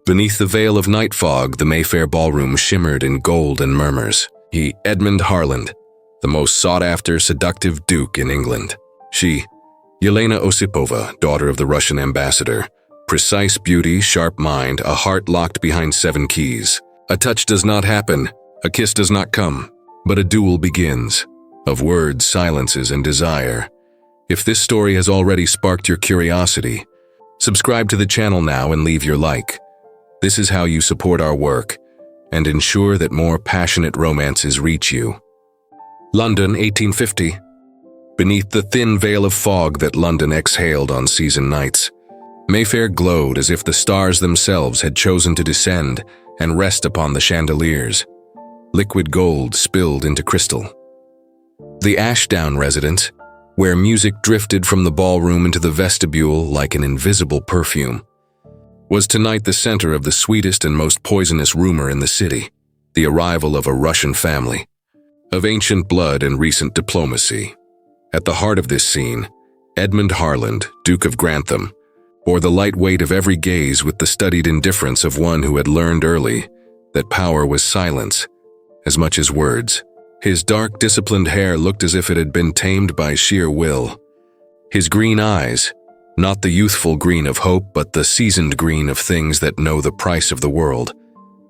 Beneath the veil of night fog, the Mayfair ballroom shimmered in gold and murmurs. He, Edmund Harland, the most sought-after seductive duke in England. She, Yelena Osipova, daughter of the Russian ambassador. Precise beauty, sharp mind, a heart locked behind 7 keys. A touch does not happen, a kiss does not come, but a duel begins, of words, silences, and desire. If this story has already sparked your curiosity, subscribe to the channel now and leave your like. This is how you support our work and ensure that more passionate romances reach you. London, 1850. Beneath the thin veil of fog that London exhaled on season nights, Mayfair glowed as if the stars themselves had chosen to descend and rest upon the chandeliers. Liquid gold spilled into crystal. The Ashdown residence, where music drifted from the ballroom into the vestibule like an invisible perfume, was tonight the center of the sweetest and most poisonous rumor in the city, the arrival of a Russian family, of ancient blood and recent diplomacy. At the heart of this scene, Edmund Harland, Duke of Grantham, bore the light weight of every gaze with the studied indifference of one who had learned early that power was silence as much as words. His dark, disciplined hair looked as if it had been tamed by sheer will. His green eyes, not the youthful green of hope, but the seasoned green of things that know the price of the world,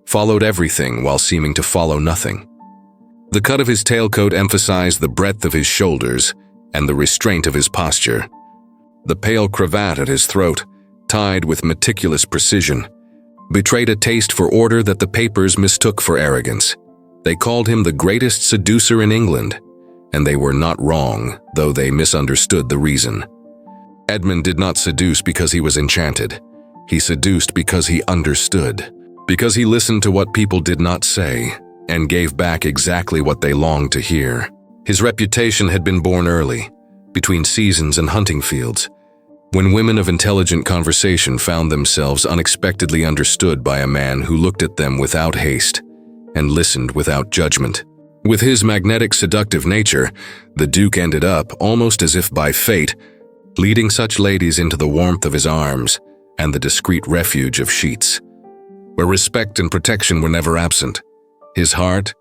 followed everything while seeming to follow nothing. The cut of his tailcoat emphasized the breadth of his shoulders and the restraint of his posture. The pale cravat at his throat, tied with meticulous precision, betrayed a taste for order that the papers mistook for arrogance. They called him the greatest seducer in England, and they were not wrong, though they misunderstood the reason. Edmund did not seduce because he was enchanted. He seduced because he understood, because he listened to what people did not say and gave back exactly what they longed to hear. His reputation had been born early, between seasons and hunting fields, when women of intelligent conversation found themselves unexpectedly understood by a man who looked at them without haste and listened without judgment. With his magnetic, seductive nature, the Duke ended up, almost as if by fate, leading such ladies into the warmth of his arms and the discreet refuge of sheets, where respect and protection were never absent. His heart,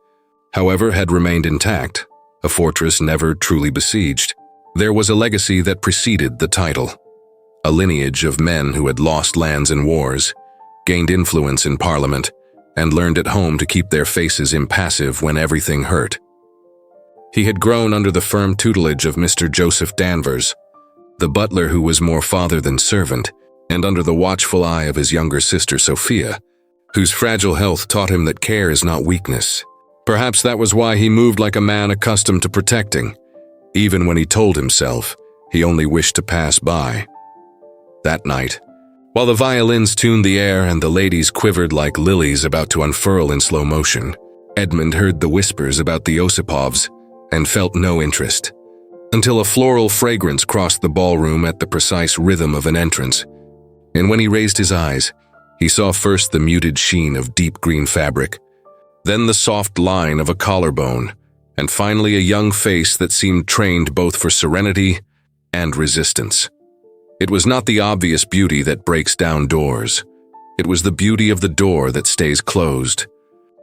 however, had remained intact, a fortress never truly besieged. There was a legacy that preceded the title, a lineage of men who had lost lands in wars, gained influence in Parliament, and learned at home to keep their faces impassive when everything hurt. He had grown under the firm tutelage of Mr. Joseph Danvers, the butler who was more father than servant, and under the watchful eye of his younger sister Sophia, whose fragile health taught him that care is not weakness. Perhaps that was why he moved like a man accustomed to protecting, even when he told himself he only wished to pass by. That night, while the violins tuned the air and the ladies quivered like lilies about to unfurl in slow motion, Edmund heard the whispers about the Osipovs and felt no interest, until a floral fragrance crossed the ballroom at the precise rhythm of an entrance, and when he raised his eyes, he saw first the muted sheen of deep green fabric, then the soft line of a collarbone, and finally a young face that seemed trained both for serenity and resistance. It was not the obvious beauty that breaks down doors. It was the beauty of the door that stays closed,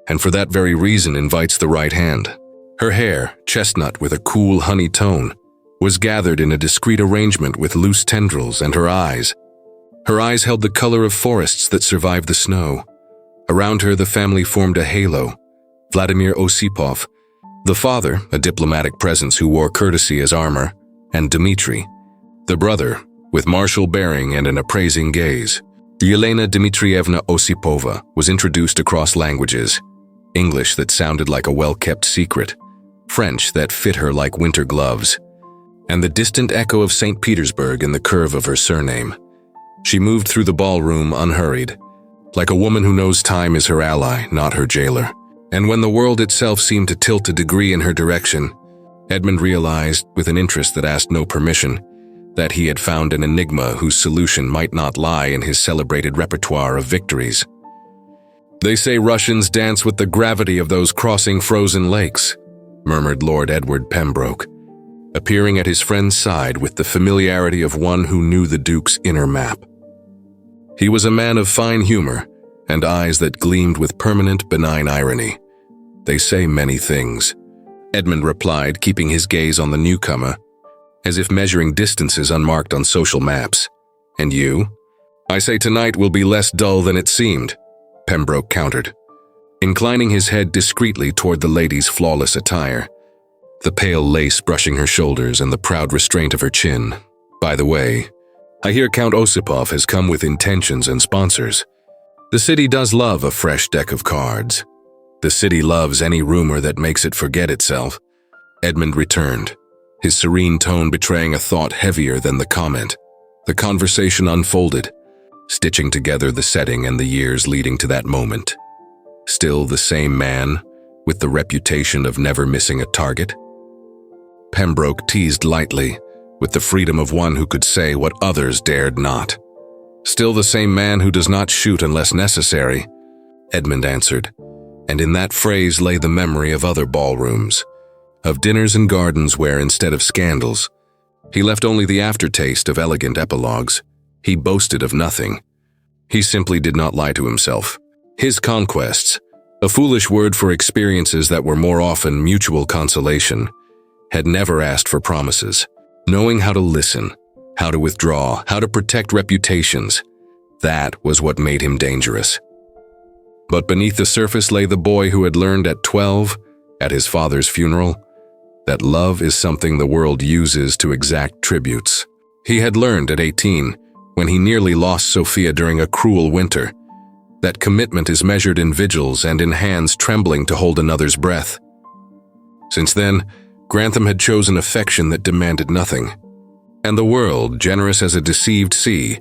and for that very reason invites the right hand. Her hair, chestnut with a cool honey tone, was gathered in a discreet arrangement with loose tendrils, and her eyes held the color of forests that survived the snow. Around her the family formed a halo. Vladimir Osipov, the father, a diplomatic presence who wore courtesy as armor, and Dmitri, the brother, with martial bearing and an appraising gaze. Yelena Dmitrievna Osipova was introduced across languages, English that sounded like a well-kept secret, French that fit her like winter gloves, and the distant echo of St. Petersburg in the curve of her surname. She moved through the ballroom unhurried, like a woman who knows time is her ally, not her jailer. And when the world itself seemed to tilt a degree in her direction, Edmund realized, with an interest that asked no permission, that he had found an enigma whose solution might not lie in his celebrated repertoire of victories. "They say Russians dance with the gravity of those crossing frozen lakes," murmured Lord Edward Pembroke, appearing at his friend's side with the familiarity of one who knew the Duke's inner map. He was a man of fine humor, and eyes that gleamed with permanent, benign irony. "They say many things," Edmund replied, keeping his gaze on the newcomer, as if measuring distances unmarked on social maps. "And you?" "I say tonight will be less dull than it seemed," Pembroke countered, inclining his head discreetly toward the lady's flawless attire, the pale lace brushing her shoulders and the proud restraint of her chin. "By the way, I hear Count Osipov has come with intentions and sponsors. The city does love a fresh deck of cards. The city loves any rumor that makes it forget itself." Edmund returned, his serene tone betraying a thought heavier than the comment. The conversation unfolded, stitching together the setting and the years leading to that moment. Still the same man, with the reputation of never missing a target? Pembroke teased lightly, with the freedom of one who could say what others dared not. "Still the same man who does not shoot unless necessary," Edmund answered, and in that phrase lay the memory of other ballrooms, of dinners and gardens where, instead of scandals, he left only the aftertaste of elegant epilogues. He boasted of nothing. He simply did not lie to himself. His conquests, a foolish word for experiences that were more often mutual consolation, had never asked for promises. Knowing how to listen, how to withdraw, how to protect reputations, that was what made him dangerous. But beneath the surface lay the boy who had learned at 12, at his father's funeral, that love is something the world uses to exact tributes. He had learned at 18, when he nearly lost Sophia during a cruel winter, that commitment is measured in vigils and in hands trembling to hold another's breath. Since then, Grantham had chosen affection that demanded nothing, and the world, generous as a deceived sea,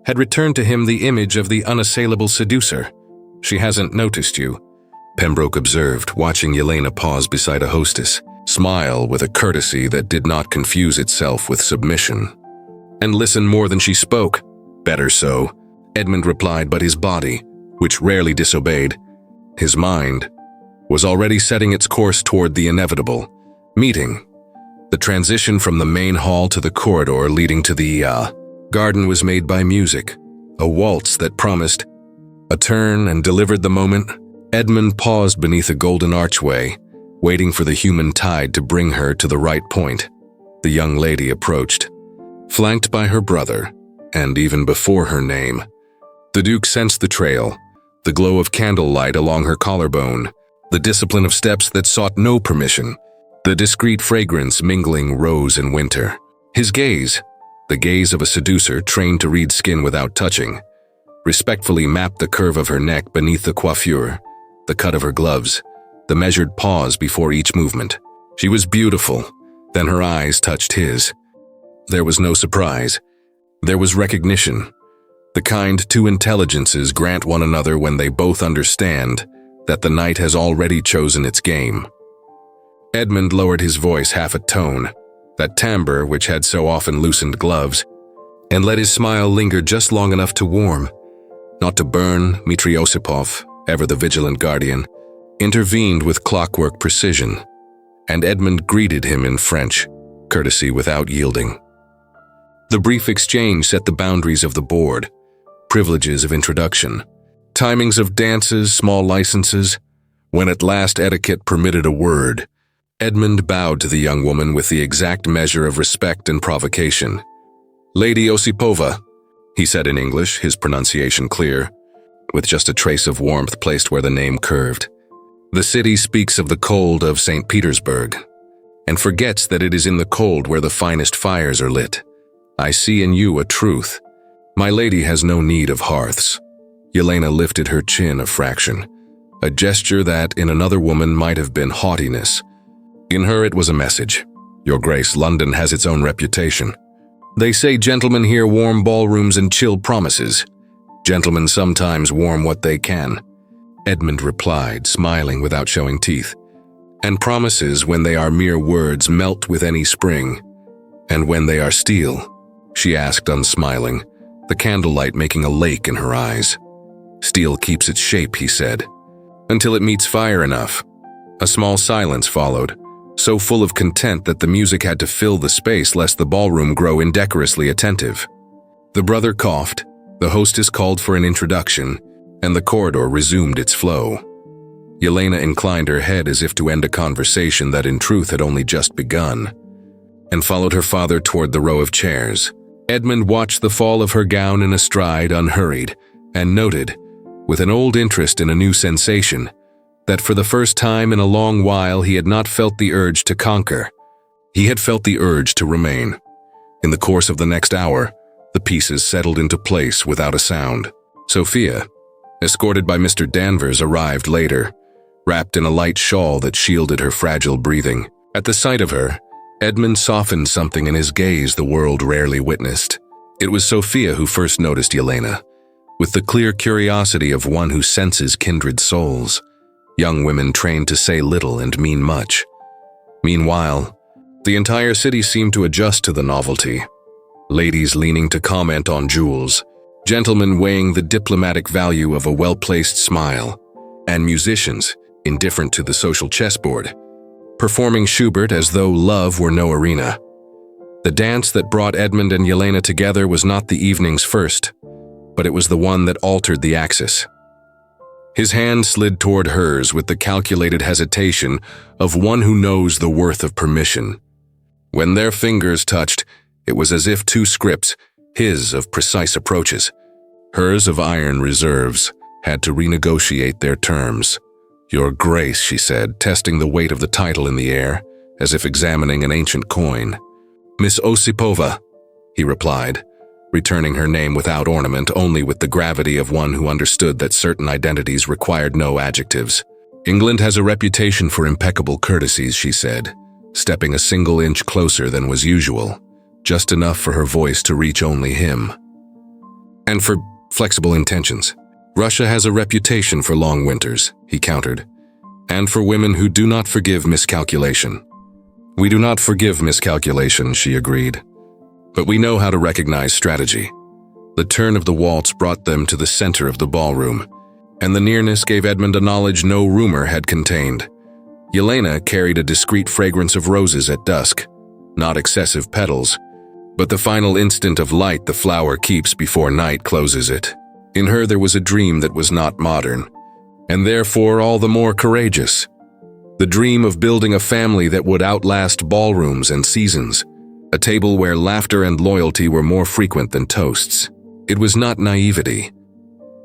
had returned to him the image of the unassailable seducer. "She hasn't noticed you," Pembroke observed, watching Yelena pause beside a hostess, smile with a courtesy that did not confuse itself with submission, and listen more than she spoke. "Better so," Edmund replied, but his body, which rarely disobeyed, his mind, was already setting its course toward the inevitable meeting. The transition from the main hall to the corridor leading to the garden was made by music, a waltz that promised a turn and delivered the moment. Edmund paused beneath a golden archway, waiting for the human tide to bring her to the right point. The young lady approached, flanked by her brother, and even before her name. The Duke sensed the trail, the glow of candlelight along her collarbone, the discipline of steps that sought no permission, the discreet fragrance mingling rose and winter. His gaze, the gaze of a seducer trained to read skin without touching, respectfully mapped the curve of her neck beneath the coiffure, the cut of her gloves, the measured pause before each movement. She was beautiful, then her eyes touched his. There was no surprise. There was recognition, the kind two intelligences grant one another when they both understand that the night has already chosen its game. Edmund lowered his voice half a tone, that timbre which had so often loosened gloves, and let his smile linger just long enough to warm, not to burn. Dmitri Osipov, ever the vigilant guardian, intervened with clockwork precision, and Edmund greeted him in French, courtesy without yielding. The brief exchange set the boundaries of the board, privileges of introduction, timings of dances, small licenses. When at last etiquette permitted a word, Edmund bowed to the young woman with the exact measure of respect and provocation. "Lady Osipova," he said in English, his pronunciation clear, with just a trace of warmth placed where the name curved. "The city speaks of the cold of St. Petersburg, and forgets that it is in the cold where the finest fires are lit. I see in you a truth. My lady has no need of hearths." Yelena lifted her chin a fraction, a gesture that in another woman might have been haughtiness. In her it was a message. "Your Grace, London has its own reputation. They say gentlemen here warm ballrooms and chill promises. Gentlemen sometimes warm what they can," Edmund replied, smiling without showing teeth. "And promises, when they are mere words, melt with any spring. And when they are steel?" she asked, unsmiling, the candlelight making a lake in her eyes. "Steel keeps its shape," he said, "until it meets fire enough." A small silence followed, so full of content that the music had to fill the space lest the ballroom grow indecorously attentive. The brother coughed, the hostess called for an introduction, and the corridor resumed its flow. Yelena inclined her head as if to end a conversation that in truth had only just begun, and followed her father toward the row of chairs. Edmund watched the fall of her gown in a stride, unhurried, and noted, with an old interest in a new sensation, that for the first time in a long while he had not felt the urge to conquer. He had felt the urge to remain. In the course of the next hour, the pieces settled into place without a sound. Sophia, escorted by Mr. Danvers, arrived later, wrapped in a light shawl that shielded her fragile breathing. At the sight of her, Edmund softened something in his gaze the world rarely witnessed. It was Sophia who first noticed Yelena, with the clear curiosity of one who senses kindred souls, young women trained to say little and mean much. Meanwhile, the entire city seemed to adjust to the novelty. Ladies leaning to comment on jewels, gentlemen weighing the diplomatic value of a well-placed smile, and musicians, indifferent to the social chessboard, performing Schubert as though love were no arena. The dance that brought Edmund and Yelena together was not the evening's first, but it was the one that altered the axis. His hand slid toward hers with the calculated hesitation of one who knows the worth of permission. When their fingers touched, it was as if two scripts, his of precise approaches, hers of iron reserves, had to renegotiate their terms. "Your Grace," she said, testing the weight of the title in the air, as if examining an ancient coin. "Miss Osipova," he replied, returning her name without ornament, only with the gravity of one who understood that certain identities required no adjectives. "England has a reputation for impeccable courtesies," she said, stepping a single inch closer than was usual, just enough for her voice to reach only him. "And for flexible intentions. Russia has a reputation for long winters," he countered, "and for women who do not forgive miscalculation." "We do not forgive miscalculation," she agreed, "but we know how to recognize strategy." The turn of the waltz brought them to the center of the ballroom, and the nearness gave Edmund a knowledge no rumor had contained. Yelena carried a discreet fragrance of roses at dusk, not excessive petals, but the final instant of light the flower keeps before night closes it. In her there was a dream that was not modern, and therefore all the more courageous. The dream of building a family that would outlast ballrooms and seasons, a table where laughter and loyalty were more frequent than toasts. It was not naivety.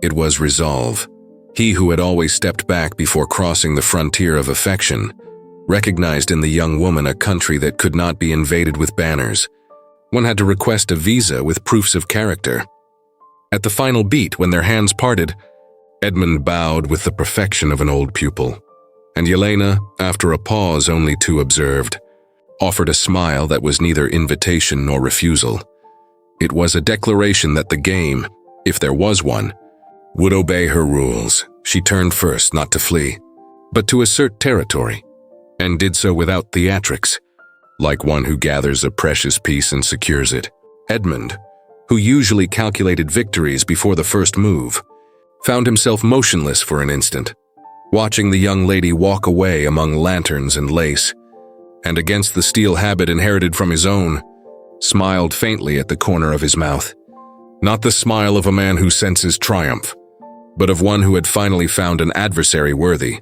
It was resolve. He who had always stepped back before crossing the frontier of affection, recognized in the young woman a country that could not be invaded with banners. One had to request a visa with proofs of character. At the final beat, when their hands parted, Edmund bowed with the perfection of an old pupil, and Yelena, after a pause only too observed, offered a smile that was neither invitation nor refusal. It was a declaration that the game, if there was one, would obey her rules. She turned first, not to flee, but to assert territory, and did so without theatrics, like one who gathers a precious piece and secures it. Edmund, who usually calculated victories before the first move, found himself motionless for an instant, watching the young lady walk away among lanterns and lace, and against the steel habit inherited from his own, smiled faintly at the corner of his mouth. Not the smile of a man who senses triumph, but of one who had finally found an adversary worthy,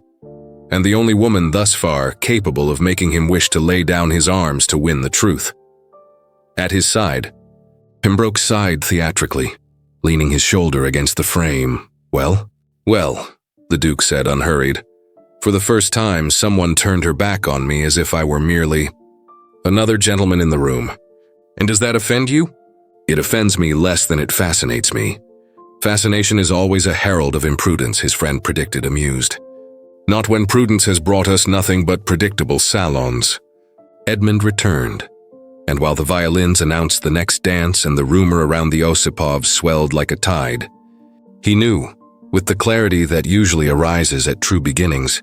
and the only woman thus far capable of making him wish to lay down his arms to win the truth. At his side, Pembroke sighed theatrically, leaning his shoulder against the frame. "Well?" "Well," the Duke said, unhurried. "For the first time, someone turned her back on me as if I were merely another gentleman in the room. And does that offend you?" "It offends me less than it fascinates me." "Fascination is always a herald of imprudence," his friend predicted, amused. "Not when prudence has brought us nothing but predictable salons." Edmund returned, and while the violins announced the next dance and the rumor around the Osipovs swelled like a tide, he knew, with the clarity that usually arises at true beginnings,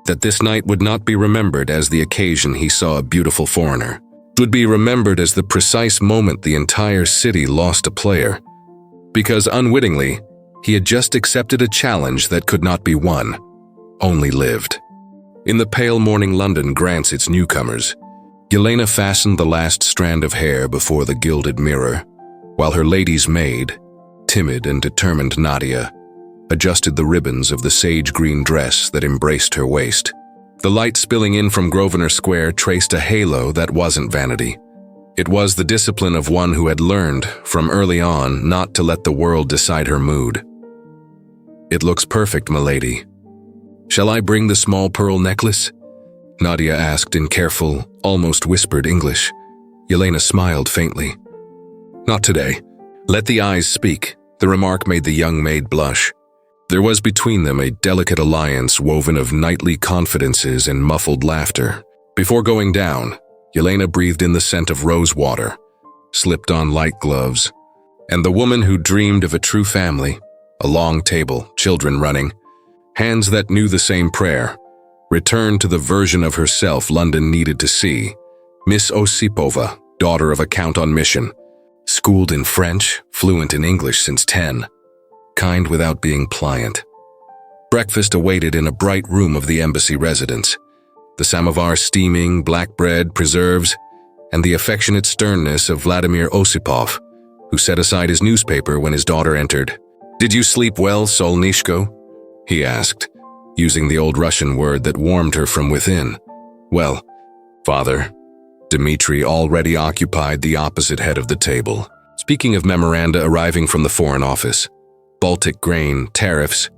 that this night would not be remembered as the occasion he saw a beautiful foreigner. It would be remembered as the precise moment the entire city lost a player, because unwittingly, he had just accepted a challenge that could not be won, only lived. In the pale morning London grants its newcomers, Yelena fastened the last strand of hair before the gilded mirror, while her lady's maid, timid and determined Nadia, adjusted the ribbons of the sage-green dress that embraced her waist. The light spilling in from Grosvenor Square traced a halo that wasn't vanity. It was the discipline of one who had learned, from early on, not to let the world decide her mood. "It looks perfect, milady. Shall I bring the small pearl necklace?" Nadia asked in careful, almost whispered English. Yelena smiled faintly. "Not today. Let the eyes speak." The remark made the young maid blush. There was between them a delicate alliance woven of nightly confidences and muffled laughter. Before going down, Yelena breathed in the scent of rose water, slipped on light gloves, and the woman who dreamed of a true family, a long table, children running, hands that knew the same prayer, returned to the version of herself London needed to see. Miss Osipova, daughter of a count on mission, schooled in French, fluent in English since 10, kind without being pliant. Breakfast awaited in a bright room of the embassy residence. The samovar steaming, black bread, preserves, and the affectionate sternness of Vladimir Osipov, who set aside his newspaper when his daughter entered. "Did you sleep well, Solnishko?" he asked, using the old Russian word that warmed her from within. "Well, father." Dmitri already occupied the opposite head of the table, speaking of memoranda arriving from the Foreign Office, Baltic grain, tariffs,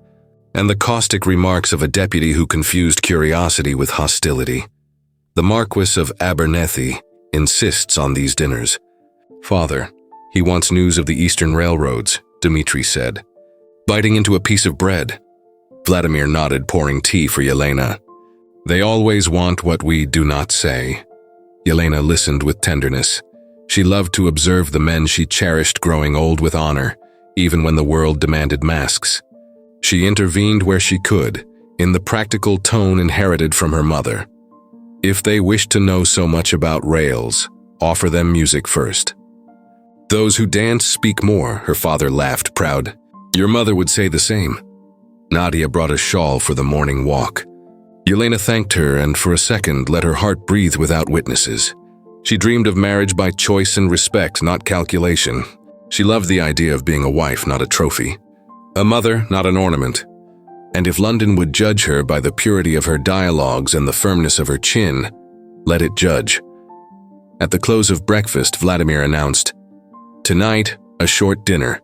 and the caustic remarks of a deputy who confused curiosity with hostility. The Marquis of Abernethy insists on these dinners. "Father, he wants news of the Eastern railroads," Dmitri said, biting into a piece of bread. Vladimir nodded, pouring tea for Yelena. "They always want what we do not say." Yelena listened with tenderness. She loved to observe the men she cherished growing old with honor, even when the world demanded masks. She intervened where she could, in the practical tone inherited from her mother. If they wish to know so much about rails, offer them music first. "Those who dance speak more," her father laughed, proud. "Your mother would say the same." Nadia brought a shawl for the morning walk. Yelena thanked her and for a second let her heart breathe without witnesses. She dreamed of marriage by choice and respect, not calculation. She loved the idea of being a wife, not a trophy. A mother, not an ornament. And if London would judge her by the purity of her dialogues and the firmness of her chin, let it judge. At the close of breakfast, Vladimir announced, "Tonight, a short dinner.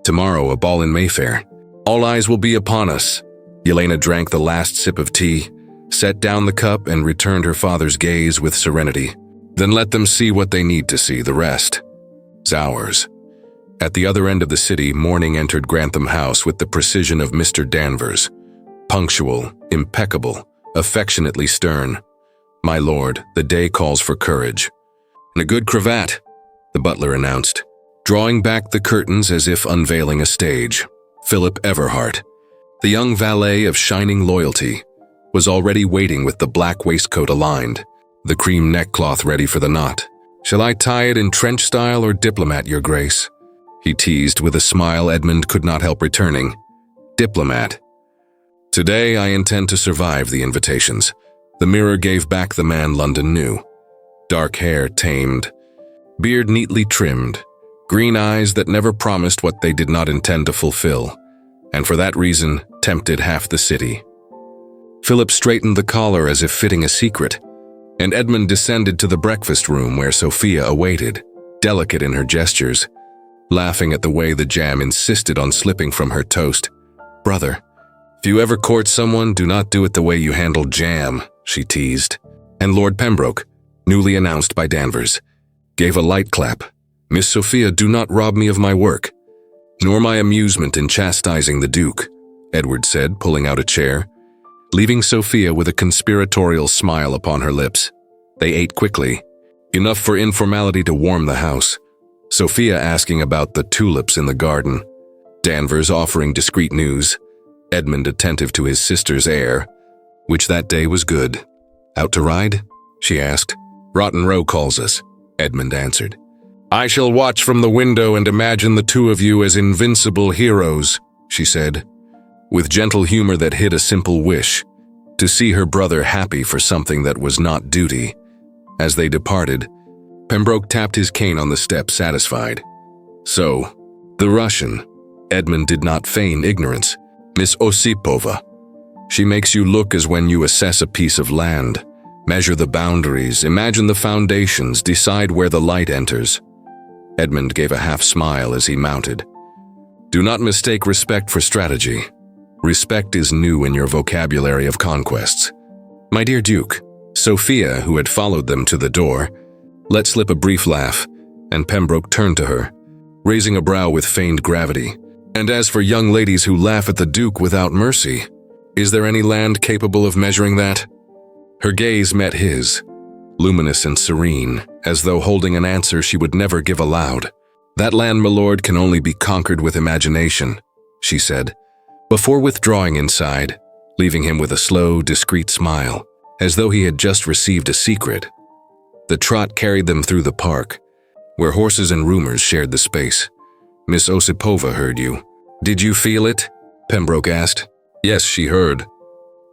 Tomorrow, a ball in Mayfair. All eyes will be upon us." Yelena drank the last sip of tea, set down the cup, and returned her father's gaze with serenity. "Then let them see what they need to see, the rest is ours." At the other end of the city, morning entered Grantham House with the precision of Mr. Danvers. Punctual, impeccable, affectionately stern. "My lord, the day calls for courage." "And a good cravat," the butler announced, drawing back the curtains as if unveiling a stage. Philip Everhart, the young valet of shining loyalty, was already waiting with the black waistcoat aligned, the cream neckcloth ready for the knot. "Shall I tie it in trench style or diplomat, your grace?" he teased with a smile Edmund could not help returning. "Diplomat. Today I intend to survive the invitations." The mirror gave back the man London knew. Dark hair tamed, beard neatly trimmed, green eyes that never promised what they did not intend to fulfill, and for that reason tempted half the city. Philip straightened the collar as if fitting a secret, and Edmund descended to the breakfast room where Sophia awaited, delicate in her gestures, laughing at the way the jam insisted on slipping from her toast. "Brother, if you ever court someone, do not do it the way you handle jam," she teased. And Lord Pembroke, newly announced by Danvers, gave a light clap. "Miss Sophia, do not rob me of my work, nor my amusement in chastising the Duke," Edward said, pulling out a chair, leaving Sophia with a conspiratorial smile upon her lips. They ate quickly, enough for informality to warm the house. Sophia asking about the tulips in the garden, Danvers offering discreet news, Edmund attentive to his sister's air, which that day was good. "Out to ride?" she asked. "Rotten Row calls us," Edmund answered. "I shall watch from the window and imagine the two of you as invincible heroes," she said, with gentle humor that hid a simple wish, to see her brother happy for something that was not duty. As they departed, Pembroke tapped his cane on the step, satisfied. So, the Russian. Edmund did not feign ignorance. Miss Osipova. She makes you look as when you assess a piece of land, measure the boundaries, imagine the foundations, decide where the light enters. Edmund gave a half smile as he mounted. Do not mistake respect for strategy. Respect is new in your vocabulary of conquests. My dear Duke, Sophia, who had followed them to the door, let slip a brief laugh, and Pembroke turned to her, raising a brow with feigned gravity. And as for young ladies who laugh at the Duke without mercy, is there any land capable of measuring that? Her gaze met his, luminous and serene, as though holding an answer she would never give aloud. That land, my lord, can only be conquered with imagination, she said, before withdrawing inside, leaving him with a slow, discreet smile, as though he had just received a secret. The trot carried them through the park, where horses and rumors shared the space. Miss Osipova heard you. Did you feel it? Pembroke asked. Yes, she heard,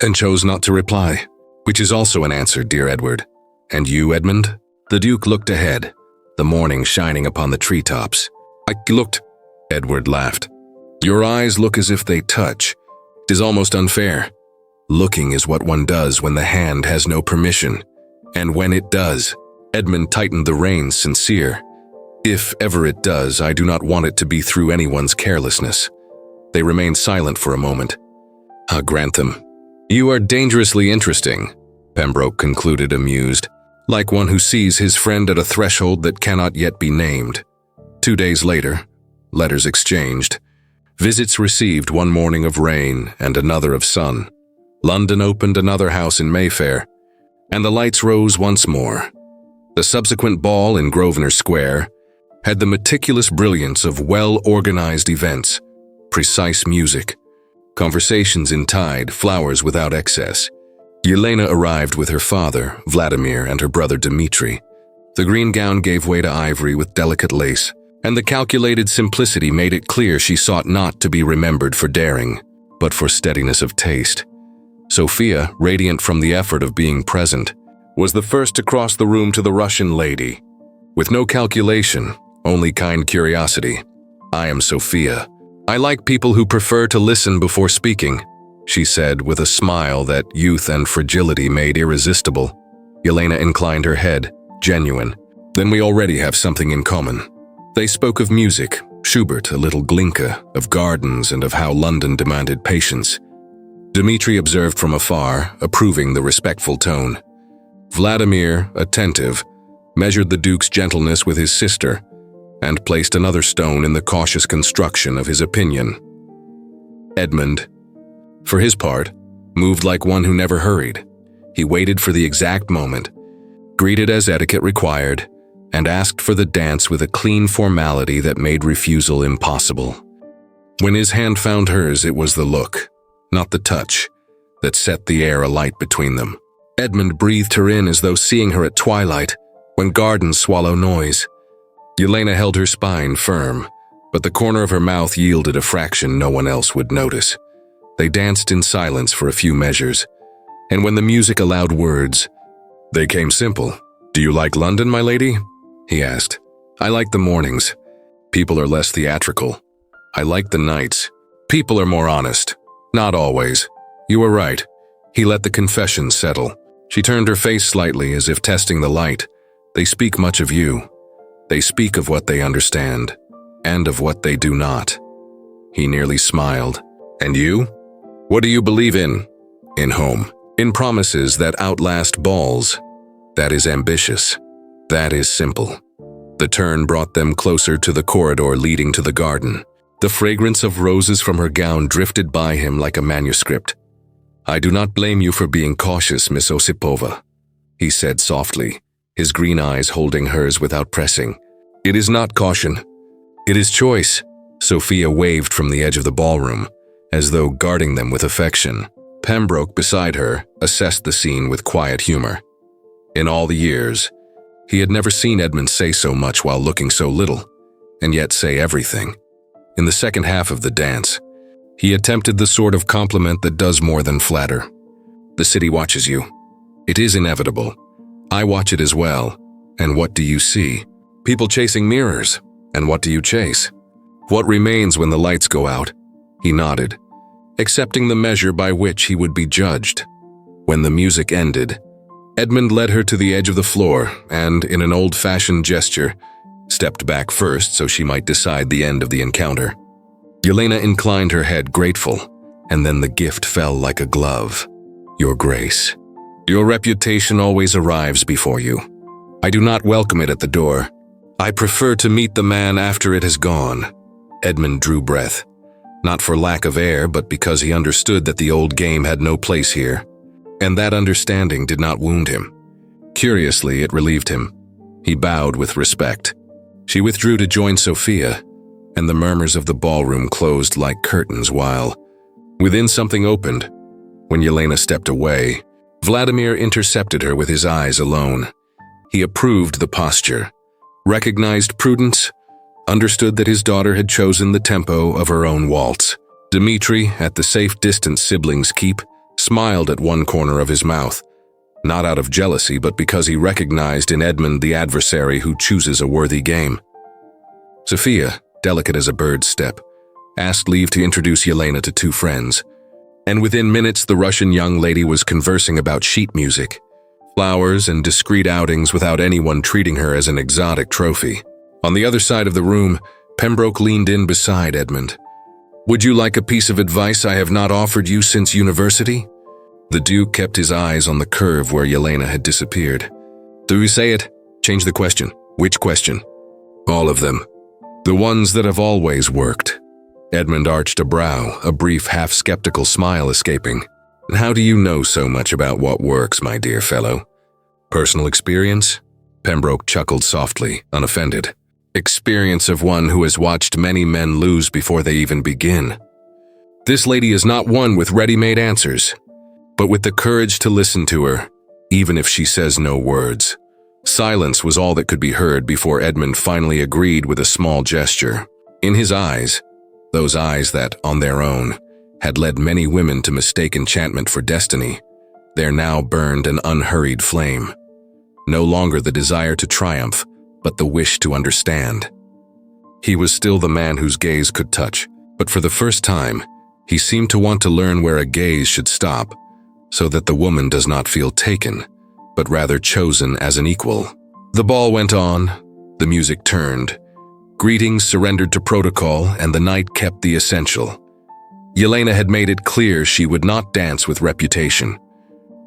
and chose not to reply, which is also an answer, dear Edward. And you, Edmund? The Duke looked ahead, the morning shining upon the treetops. I looked, Edward laughed. Your eyes look as if they touch. It is almost unfair. Looking is what one does when the hand has no permission. And when it does, Edmund tightened the reins, sincere. If ever it does, I do not want it to be through anyone's carelessness. They remained silent for a moment. Grantham, you are dangerously interesting, Pembroke concluded, amused, like one who sees his friend at a threshold that cannot yet be named. 2 days later, letters exchanged, visits received, one morning of rain and another of sun. London opened another house in Mayfair, and the lights rose once more. The subsequent ball in Grosvenor Square had the meticulous brilliance of well-organized events, precise music, conversations in tide, flowers without excess. Yelena arrived with her father, Vladimir, and her brother Dmitri. The green gown gave way to ivory with delicate lace, and the calculated simplicity made it clear she sought not to be remembered for daring, but for steadiness of taste. Sophia, radiant from the effort of being present, was the first to cross the room to the Russian lady. With no calculation, only kind curiosity. I am Sophia. I like people who prefer to listen before speaking, she said with a smile that youth and fragility made irresistible. Yelena inclined her head, genuine. Then we already have something in common. They spoke of music, Schubert, a little Glinka, of gardens, and of how London demanded patience. Dmitri observed from afar, approving the respectful tone. Vladimir, attentive, measured the Duke's gentleness with his sister, and placed another stone in the cautious construction of his opinion. Edmund, for his part, moved like one who never hurried. He waited for the exact moment, greeted as etiquette required, and asked for the dance with a clean formality that made refusal impossible. When his hand found hers, it was the look, not the touch, that set the air alight between them. Edmund breathed her in as though seeing her at twilight, when gardens swallow noise. Yelena held her spine firm, but the corner of her mouth yielded a fraction no one else would notice. They danced in silence for a few measures, and when the music allowed words, they came simple. Do you like London, my lady? He asked. I like the mornings. People are less theatrical. I like the nights. People are more honest. Not always. You were right. He let the confession settle. She turned her face slightly as if testing the light. They speak much of you. They speak of what they understand, and of what they do not. He nearly smiled. And you? What do you believe in? In home. In promises that outlast balls. That is ambitious. That is simple. The turn brought them closer to the corridor leading to the garden. The fragrance of roses from her gown drifted by him like a manuscript. I do not blame you for being cautious, Miss Osipova, he said softly, his green eyes holding hers without pressing. It is not caution. It is choice. Sophia waved from the edge of the ballroom, as though guarding them with affection. Pembroke, beside her, assessed the scene with quiet humor. In all the years, he had never seen Edmund say so much while looking so little, and yet say everything. In the second half of the dance, he attempted the sort of compliment that does more than flatter. The city watches you. It is inevitable. I watch it as well. And what do you see? People chasing mirrors. And what do you chase? What remains when the lights go out? He nodded. accepting the measure by which he would be judged. When the music ended, Edmund led her to the edge of the floor and, in an old-fashioned gesture, stepped back first so she might decide the end of the encounter. Yelena inclined her head grateful, and then the gift fell like a glove. Your Grace, your reputation always arrives before you. I do not welcome it at the door. I prefer to meet the man after it has gone. Edmund drew breath, not for lack of air, but because he understood that the old game had no place here. And that understanding did not wound him. Curiously, it relieved him. He bowed with respect. She withdrew to join Sophia, and the murmurs of the ballroom closed like curtains while, within, something opened. When Yelena stepped away, Vladimir intercepted her with his eyes alone. He approved the posture, recognized prudence, understood that his daughter had chosen the tempo of her own waltz. Dmitri, at the safe distance siblings keep, smiled at one corner of his mouth, not out of jealousy but because he recognized in Edmund the adversary who chooses a worthy game. Sophia, delicate as a bird's step, asked leave to introduce Yelena to two friends, and within minutes the Russian young lady was conversing about sheet music, flowers, and discreet outings without anyone treating her as an exotic trophy. On the other side of the room, Pembroke leaned in beside Edmund. Would you like a piece of advice I have not offered you since university? The Duke kept his eyes on the curve where Yelena had disappeared. Do you say it? Change the question. Which question? All of them. The ones that have always worked. Edmund arched a brow, a brief half-skeptical smile escaping. How do you know so much about what works, my dear fellow? Personal experience? Pembroke chuckled softly, unoffended. Experience of one who has watched many men lose before they even begin. This lady is not one with ready-made answers, but with the courage to listen to her, even if she says no words. Silence was all that could be heard before Edmund finally agreed with a small gesture. In his eyes, those eyes that, on their own, had led many women to mistake enchantment for destiny, there now burned an unhurried flame. No longer the desire to triumph, but the wish to understand. He was still the man whose gaze could touch, but for the first time, he seemed to want to learn where a gaze should stop, so that the woman does not feel taken, but rather chosen as an equal. The ball went on, the music turned, greetings surrendered to protocol, and the night kept the essential. Yelena had made it clear she would not dance with reputation,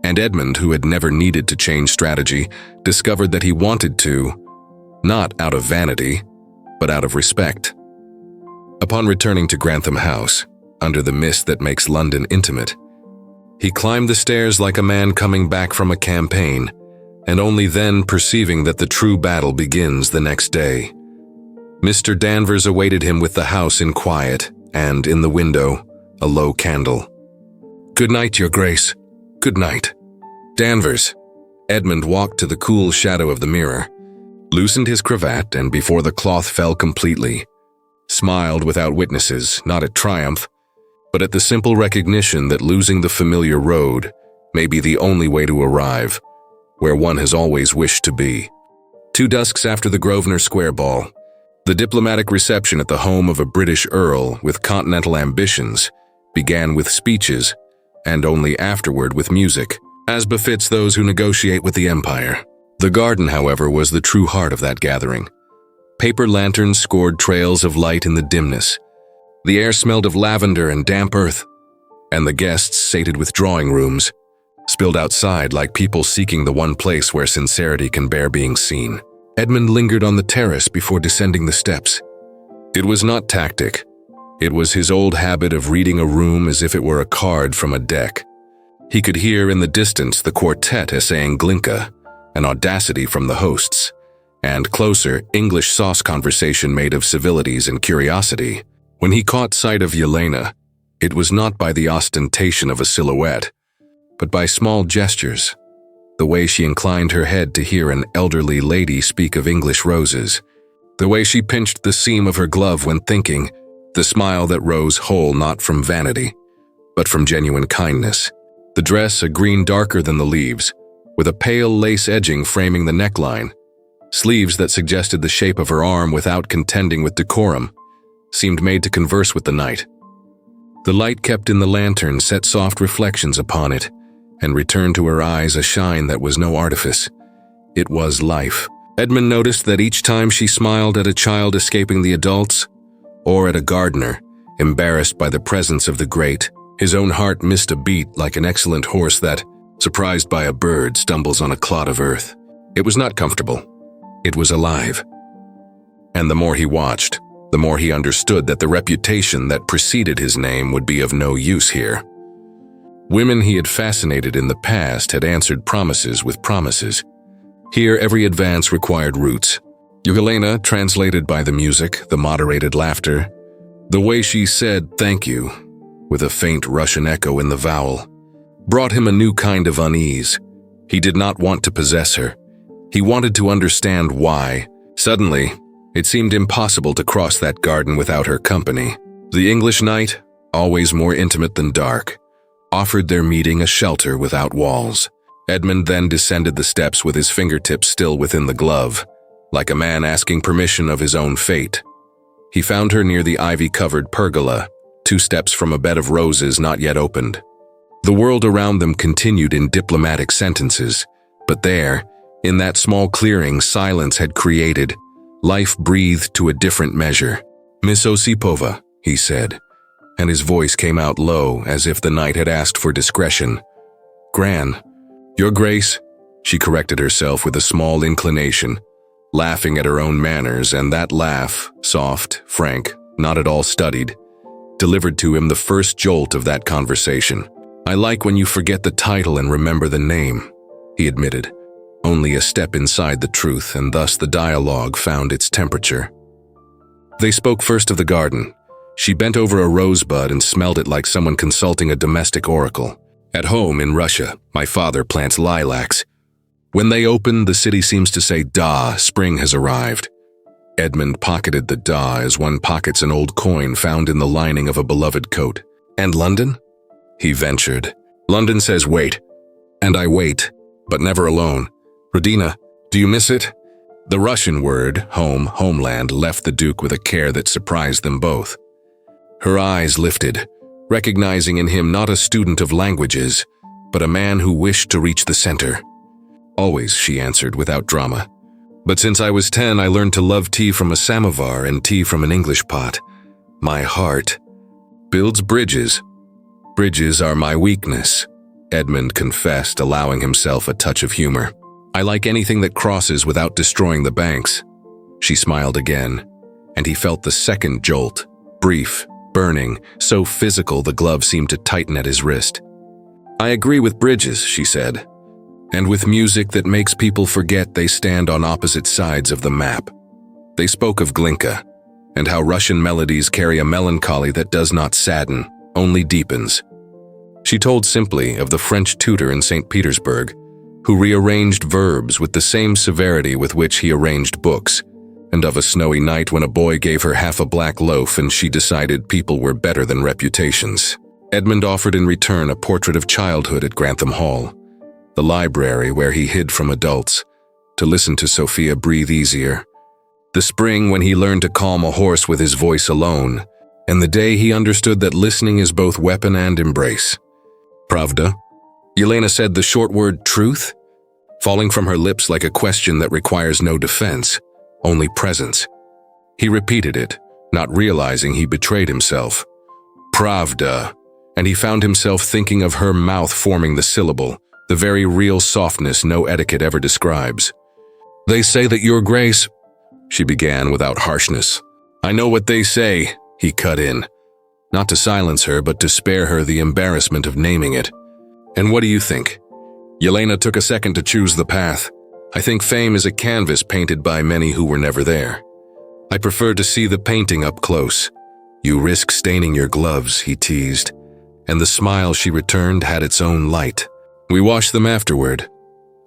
and Edmund, who had never needed to change strategy, discovered that he wanted to, not out of vanity, but out of respect. Upon returning to Grantham House, under the mist that makes London intimate, he climbed the stairs like a man coming back from a campaign, and only then perceiving that the true battle begins the next day. Mr. Danvers awaited him with the house in quiet, and, in the window, a low candle. Good night, Your Grace. Good night. Danvers. Edmund walked to the cool shadow of the mirror, loosened his cravat, and before the cloth fell completely, smiled without witnesses, not at triumph, but at the simple recognition that losing the familiar road may be the only way to arrive where one has always wished to be. 2 dusks after the Grosvenor Square ball, the diplomatic reception at the home of a British earl with continental ambitions began with speeches, and only afterward with music, as befits those who negotiate with the Empire. The garden, however, was the true heart of that gathering. Paper lanterns scored trails of light in the dimness. The air smelled of lavender and damp earth, and the guests, sated with drawing rooms, spilled outside like people seeking the one place where sincerity can bear being seen. Edmund lingered on the terrace before descending the steps. It was not tactic. It was his old habit of reading a room as if it were a card from a deck. He could hear in the distance the quartet essaying Glinka, an audacity from the hosts, and closer, English sauce conversation made of civilities and curiosity. When he caught sight of Yelena, it was not by the ostentation of a silhouette, but by small gestures, the way she inclined her head to hear an elderly lady speak of English roses, the way she pinched the seam of her glove when thinking, the smile that rose whole not from vanity, but from genuine kindness. The dress, a green darker than the leaves, with a pale lace edging framing the neckline, sleeves that suggested the shape of her arm without contending with decorum, seemed made to converse with the night. The light kept in the lantern set soft reflections upon it, and returned to her eyes a shine that was no artifice. It was life. Edmund noticed that each time she smiled at a child escaping the adults, or at a gardener, embarrassed by the presence of the great, his own heart missed a beat like an excellent horse that, surprised by a bird, stumbles on a clod of earth. It was not comfortable. It was alive. And the more he watched, the more he understood that the reputation that preceded his name would be of no use here. Women he had fascinated in the past had answered promises with promises. Here every advance required roots. Yelena, translated by the music, the moderated laughter, the way she said thank you, with a faint Russian echo in the vowel, brought him a new kind of unease. He did not want to possess her. He wanted to understand why. Suddenly, it seemed impossible to cross that garden without her company. The English night, always more intimate than dark, offered their meeting a shelter without walls. Edmund then descended the steps with his fingertips still within the glove, like a man asking permission of his own fate. He found her near the ivy-covered pergola, 2 steps from a bed of roses not yet opened. The world around them continued in diplomatic sentences, but there, in that small clearing silence had created, life breathed to a different measure. "Miss Osipova," he said, and his voice came out low as if the night had asked for discretion. "Gran, Your Grace," she corrected herself with a small inclination, laughing at her own manners, and that laugh, soft, frank, not at all studied, delivered to him the first jolt of that conversation. "I like when you forget the title and remember the name," he admitted, only a step inside the truth, and thus the dialogue found its temperature. They spoke first of the garden. She bent over a rosebud and smelled it like someone consulting a domestic oracle. "At home in Russia, my father plants lilacs. When they open, the city seems to say, 'Da, spring has arrived.'" Edmund pocketed the "da" as one pockets an old coin found in the lining of a beloved coat. "And London?" he ventured. "London says wait. And I wait, but never alone. Rodina, do you miss it?" The Russian word, home, homeland, left the Duke with a care that surprised them both. Her eyes lifted, recognizing in him not a student of languages, but a man who wished to reach the center. "Always," she answered without drama. "But since I was 10, I learned to love tea from a samovar and tea from an English pot. My heart builds bridges. Bridges are my weakness," Edmund confessed, allowing himself a touch of humor. "I like anything that crosses without destroying the banks." She smiled again, and he felt the second jolt, brief, burning, so physical the glove seemed to tighten at his wrist. "I agree with bridges," she said, "and with music that makes people forget they stand on opposite sides of the map." They spoke of Glinka, and how Russian melodies carry a melancholy that does not sadden, only deepens. She told simply of the French tutor in St. Petersburg, who rearranged verbs with the same severity with which he arranged books, and of a snowy night when a boy gave her half a black loaf and she decided people were better than reputations. Edmund offered in return a portrait of childhood at Grantham Hall, the library where he hid from adults, to listen to Sophia breathe easier. The spring when he learned to calm a horse with his voice alone, and the day he understood that listening is both weapon and embrace. "Pravda?" Yelena said the short word truth, falling from her lips like a question that requires no defense, only presence. He repeated it, not realizing he betrayed himself. "Pravda," and he found himself thinking of her mouth forming the syllable, the very real softness no etiquette ever describes. "They say that Your Grace," she began without harshness. "I know what they say," he cut in, not to silence her but to spare her the embarrassment of naming it. "And what do you think?" Yelena took a second to choose the path. "I think fame is a canvas painted by many who were never there. I prefer to see the painting up close. You risk staining your gloves," he teased, and the smile she returned had its own light. "We wash them afterward."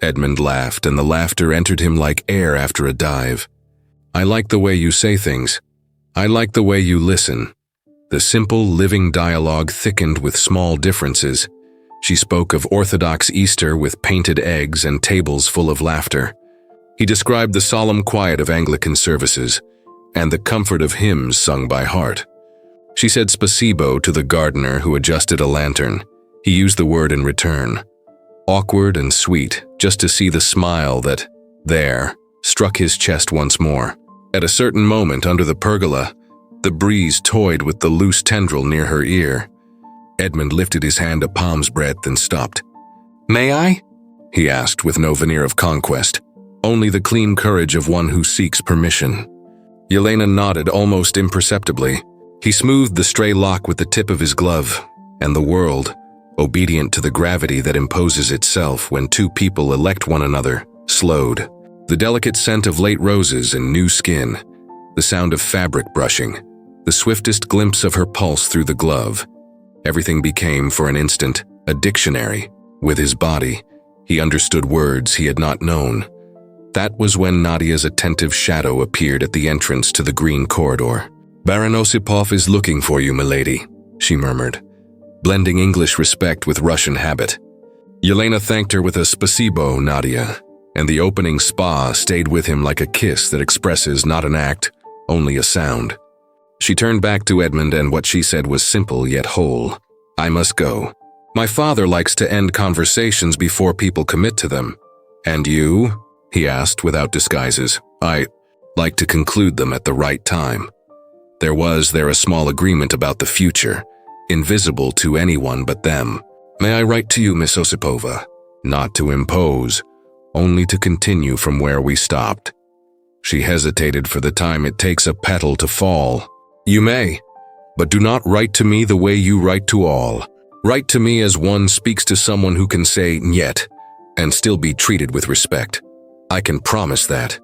Edmund laughed, and the laughter entered him like air after a dive. "I like the way you say things. I like the way you listen." The simple, living dialogue thickened with small differences. She spoke of Orthodox Easter with painted eggs and tables full of laughter. He described the solemn quiet of Anglican services and the comfort of hymns sung by heart. She said spasibo to the gardener who adjusted a lantern. He used the word in return. Awkward and sweet, just to see the smile that, there, struck his chest once more. At a certain moment under the pergola, the breeze toyed with the loose tendril near her ear. Edmund lifted his hand a palm's breadth and stopped. "May I?" he asked with no veneer of conquest, only the clean courage of one who seeks permission. Yelena nodded almost imperceptibly. He smoothed the stray lock with the tip of his glove, and the world, obedient to the gravity that imposes itself when two people elect one another, slowed. The delicate scent of late roses and new skin, the sound of fabric brushing, the swiftest glimpse of her pulse through the glove. Everything became, for an instant, a dictionary. With his body, he understood words he had not known. That was when Nadia's attentive shadow appeared at the entrance to the green corridor. "Baron Osipov is looking for you, milady," she murmured, blending English respect with Russian habit. Yelena thanked her with a spasibo, Nadia, and the opening spa stayed with him like a kiss that expresses not an act, only a sound. She turned back to Edmund, and what she said was simple yet whole. "I must go. My father likes to end conversations before people commit to them. And you?" he asked without disguises. "I like to conclude them at the right time." There was a small agreement about the future, invisible to anyone but them. "May I write to you, Miss Osipova? Not to impose, only to continue from where we stopped." She hesitated for the time it takes a petal to fall. "You may, but do not write to me the way you write to all. Write to me as one speaks to someone who can say "niet" and still be treated with respect. I can promise that.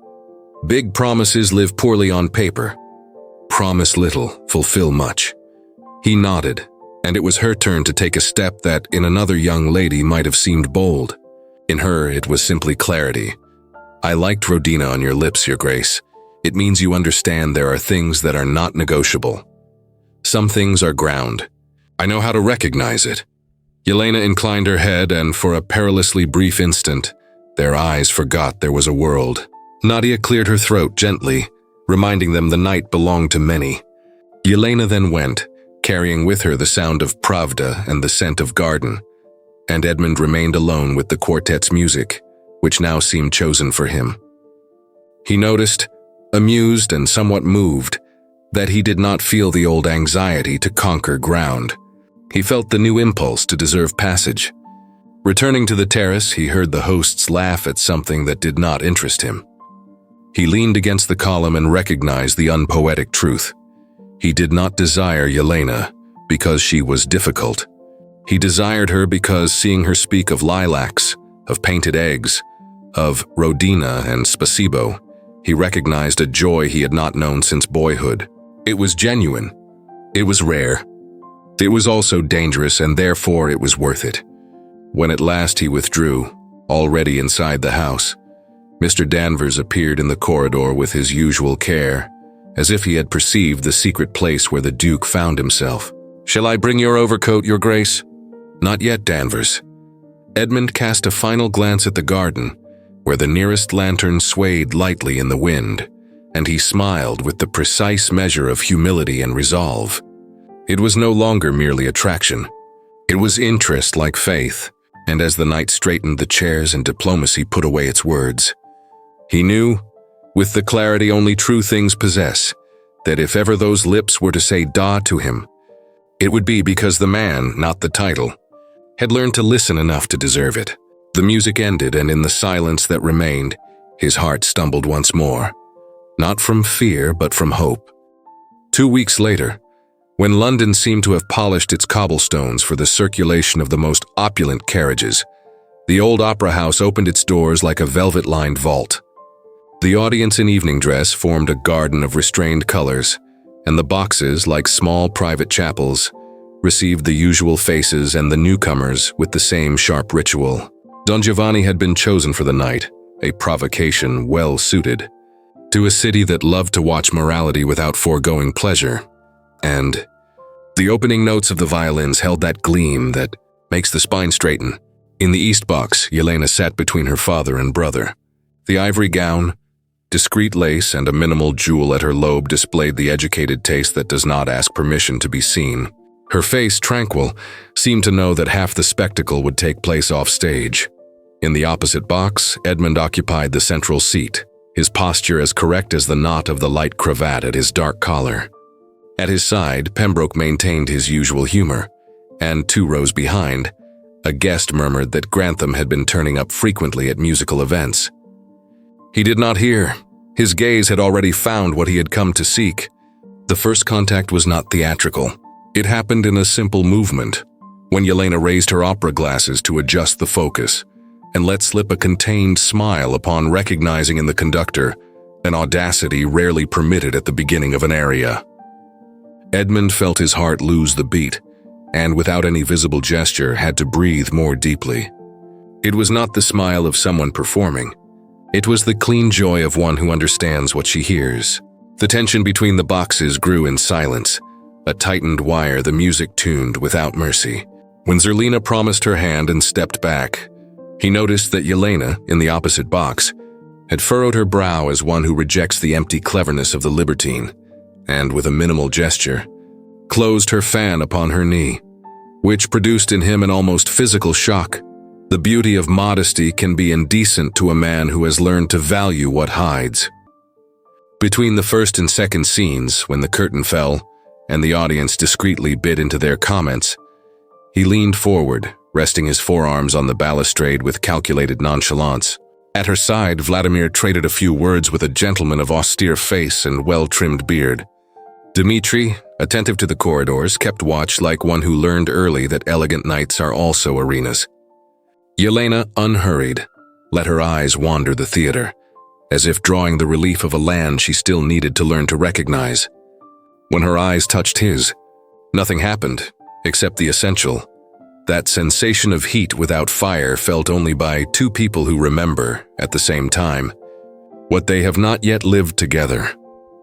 Big promises live poorly on paper. Promise little, fulfill much." He nodded, and it was her turn to take a step that, in another young lady, might have seemed bold. In her, it was simply clarity. "I liked Rodina on your lips, Your Grace. It means you understand there are things that are not negotiable. Some things are ground. I know how to recognize it." Yelena inclined her head, and for a perilously brief instant, their eyes forgot there was a world. Nadia cleared her throat gently, reminding them the night belonged to many. Yelena then went, carrying with her the sound of Pravda and the scent of garden, and Edmund remained alone with the quartet's music, which now seemed chosen for him. He noticed, amused and somewhat moved, that he did not feel the old anxiety to conquer ground. He felt the new impulse to deserve passage. Returning to the terrace, he heard the hosts laugh at something that did not interest him. He leaned against the column and recognized the unpoetic truth. He did not desire Yelena because she was difficult. He desired her because, seeing her speak of lilacs, of painted eggs, of Rodina and spasibo, he recognized a joy he had not known since boyhood. It was genuine. It was rare. It was also dangerous, and therefore it was worth it. When at last he withdrew, already inside the house, Mr. Danvers appeared in the corridor with his usual care, as if he had perceived the secret place where the Duke found himself. "Shall I bring your overcoat, Your Grace?" "Not yet, Danvers." Edmund cast a final glance at the garden, where the nearest lantern swayed lightly in the wind, and he smiled with the precise measure of humility and resolve. It was no longer merely attraction. It was interest like faith, and as the night straightened the chairs and diplomacy put away its words, he knew, with the clarity only true things possess, that if ever those lips were to say "da" to him, it would be because the man, not the title, had learned to listen enough to deserve it. The music ended, and in the silence that remained, his heart stumbled once more, not from fear but from hope. 2 weeks later, when London seemed to have polished its cobblestones for the circulation of the most opulent carriages, the old opera house opened its doors like a velvet-lined vault. The audience in evening dress formed a garden of restrained colors, and the boxes, like small private chapels, received the usual faces and the newcomers with the same sharp ritual. Don Giovanni had been chosen for the night, a provocation well suited to a city that loved to watch morality without foregoing pleasure, and the opening notes of the violins held that gleam that makes the spine straighten. In the east box, Yelena sat between her father and brother. The ivory gown, Discreet lace and a minimal jewel at her lobe displayed the educated taste that does not ask permission to be seen. Her face, tranquil, seemed to know that half the spectacle would take place off stage. In the opposite box, Edmund occupied the central seat, his posture as correct as the knot of the light cravat at his dark collar. At his side, Pembroke maintained his usual humor, and 2 rows behind, a guest murmured that Grantham had been turning up frequently at musical events. He did not hear. His gaze had already found what he had come to seek. The first contact was not theatrical. It happened in a simple movement, when Yelena raised her opera glasses to adjust the focus and let slip a contained smile upon recognizing in the conductor an audacity rarely permitted at the beginning of an aria. Edmund felt his heart lose the beat, and without any visible gesture had to breathe more deeply. It was not the smile of someone performing. It was the clean joy of one who understands what she hears. The tension between the boxes grew in silence, a tightened wire the music tuned without mercy. When Zerlina promised her hand and stepped back, he noticed that Yelena, in the opposite box, had furrowed her brow as one who rejects the empty cleverness of the libertine, and with a minimal gesture, closed her fan upon her knee, which produced in him an almost physical shock. The beauty of modesty can be indecent to a man who has learned to value what hides. Between the first and second scenes, when the curtain fell and the audience discreetly bit into their comments, he leaned forward, resting his forearms on the balustrade with calculated nonchalance. At her side, Vladimir traded a few words with a gentleman of austere face and well-trimmed beard. Dmitri, attentive to the corridors, kept watch like one who learned early that elegant nights are also arenas. Yelena, unhurried, let her eyes wander the theater, as if drawing the relief of a land she still needed to learn to recognize. When her eyes touched his, nothing happened, except the essential. That sensation of heat without fire felt only by 2 people who remember, at the same time, what they have not yet lived together.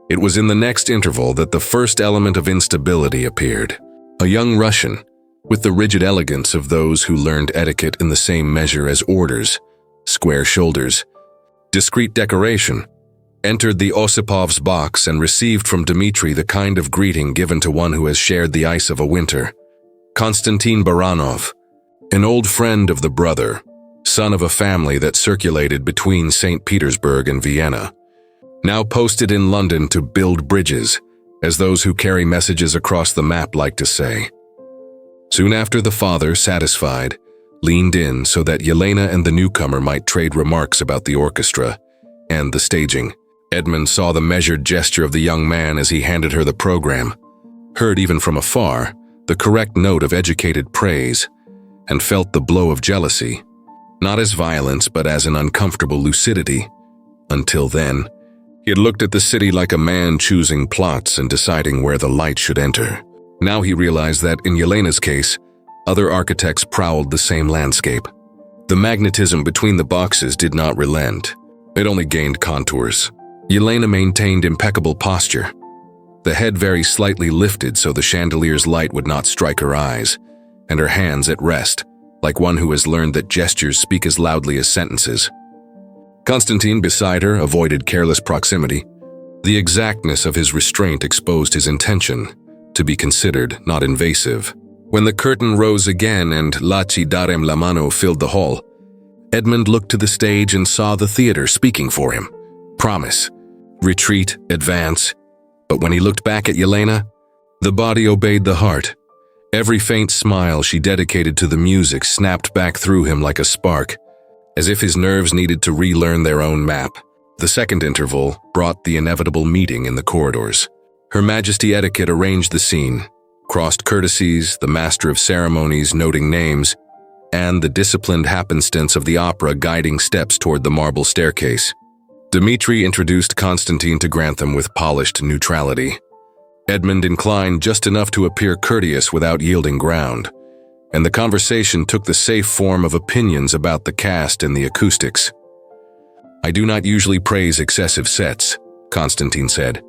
It was in the next interval that the first element of instability appeared. A young Russian, with the rigid elegance of those who learned etiquette in the same measure as orders, square shoulders, discreet decoration, entered the Osipov's box and received from Dmitri the kind of greeting given to one who has shared the ice of a winter. Konstantin Baranov, an old friend of the brother, son of a family that circulated between St. Petersburg and Vienna, now posted in London to build bridges, as those who carry messages across the map like to say. Soon after, the father, satisfied, leaned in so that Yelena and the newcomer might trade remarks about the orchestra and the staging. Edmund saw the measured gesture of the young man as he handed her the program, heard even from afar the correct note of educated praise, and felt the blow of jealousy, not as violence but as an uncomfortable lucidity. Until then, he had looked at the city like a man choosing plots and deciding where the light should enter. Now he realized that, in Yelena's case, other architects prowled the same landscape. The magnetism between the boxes did not relent. It only gained contours. Yelena maintained impeccable posture, the head very slightly lifted so the chandelier's light would not strike her eyes, and her hands at rest, like one who has learned that gestures speak as loudly as sentences. Konstantin, beside her, avoided careless proximity. The exactness of his restraint exposed his intention, to be considered not invasive. When the curtain rose again and La ci darem la mano filled the hall, Edmund looked to the stage and saw the theater speaking for him. Promise, retreat, advance. But when he looked back at Yelena, the body obeyed the heart. Every faint smile she dedicated to the music snapped back through him like a spark, as if his nerves needed to relearn their own map. The second interval brought the inevitable meeting in the corridors. Her Majesty Etiquette arranged the scene, crossed courtesies, the master of ceremonies noting names, and the disciplined happenstance of the opera guiding steps toward the marble staircase. Dmitri introduced Konstantin to Grantham with polished neutrality. Edmund inclined just enough to appear courteous without yielding ground, and the conversation took the safe form of opinions about the cast and the acoustics. "I do not usually praise excessive sets," Konstantin said,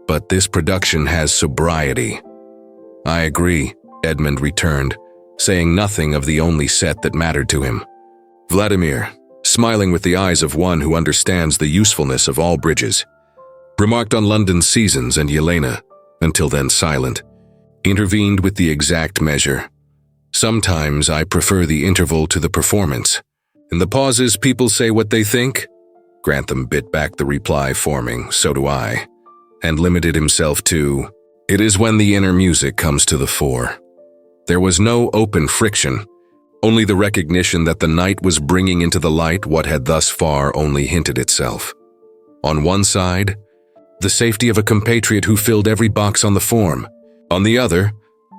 "but this production has sobriety." "I agree," Edmund returned, saying nothing of the only set that mattered to him. "Vladimir, smiling with the eyes of one who understands the usefulness of all bridges. Remarked on London's seasons, and Yelena, until then silent, intervened with the exact measure. Sometimes I prefer the interval to the performance. In the pauses, people say what they think. Grantham bit back the reply, forming, "So do I," and limited himself to, "It is when the inner music comes to the fore." There was no open friction, only the recognition that the night was bringing into the light what had thus far only hinted itself. On one side, the safety of a compatriot who filled every box on the form. On the other,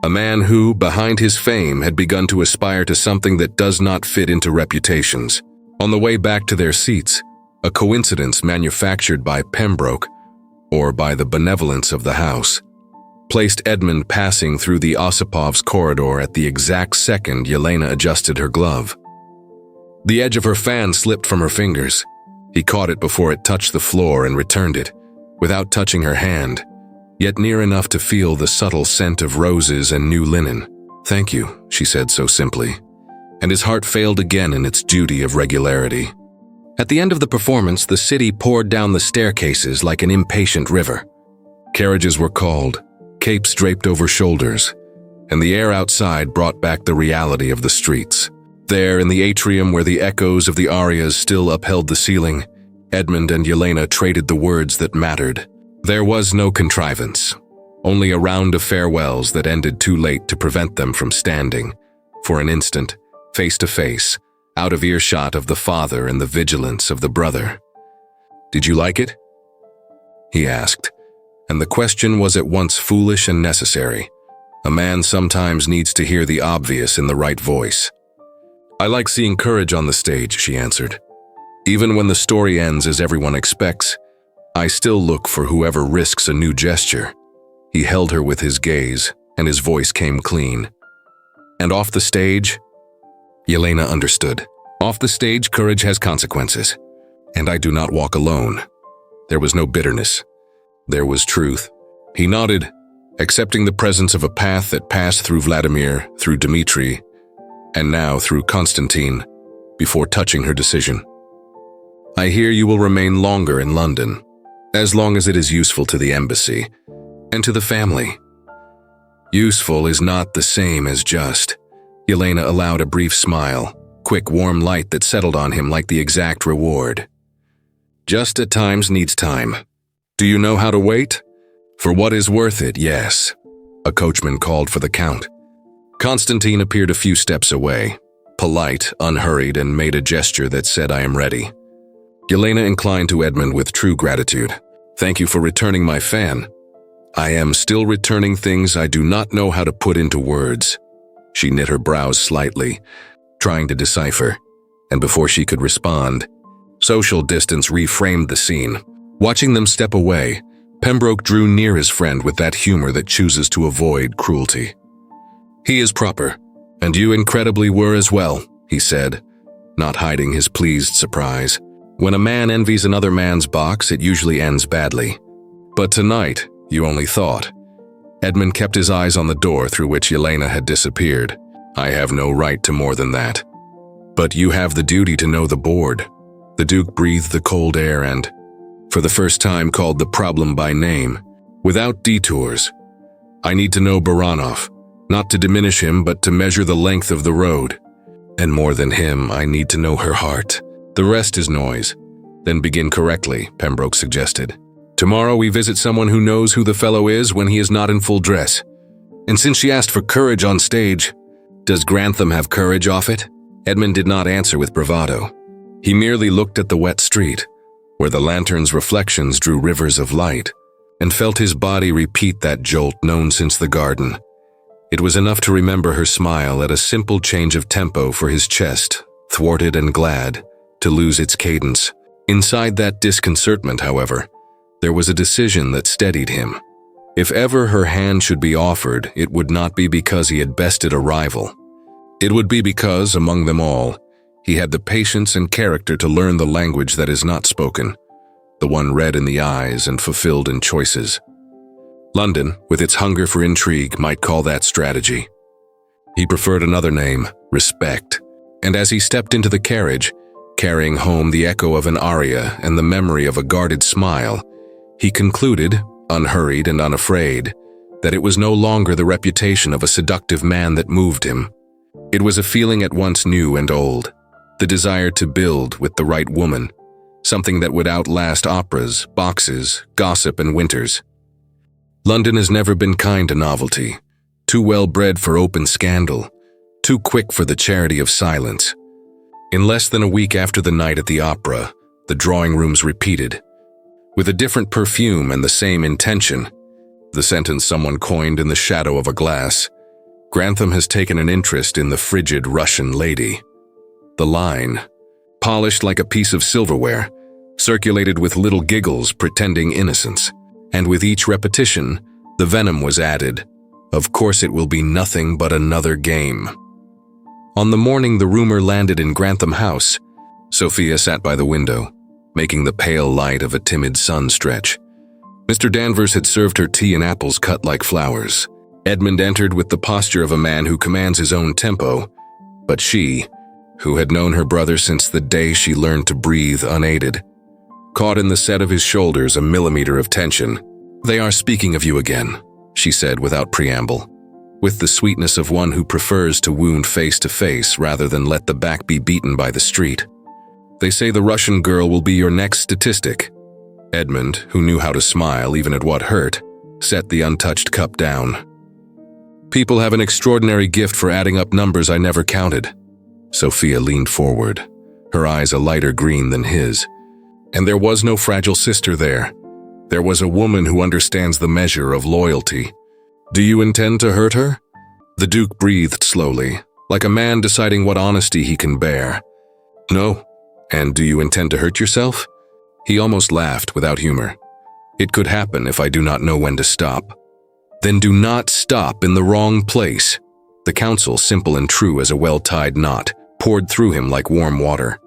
a man who, behind his fame, had begun to aspire to something that does not fit into reputations. On the way back to their seats, a coincidence manufactured by Pembroke, or by the benevolence of the house, placed Edmund passing through the Osipov's corridor at the exact second Yelena adjusted her glove. The edge of her fan slipped from her fingers. He caught it before it touched the floor and returned it, without touching her hand, yet near enough to feel the subtle scent of roses and new linen. "Thank you," she said so simply, and his heart failed again in its duty of regularity. At the end of the performance, the city poured down the staircases like an impatient river. Carriages were called, capes draped over shoulders, and the air outside brought back the reality of the streets. There, in the atrium where the echoes of the arias still upheld the ceiling, Edmund and Yelena traded the words that mattered. There was no contrivance, only a round of farewells that ended too late to prevent them from standing, for an instant, face to face, out of earshot of the father and the vigilance of the brother. "Did you like it?" he asked, and the question was at once foolish and necessary. A man sometimes needs to hear the obvious in the right voice. "I like seeing courage on the stage," she answered. "Even when the story ends as everyone expects, I still look for whoever risks a new gesture." He held her with his gaze, and his voice came clean. "And off the stage?" Yelena understood. "Off the stage, courage has consequences, and I do not walk alone." There was no bitterness. There was truth. He nodded, accepting the presence of a path that passed through Vladimir, through Dmitri, and now through Constantine, before touching her decision. "I hear you will remain longer in London, as long as it is useful to the embassy, and to the family." Useful is not the same as just. Yelena allowed a brief smile, quick warm light that settled on him like the exact reward. "Just at times needs time. Do you know how to wait?" "For what is worth it, yes." A coachman called for the count. Constantine appeared a few steps away, polite, unhurried, and made a gesture that said, "I am ready." Yelena inclined to Edmund with true gratitude. "Thank you for returning my fan. I am still returning things I do not know how to put into words." She knit her brows slightly, trying to decipher, and before she could respond, social distance reframed the scene. Watching them step away, Pembroke drew near his friend with that humor that chooses to avoid cruelty. "He is proper, and you incredibly were as well," he said, not hiding his pleased surprise. When a man envies another man's box, it usually ends badly. "But tonight, you only thought." Edmund kept his eyes on the door through which Yelena had disappeared. "I have no right to more than that. But you have the duty to know the board." The Duke breathed the cold air and, for the first time, called the problem by name, without detours. "I need to know Baranov, not to diminish him, but to measure the length of the road. And more than him, I need to know her heart. The rest is noise." "Then begin correctly," Pembroke suggested. "Tomorrow we visit someone who knows who the fellow is when he is not in full dress. And since she asked for courage on stage, does Grantham have courage off it?" Edmund did not answer with bravado. He merely looked at the wet street, where the lantern's reflections drew rivers of light, and felt his body repeat that jolt known since the garden. It was enough to remember her smile at a simple change of tempo for his chest, thwarted and glad, to lose its cadence. Inside that disconcertment, however, there was a decision that steadied him. If ever her hand should be offered, it would not be because he had bested a rival. It would be because, among them all, he had the patience and character to learn the language that is not spoken, the one read in the eyes and fulfilled in choices. London, with its hunger for intrigue, might call that strategy. He preferred another name, respect, and as he stepped into the carriage, Carrying home the echo of an aria and the memory of a guarded smile, he concluded, unhurried and unafraid, that it was no longer the reputation of a seductive man that moved him. It was a feeling at once new and old, the desire to build with the right woman, something that would outlast operas, boxes, gossip, and winters. London has never been kind to novelty, too well-bred for open scandal, too quick for the charity of silence. In less than a week after the night at the opera, the drawing rooms repeated, with a different perfume and the same intention, the sentence someone coined in the shadow of a glass. Grantham has taken an interest in the frigid Russian lady. The line, polished like a piece of silverware, circulated with little giggles pretending innocence, and with each repetition, the venom was added. Of course it will be nothing but another game. On the morning the rumor landed in Grantham House, Sophia sat by the window, making the pale light of a timid sun stretch. Mr. Danvers had served her tea in apples cut like flowers. Edmund entered with the posture of a man who commands his own tempo, but she, who had known her brother since the day she learned to breathe unaided, caught in the set of his shoulders a millimeter of tension. "They are speaking of you again," she said without preamble, with the sweetness of one who prefers to wound face to face rather than let the back be beaten by the street. "They say the Russian girl will be your next statistic." Edmund, who knew how to smile even at what hurt, set the untouched cup down. "People have an extraordinary gift for adding up numbers I never counted." Sophia leaned forward, her eyes a lighter green than his. "And there was no fragile sister there. There was a woman who understands the measure of loyalty. Do you intend to hurt her?" The Duke breathed slowly, like a man deciding what honesty he can bear. "No. And do you intend to hurt yourself?" He almost laughed without humor. "It could happen if I do not know when to stop." "Then do not stop in the wrong place." The counsel, simple and true as a well-tied knot, poured through him like warm water.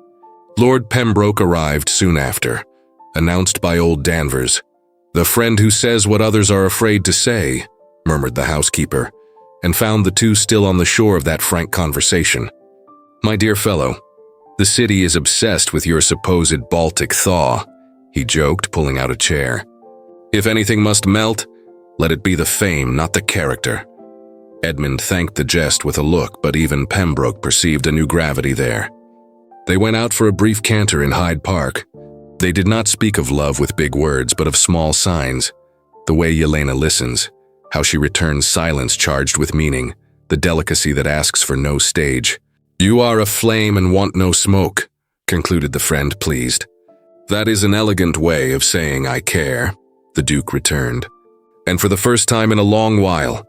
Lord Pembroke arrived soon after, announced by old Danvers. "The friend who says what others are afraid to say," murmured the housekeeper, and found the two still on the shore of that frank conversation. "My dear fellow, the city is obsessed with your supposed Baltic thaw," he joked, pulling out a chair. "If anything must melt, let it be the fame, not the character." Edmund thanked the jest with a look, but even Pembroke perceived a new gravity there. They went out for a brief canter in Hyde Park. They did not speak of love with big words, but of small signs. The way Yelena listens, how she returns silence charged with meaning, the delicacy that asks for no stage. "You are a flame and want no smoke," concluded the friend, pleased. "That is an elegant way of saying I care," the Duke returned. And for the first time in a long while,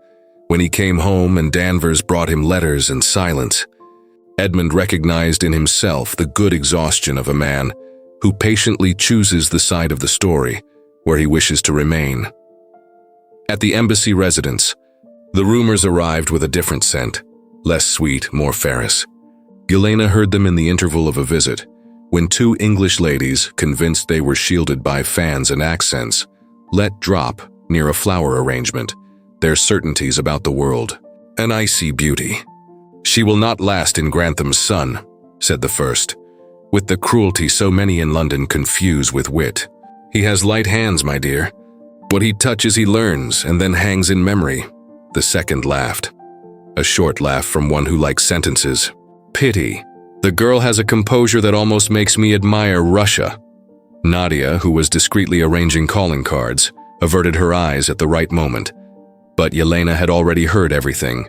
when he came home and Danvers brought him letters and silence, Edmund recognized in himself the good exhaustion of a man who patiently chooses the side of the story where he wishes to remain. At the embassy residence, the rumors arrived with a different scent, less sweet, more ferocious. Yelena heard them in the interval of a visit, when two English ladies, convinced they were shielded by fans and accents, let drop, near a flower arrangement, their certainties about the world. "An icy beauty. She will not last in Grantham's sun," said the first, with the cruelty so many in London confuse with wit. "He has light hands, my dear. What he touches he learns and then hangs in memory." The second laughed, a short laugh from one who likes sentences. "Pity. The girl has a composure that almost makes me admire Russia." Nadia, who was discreetly arranging calling cards, averted her eyes at the right moment, but Yelena had already heard everything.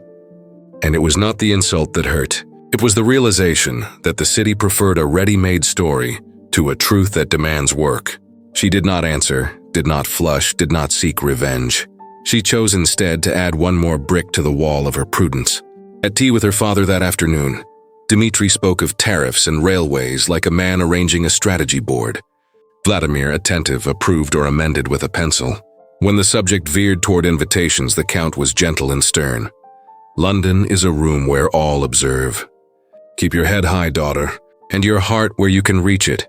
And it was not the insult that hurt. It was the realization that the city preferred a ready-made story to a truth that demands work. She did not answer, did not flush, did not seek revenge. She chose instead to add one more brick to the wall of her prudence. At tea with her father that afternoon, Dmitri spoke of tariffs and railways like a man arranging a strategy board. Vladimir, attentive, approved or amended with a pencil. When the subject veered toward invitations, the Count was gentle and stern. "London is a room where all observe. Keep your head high, daughter, and your heart where you can reach it."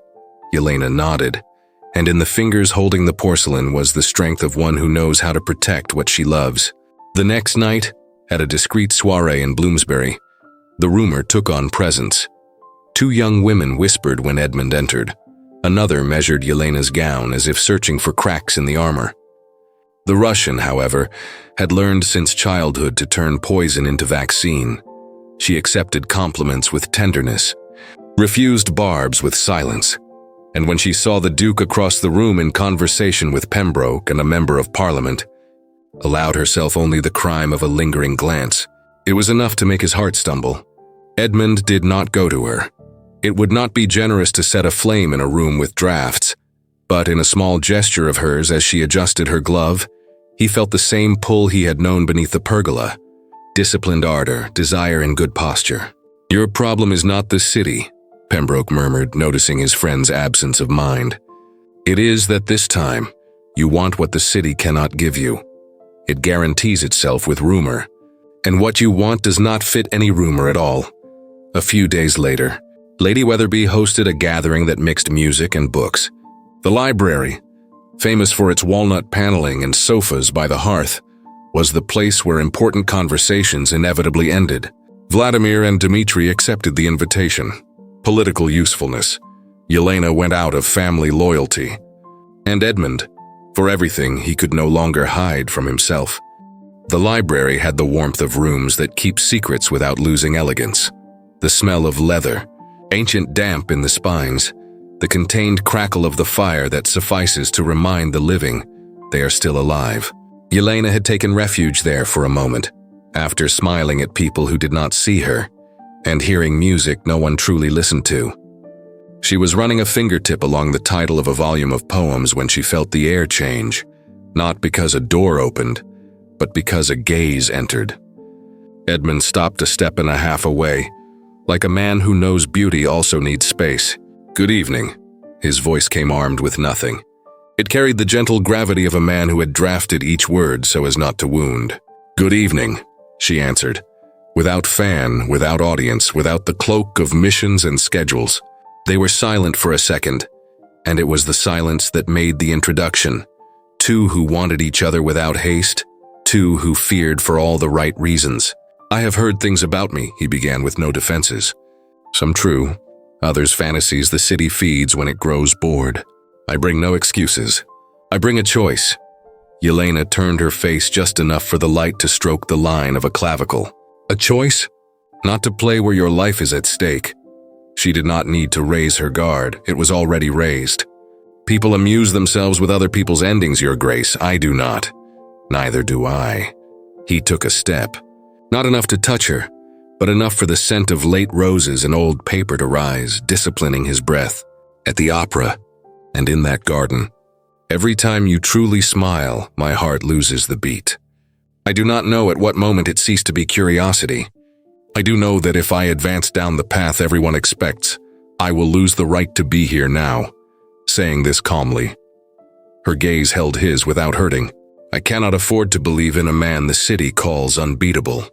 Yelena nodded, and in the fingers holding the porcelain was the strength of one who knows how to protect what she loves. The next night, at a discreet soiree in Bloomsbury, the rumor took on presence. Two young women whispered when Edmund entered. Another measured Yelena's gown as if searching for cracks in the armor. The Russian, however, had learned since childhood to turn poison into vaccine. She accepted compliments with tenderness, refused barbs with silence, and when she saw the Duke across the room in conversation with Pembroke and a member of Parliament, allowed herself only the crime of a lingering glance. It was enough to make his heart stumble. Edmund did not go to her. It would not be generous to set a flame in a room with drafts, but in a small gesture of hers as she adjusted her glove, he felt the same pull he had known beneath the pergola. Disciplined ardor, desire and good posture. "Your problem is not the city," Pembroke murmured, noticing his friend's absence of mind. "It is that this time, you want what the city cannot give you. It guarantees itself with rumor, and what you want does not fit any rumor at all." A few days later, Lady Weatherby hosted a gathering that mixed music and books. The library, famous for its walnut paneling and sofas by the hearth, was the place where important conversations inevitably ended. Vladimir and Dmitri accepted the invitation. Political usefulness. Yelena went out of family loyalty. And Edmund, for everything he could no longer hide from himself. The library had the warmth of rooms that keep secrets without losing elegance. The smell of leather, ancient damp in the spines, the contained crackle of the fire that suffices to remind the living they are still alive. Yelena had taken refuge there for a moment, after smiling at people who did not see her, and hearing music no one truly listened to. She was running a fingertip along the title of a volume of poems when she felt the air change, not because a door opened, but because a gaze entered. Edmund stopped a step and a half away, like a man who knows beauty also needs space. "Good evening." His voice came armed with nothing. It carried the gentle gravity of a man who had drafted each word so as not to wound. "Good evening," she answered, without fan, without audience, without the cloak of missions and schedules. They were silent for a second, and it was the silence that made the introduction. Two who wanted each other without haste, two who feared for all the right reasons. "I have heard things about me," he began with no defenses. "Some true, others fantasies the city feeds when it grows bored. I bring no excuses. I bring a choice." Yelena turned her face just enough for the light to stroke the line of a clavicle. "A choice? Not to play where your life is at stake." She did not need to raise her guard, it was already raised. "People amuse themselves with other people's endings, Your Grace. I do not. Neither do I." He took a step. Not enough to touch her, but enough for the scent of late roses and old paper to rise, disciplining his breath. "At the opera, and in that garden, every time you truly smile, my heart loses the beat. I do not know at what moment it ceased to be curiosity. I do know that if I advance down the path everyone expects, I will lose the right to be here now." Saying this calmly, her gaze held his without hurting. "I cannot afford to believe in a man the city calls unbeatable.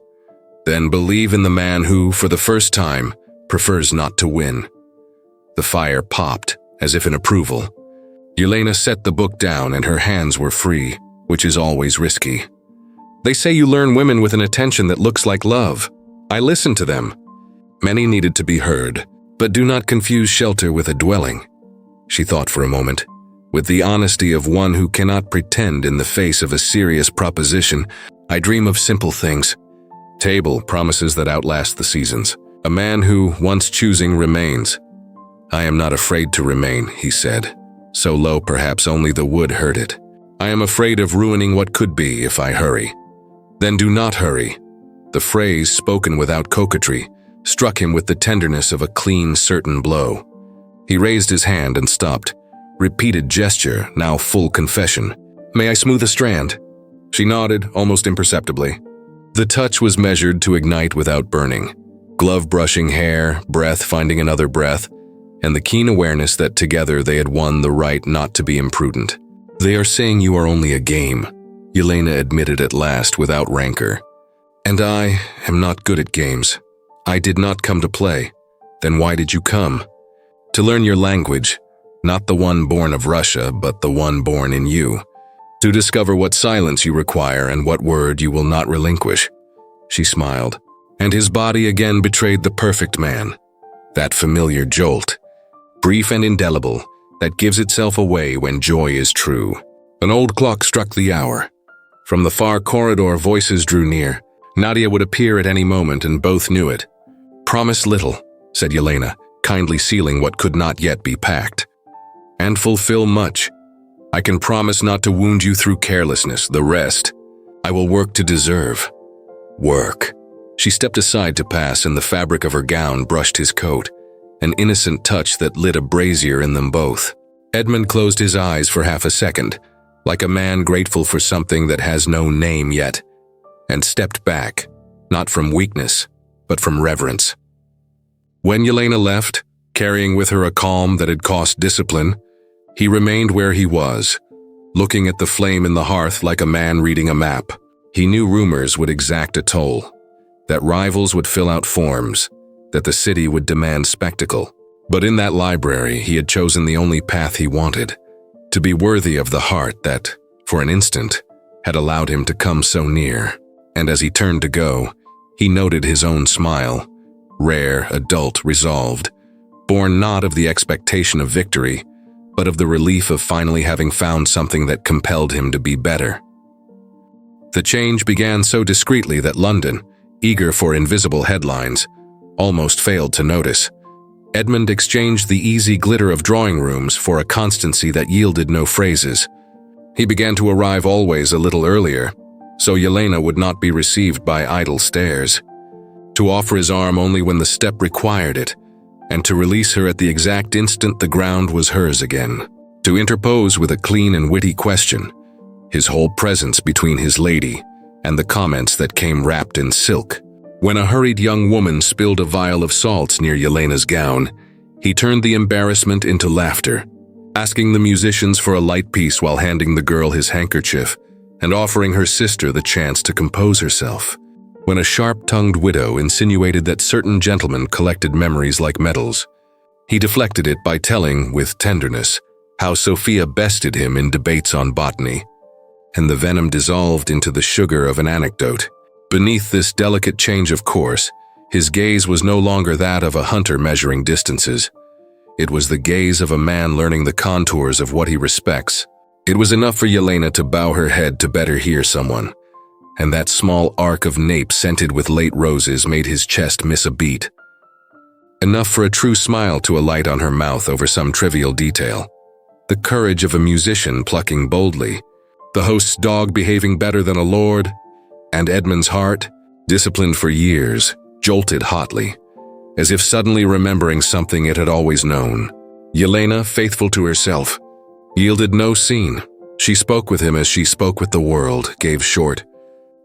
Then believe in the man who, for the first time, prefers not to win." The fire popped, as if in approval. Yelena set the book down and her hands were free, which is always risky. "They say you learn women with an attention that looks like love. I listened to them. Many needed to be heard, but do not confuse shelter with a dwelling." She thought for a moment. With the honesty of one who cannot pretend in the face of a serious proposition, "I dream of simple things. Table, promises that outlast the seasons. A man who, once choosing, remains." "I am not afraid to remain," he said. So low perhaps only the wood heard it. "I am afraid of ruining what could be if I hurry." "Then do not hurry." The phrase, spoken without coquetry, struck him with the tenderness of a clean, certain blow. He raised his hand and stopped. Repeated gesture, now full confession. "May I smooth a strand?" She nodded, almost imperceptibly. The touch was measured to ignite without burning. Glove brushing hair, breath finding another breath, and the keen awareness that together they had won the right not to be imprudent. "They are saying you are only a game," Yelena admitted at last without rancor. "And I am not good at games. I did not come to play. Then why did you come? To learn your language, not the one born of Russia, but the one born in you. To discover what silence you require and what word you will not relinquish." She smiled, and his body again betrayed the perfect man. that familiar jolt, brief and indelible, that gives itself away when joy is true. An old clock struck the hour. From the far corridor, voices drew near. Nadia would appear at any moment, and both knew it. "Promise little," said Yelena, kindly sealing what could not yet be packed. "And fulfill much. I can promise not to wound you through carelessness. The rest, I will work to deserve." Work. She stepped aside to pass, and the fabric of her gown brushed his coat, an innocent touch that lit a brazier in them both. Edmund closed his eyes for half a second, like a man grateful for something that has no name yet, and stepped back, not from weakness, but from reverence. When Yelena left, carrying with her a calm that had cost discipline, he remained where he was, looking at the flame in the hearth like a man reading a map. He knew rumors would exact a toll, that rivals would fill out forms, that the city would demand spectacle. But in that library, he had chosen the only path he wanted, to be worthy of the heart that, for an instant, had allowed him to come so near. And as he turned to go, he noted his own smile, rare, adult, resolved, born not of the expectation of victory, but of the relief of finally having found something that compelled him to be better. The change began so discreetly that London, eager for invisible headlines, almost failed to notice. Edmund exchanged the easy glitter of drawing rooms for a constancy that yielded no phrases. He began to arrive always a little earlier, so Yelena would not be received by idle stares, to offer his arm only when the step required it, and to release her at the exact instant the ground was hers again, to interpose with a clean and witty question, his whole presence between his lady and the comments that came wrapped in silk. When a hurried young woman spilled a vial of salts near Yelena's gown, he turned the embarrassment into laughter, asking the musicians for a light piece while handing the girl his handkerchief and offering her sister the chance to compose herself. When a sharp-tongued widow insinuated that certain gentlemen collected memories like medals, he deflected it by telling, with tenderness, how Sophia bested him in debates on botany, and the venom dissolved into the sugar of an anecdote. Beneath this delicate change of course, his gaze was no longer that of a hunter measuring distances. It was the gaze of a man learning the contours of what he respects. It was enough for Yelena to bow her head to better hear someone, and that small arc of nape scented with late roses made his chest miss a beat. Enough for a true smile to alight on her mouth over some trivial detail. The courage of a musician plucking boldly, the host's dog behaving better than a lord, and Edmund's heart, disciplined for years, jolted hotly, as if suddenly remembering something it had always known. Yelena, faithful to herself, yielded no scene. She spoke with him as she spoke with the world, gave short,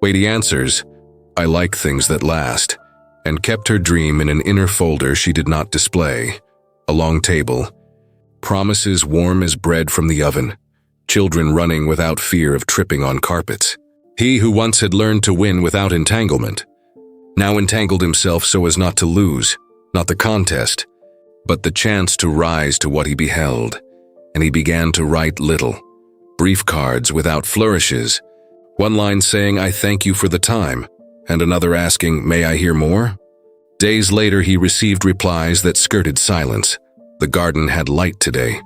weighty answers, "I like things that last," and kept her dream in an inner folder she did not display. A long table, promises warm as bread from the oven, children running without fear of tripping on carpets. He who once had learned to win without entanglement, now entangled himself so as not to lose, not the contest, but the chance to rise to what he beheld, and he began to write little, brief cards without flourishes, one line saying, "I thank you for the time," and another asking, "May I hear more?" Days later he received replies that skirted silence. The garden had light today,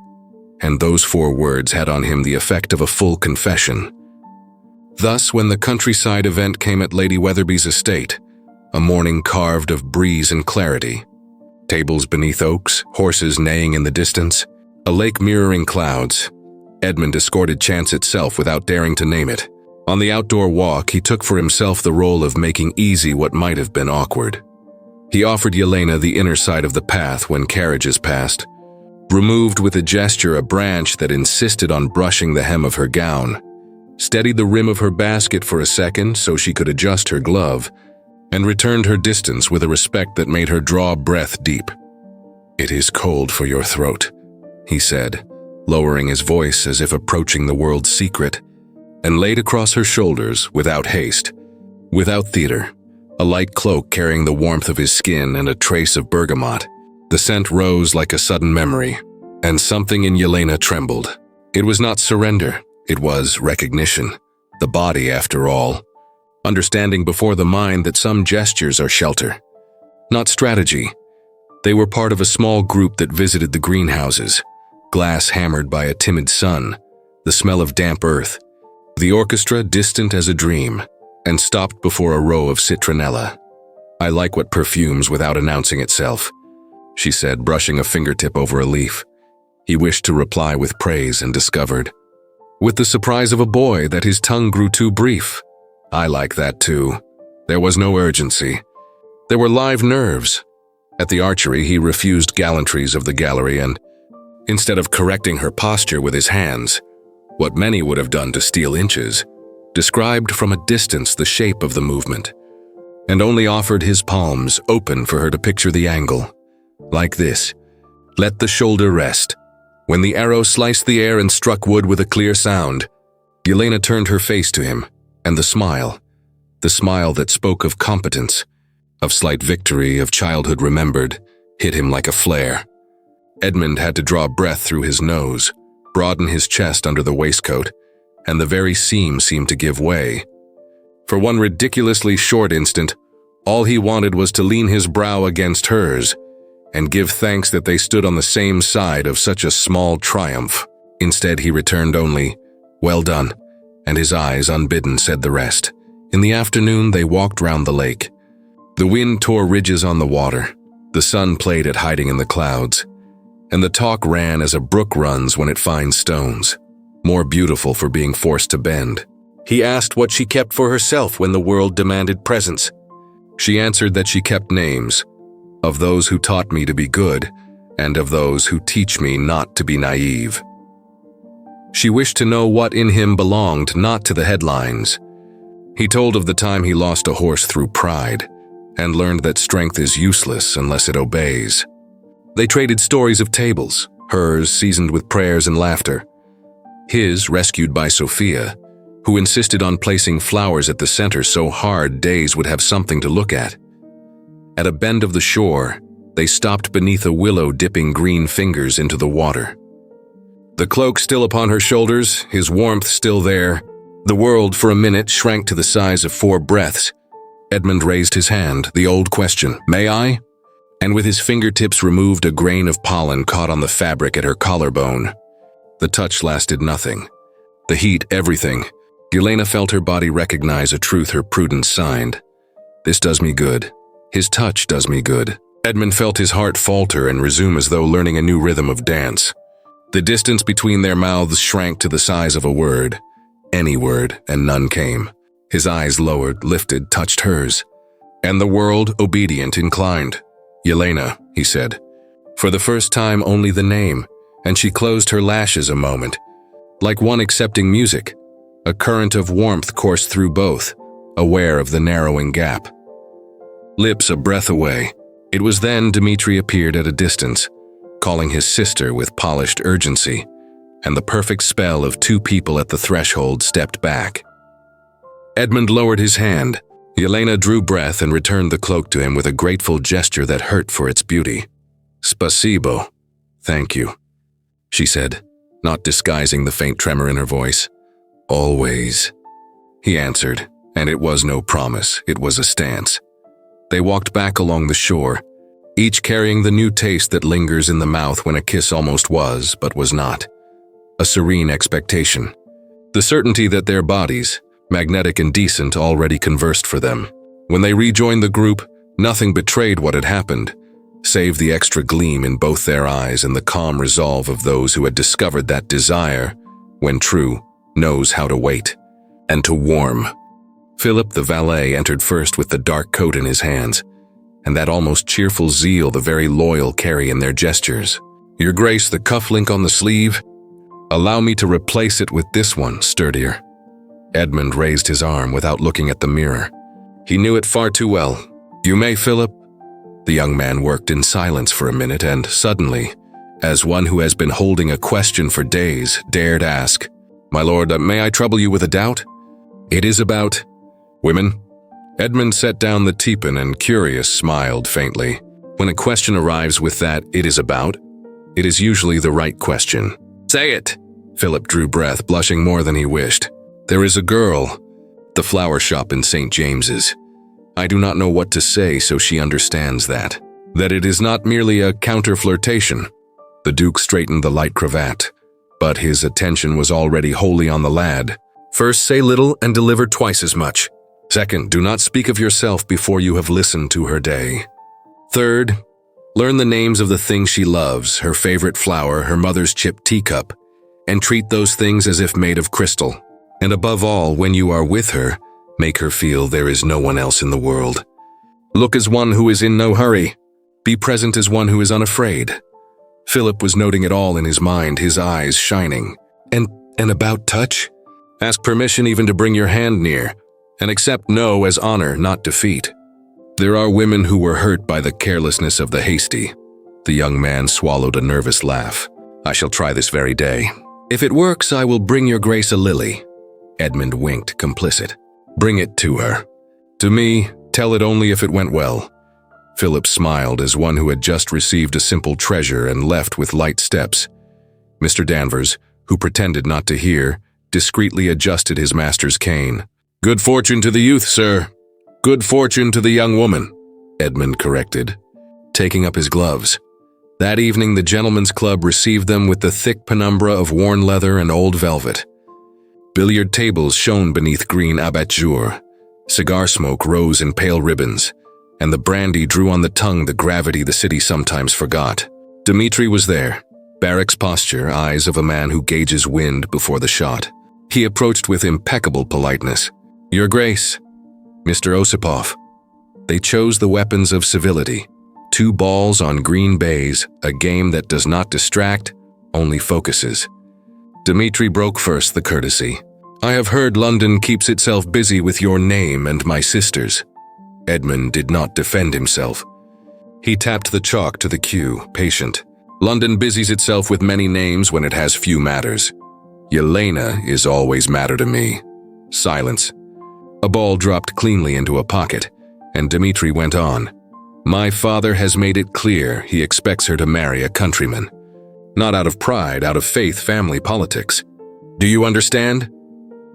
and those 4 words had on him the effect of a full confession. Thus, when the countryside event came at Lady Weatherby's estate, a morning carved of breeze and clarity, tables beneath oaks, horses neighing in the distance, a lake mirroring clouds, Edmund escorted chance itself without daring to name it. On the outdoor walk, he took for himself the role of making easy what might have been awkward. He offered Yelena the inner side of the path when carriages passed, removed with a gesture a branch that insisted on brushing the hem of her gown, steadied the rim of her basket for a second so she could adjust her glove, and returned her distance with a respect that made her draw breath deep. "It is cold for your throat," he said, lowering his voice as if approaching the world's secret, and laid across her shoulders, without haste, without theater, a light cloak carrying the warmth of his skin and a trace of bergamot. The scent rose like a sudden memory, and something in Yelena trembled. It was not surrender. It was recognition, the body after all, understanding before the mind that some gestures are shelter, not strategy, They were part of a small group that visited the greenhouses, glass hammered by a timid sun, the smell of damp earth, the orchestra distant as a dream, and stopped before a row of citronella. "I like what perfumes without announcing itself," she said, brushing a fingertip over a leaf. He wished to reply with praise and discovered, with the surprise of a boy, that his tongue grew too brief. "I like that too." There was no urgency. There were live nerves. At the archery, he refused gallantries of the gallery and, instead of correcting her posture with his hands, what many would have done to steal inches, described from a distance the shape of the movement, and only offered his palms open for her to picture the angle. Like this: "Let the shoulder rest." When the arrow sliced the air and struck wood with a clear sound, Yelena turned her face to him, and the smile that spoke of competence, of slight victory, of childhood remembered, hit him like a flare. Edmund had to draw breath through his nose, broaden his chest under the waistcoat, and the very seam seemed to give way. For one ridiculously short instant, all he wanted was to lean his brow against hers and give thanks that they stood on the same side of such a small triumph. Instead, he returned only, "Well done," and his eyes, unbidden, said the rest. In the afternoon, they walked round the lake. The wind tore ridges on the water. The sun played at hiding in the clouds. And the talk ran as a brook runs when it finds stones, more beautiful for being forced to bend. He asked what she kept for herself when the world demanded presents. She answered that she kept names, of those who taught me to be good, and of those who teach me not to be naive. She wished to know what in him belonged not to the headlines. He told of the time he lost a horse through pride, and learned that strength is useless unless it obeys. They traded stories of tables, hers seasoned with prayers and laughter, his rescued by Sophia, who insisted on placing flowers at the center so hard days would have something to look at. At a bend of the shore, they stopped beneath a willow dipping green fingers into the water. The cloak still upon her shoulders, his warmth still there, the world for a minute shrank to the size of 4 breaths. Edmund raised his hand, the old question, "May I?" and with his fingertips removed a grain of pollen caught on the fabric at her collarbone. The touch lasted nothing. The heat, everything. Yelena felt her body recognize a truth her prudence signed. "This does me good. His touch does me good." Edmund felt his heart falter and resume as though learning a new rhythm of dance. The distance between their mouths shrank to the size of a word, any word, and none came. His eyes lowered, lifted, touched hers. And the world, obedient, inclined. "Yelena," he said. For the first time, only the name, and she closed her lashes a moment. Like one accepting music, a current of warmth coursed through both, aware of the narrowing gap. Lips a breath away. It was then Dmitri appeared at a distance, calling his sister with polished urgency, and the perfect spell of 2 people at the threshold stepped back. Edmund lowered his hand. Yelena drew breath and returned the cloak to him with a grateful gesture that hurt for its beauty. "Spasibo. Thank you," she said, not disguising the faint tremor in her voice. "Always," he answered, and it was no promise, it was a stance. They walked back along the shore, each carrying the new taste that lingers in the mouth when a kiss almost was, but was not. A serene expectation. The certainty that their bodies, magnetic and decent, already conversed for them. When they rejoined the group, nothing betrayed what had happened, save the extra gleam in both their eyes and the calm resolve of those who had discovered that desire, when true, knows how to wait and to warm. Philip, the valet, entered first with the dark coat in his hands, and that almost cheerful zeal the very loyal carry in their gestures. "Your Grace, the cufflink on the sleeve? Allow me to replace it with this one, sturdier." Edmund raised his arm without looking at the mirror. He knew it far too well. "You may, Philip." The young man worked in silence for a minute and suddenly, as one who has been holding a question for days, dared ask, "My lord, may I trouble you with a doubt?" "It is about women." Edmund set down the teapot and, curious, smiled faintly. When a question arrives with that "it is about," it is usually the right question. "Say it!" Philip drew breath, blushing more than he wished. "There is a girl, the flower shop in St. James's. I do not know what to say so she understands that." that it is not merely a counter-flirtation. The Duke straightened the light cravat, but his attention was already wholly on the lad. First, say little and deliver twice as much. Second, do not speak of yourself before you have listened to her day. Third, learn the names of the things she loves, her favorite flower, her mother's chipped teacup, and treat those things as if made of crystal. And above all, when you are with her, make her feel there is no one else in the world. Look as one who is in no hurry. Be present as one who is unafraid. Philip was noting it all in his mind, his eyes shining. And about touch? Ask permission even to bring your hand near, and accept no as honor, not defeat. There are women who were hurt by the carelessness of the hasty. The young man swallowed a nervous laugh. I shall try this very day. If it works, I will bring your grace a lily. Edmund winked, complicit. Bring it to her. To me, tell it only if it went well. Philip smiled as one who had just received a simple treasure and left with light steps. Mr. Danvers, who pretended not to hear, discreetly adjusted his master's cane. Good fortune to the youth, sir. Good fortune to the young woman, Edmund corrected, taking up his gloves. That evening the gentlemen's club received them with the thick penumbra of worn leather and old velvet. Billiard tables shone beneath green abat-jour. Cigar smoke rose in pale ribbons, and the brandy drew on the tongue the gravity the city sometimes forgot. Dmitri was there, barracks posture, eyes of a man who gauges wind before the shot. He approached with impeccable politeness. Your Grace, Mr. Osipov. They chose the weapons of civility. 2 balls on green baize, a game that does not distract, only focuses. Dmitri broke first the courtesy. I have heard London keeps itself busy with your name and my sister's. Edmund did not defend himself. He tapped the chalk to the cue, patient. London busies itself with many names when it has few matters. Yelena is always matter to me. Silence. A ball dropped cleanly into a pocket, and Dmitri went on. My father has made it clear he expects her to marry a countryman. Not out of pride, out of faith, family, politics. Do you understand?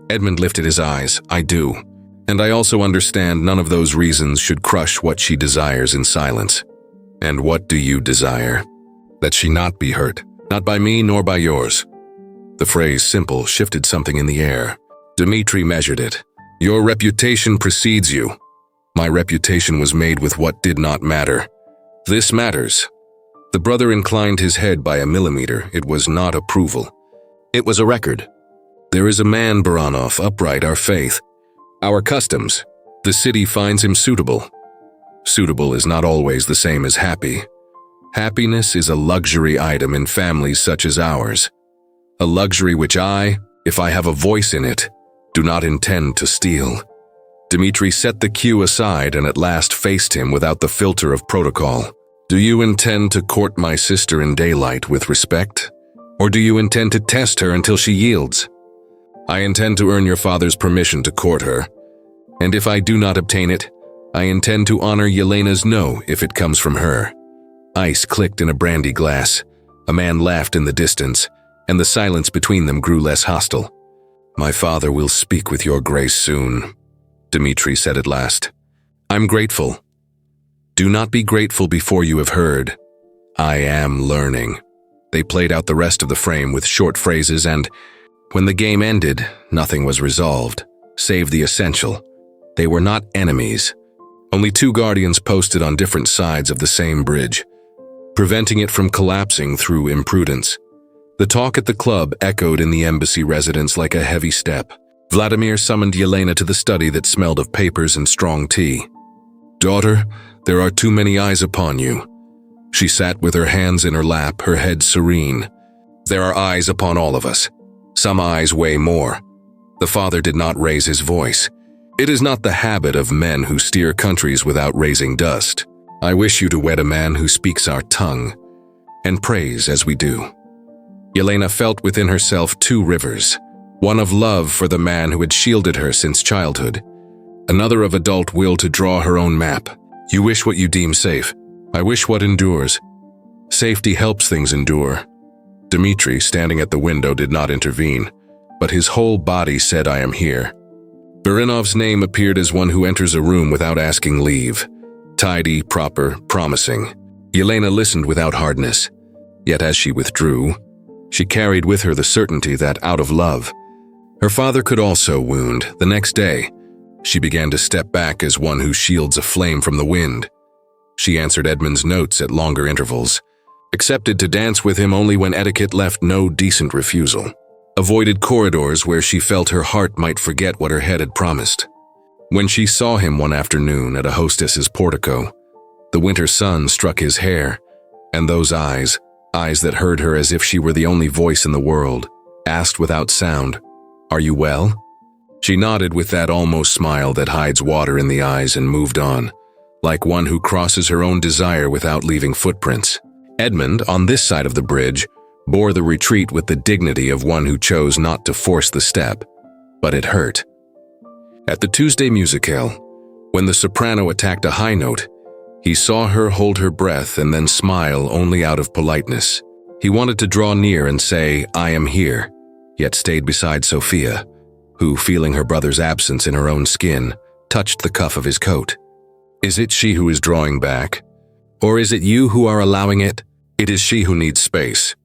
Edmund lifted his eyes. I do. And I also understand none of those reasons should crush what she desires in silence. And what do you desire? That she not be hurt, not by me nor by yours. The phrase simple shifted something in the air. Dmitri measured it. Your reputation precedes you. My reputation was made with what did not matter. This matters. The brother inclined his head by a millimeter. It was not approval. It was a record. There is a man, Baranov, upright, our faith, our customs. The city finds him suitable. Suitable is not always the same as happy. Happiness is a luxury item in families such as ours. A luxury which I, if I have a voice in it, do not intend to steal. Dmitri set the cue aside and at last faced him without the filter of protocol. Do you intend to court my sister in daylight with respect? Or do you intend to test her until she yields? I intend to earn your father's permission to court her. And if I do not obtain it, I intend to honor Yelena's no if it comes from her. Ice clicked in a brandy glass. A man laughed in the distance, and the silence between them grew less hostile. My father will speak with your grace soon, Dmitri said at last. I'm grateful. Do not be grateful before you have heard. I am learning. They played out the rest of the frame with short phrases, and when the game ended, nothing was resolved, save the essential. They were not enemies. Only 2 guardians posted on different sides of the same bridge, preventing it from collapsing through imprudence. The talk at the club echoed in the embassy residence like a heavy step. Vladimir summoned Yelena to the study that smelled of papers and strong tea. Daughter, there are too many eyes upon you. She sat with her hands in her lap, her head serene. There are eyes upon all of us. Some eyes weigh more. The father did not raise his voice. It is not the habit of men who steer countries without raising dust. I wish you to wed a man who speaks our tongue, and prays as we do. Yelena felt within herself 2 rivers, one of love for the man who had shielded her since childhood, another of adult will to draw her own map. You wish what you deem safe. I wish what endures. Safety helps things endure. Dmitri, standing at the window, did not intervene, but his whole body said, I am here. Barinov's name appeared as one who enters a room without asking leave. Tidy, proper, promising. Yelena listened without hardness, yet as she withdrew, she carried with her the certainty that, out of love, her father could also wound. The next day, she began to step back as one who shields a flame from the wind. She answered Edmund's notes at longer intervals, accepted to dance with him only when etiquette left no decent refusal, avoided corridors where she felt her heart might forget what her head had promised. When she saw him one afternoon at a hostess's portico, the winter sun struck his hair, and those eyes that heard her as if she were the only voice in the world, asked without sound, "Are you well?" She nodded with that almost smile that hides water in the eyes and moved on, like one who crosses her own desire without leaving footprints. Edmund, on this side of the bridge, bore the retreat with the dignity of one who chose not to force the step, but it hurt. At the Tuesday musicale, when the soprano attacked a high note, he saw her hold her breath and then smile only out of politeness. He wanted to draw near and say, "I am here," yet stayed beside Sophia, who, feeling her brother's absence in her own skin, touched the cuff of his coat. Is it she who is drawing back? Or is it you who are allowing it? It is she who needs space,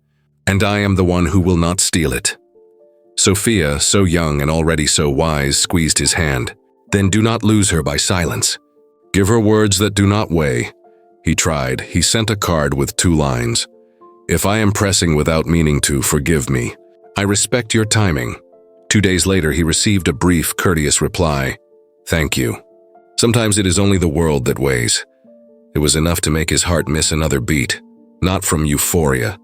and I am the one who will not steal it. Sophia, so young and already so wise, squeezed his hand. Then do not lose her by silence. Give her words that do not weigh. He tried. He sent a card with 2 lines. If I am pressing without meaning to, forgive me. I respect your timing. 2 days later, he received a brief, courteous reply. Thank you. Sometimes it is only the world that weighs. It was enough to make his heart miss another beat, not from euphoria,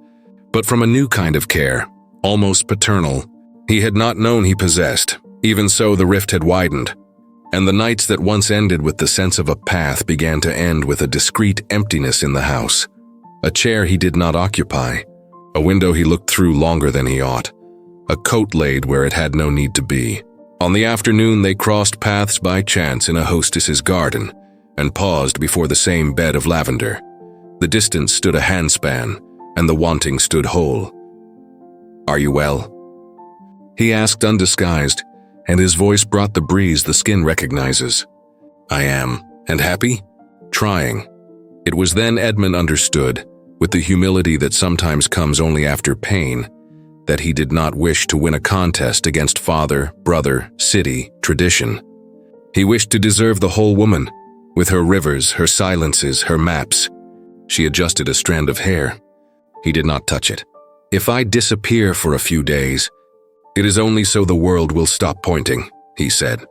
but from a new kind of care, almost paternal. He had not known he possessed. Even so, the rift had widened, and the nights that once ended with the sense of a path began to end with a discreet emptiness in the house. A chair he did not occupy, a window he looked through longer than he ought, a coat laid where it had no need to be. On the afternoon, they crossed paths by chance in a hostess's garden and paused before the same bed of lavender. The distance stood a handspan, and the wanting stood whole. Are you well? He asked undisguised, and his voice brought the breeze the skin recognizes. I am. And happy? Trying. It was then Edmund understood, with the humility that sometimes comes only after pain, that he did not wish to win a contest against father, brother, city, tradition. He wished to deserve the whole woman, with her rivers, her silences, her maps. She adjusted a strand of hair. He did not touch it. If I disappear for a few days, it is only so the world will stop pointing, he said.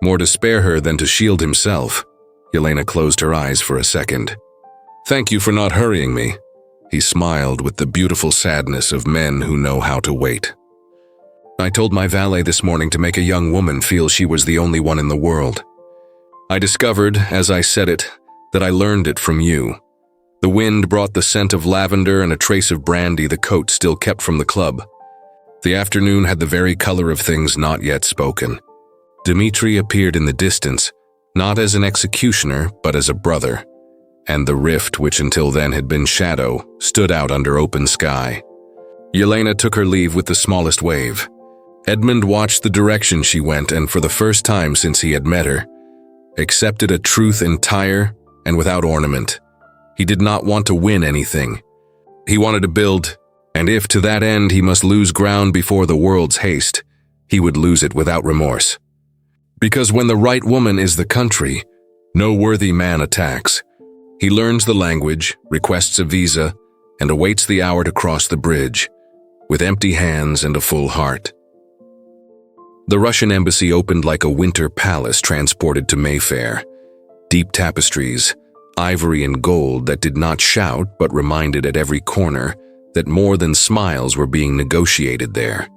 More to spare her than to shield himself. Yelena closed her eyes for a second. Thank you for not hurrying me. He smiled with the beautiful sadness of men who know how to wait. I told my valet this morning to make a young woman feel she was the only one in the world. I discovered, as I said it, that I learned it from you. The wind brought the scent of lavender and a trace of brandy the coat still kept from the club. The afternoon had the very color of things not yet spoken. Dmitri appeared in the distance, not as an executioner, but as a brother, and the rift, which until then had been shadow, stood out under open sky. Yelena took her leave with the smallest wave. Edmund watched the direction she went, and for the first time since he had met her, accepted a truth entire and without ornament. He did not want to win anything. He wanted to build, and if to that end he must lose ground before the world's haste, he would lose it without remorse. Because when the right woman is the country, no worthy man attacks. He learns the language, requests a visa, and awaits the hour to cross the bridge, with empty hands and a full heart. The Russian embassy opened like a winter palace transported to Mayfair. Deep tapestries, ivory and gold that did not shout but reminded at every corner that more than smiles were being negotiated there.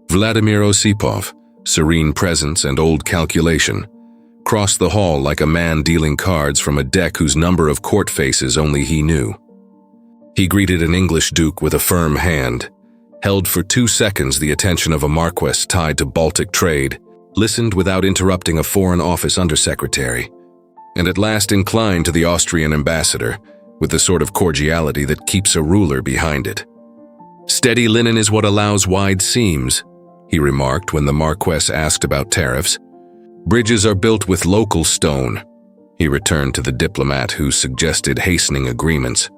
Vladimir Osipov, serene presence and old calculation, crossed the hall like a man dealing cards from a deck whose number of court faces only he knew. He greeted an English duke with a firm hand, held for 2 seconds the attention of a marquess tied to Baltic trade, listened without interrupting a Foreign Office undersecretary, and at last inclined to the Austrian ambassador with the sort of cordiality that keeps a ruler behind it. Steady linen is what allows wide seams, he remarked when the marquess asked about tariffs. Bridges are built with local stone. He returned to the diplomat who suggested hastening agreements,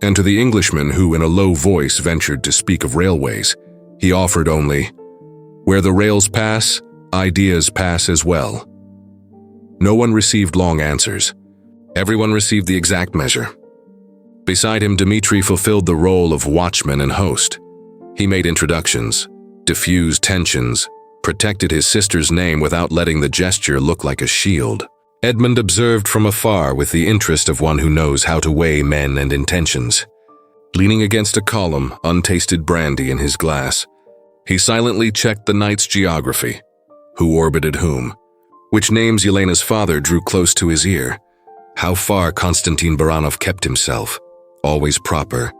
and to the Englishman who in a low voice ventured to speak of railways. He offered only, "Where the rails pass, ideas pass as well." No one received long answers. Everyone received the exact measure. Beside him, Dmitri fulfilled the role of watchman and host. He made introductions, diffused tensions, protected his sister's name without letting the gesture look like a shield. Edmund observed from afar with the interest of one who knows how to weigh men and intentions. Leaning against a column, untasted brandy in his glass, he silently checked the night's geography. Who orbited whom? Which names Yelena's father drew close to his ear? How far Konstantin Baranov kept himself? Always proper,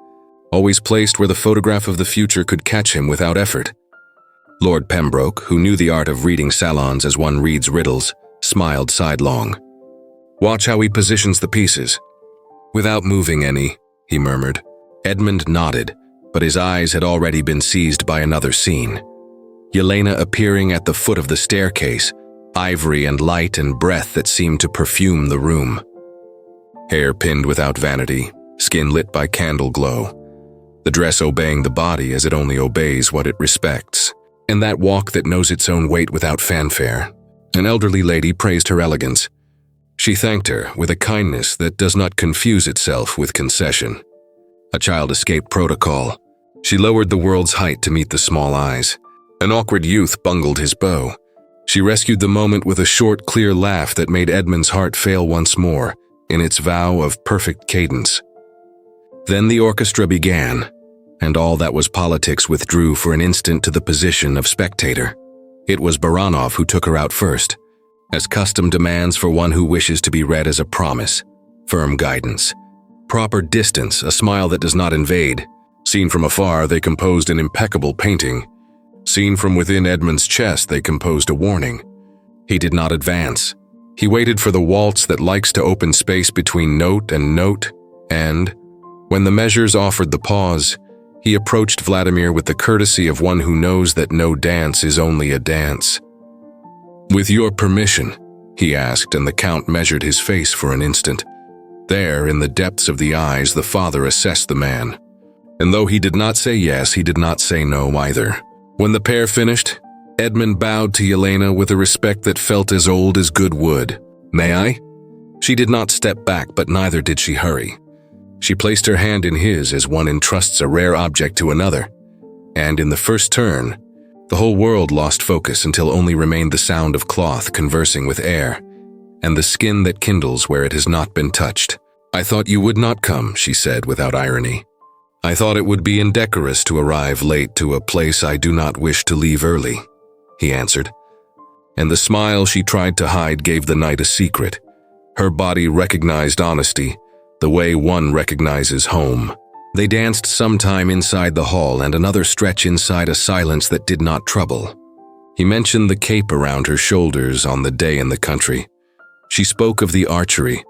always placed where the photograph of the future could catch him without effort. Lord Pembroke, who knew the art of reading salons as one reads riddles, smiled sidelong. "Watch how he positions the pieces." "Without moving any," he murmured. Edmund nodded, but his eyes had already been seized by another scene. Yelena appearing at the foot of the staircase, ivory and light and breath that seemed to perfume the room. Hair pinned without vanity, skin lit by candle glow, the dress obeying the body as it only obeys what it respects, and that walk that knows its own weight without fanfare. An elderly lady praised her elegance. She thanked her with a kindness that does not confuse itself with concession. A child escaped protocol. She lowered the world's height to meet the small eyes. An awkward youth bungled his bow. She rescued the moment with a short, clear laugh that made Edmund's heart fail once more in its vow of perfect cadence. Then the orchestra began, and all that was politics withdrew for an instant to the position of spectator. It was Baranov who took her out first, as custom demands for one who wishes to be read as a promise, firm guidance, proper distance, a smile that does not invade. Seen from afar, they composed an impeccable painting. Seen from within Edmund's chest, they composed a warning. He did not advance. He waited for the waltz that likes to open space between note, and, when the measures offered the pause, he approached Vladimir with the courtesy of one who knows that no dance is only a dance. "With your permission," he asked, and the Count measured his face for an instant. There, in the depths of the eyes, the father assessed the man. And though he did not say yes, he did not say no either. When the pair finished, Edmund bowed to Yelena with a respect that felt as old as good wood. "May I?" She did not step back, but neither did she hurry. She placed her hand in his as one entrusts a rare object to another, and in the first turn, the whole world lost focus until only remained the sound of cloth conversing with air, and the skin that kindles where it has not been touched. "I thought you would not come," she said without irony. "I thought it would be indecorous to arrive late to a place I do not wish to leave early," he answered. And the smile she tried to hide gave the night a secret. Her body recognized honesty, the way one recognizes home. They danced some time inside the hall and another stretch inside a silence that did not trouble. He mentioned the cape around her shoulders on the day in the country. She spoke of the archery,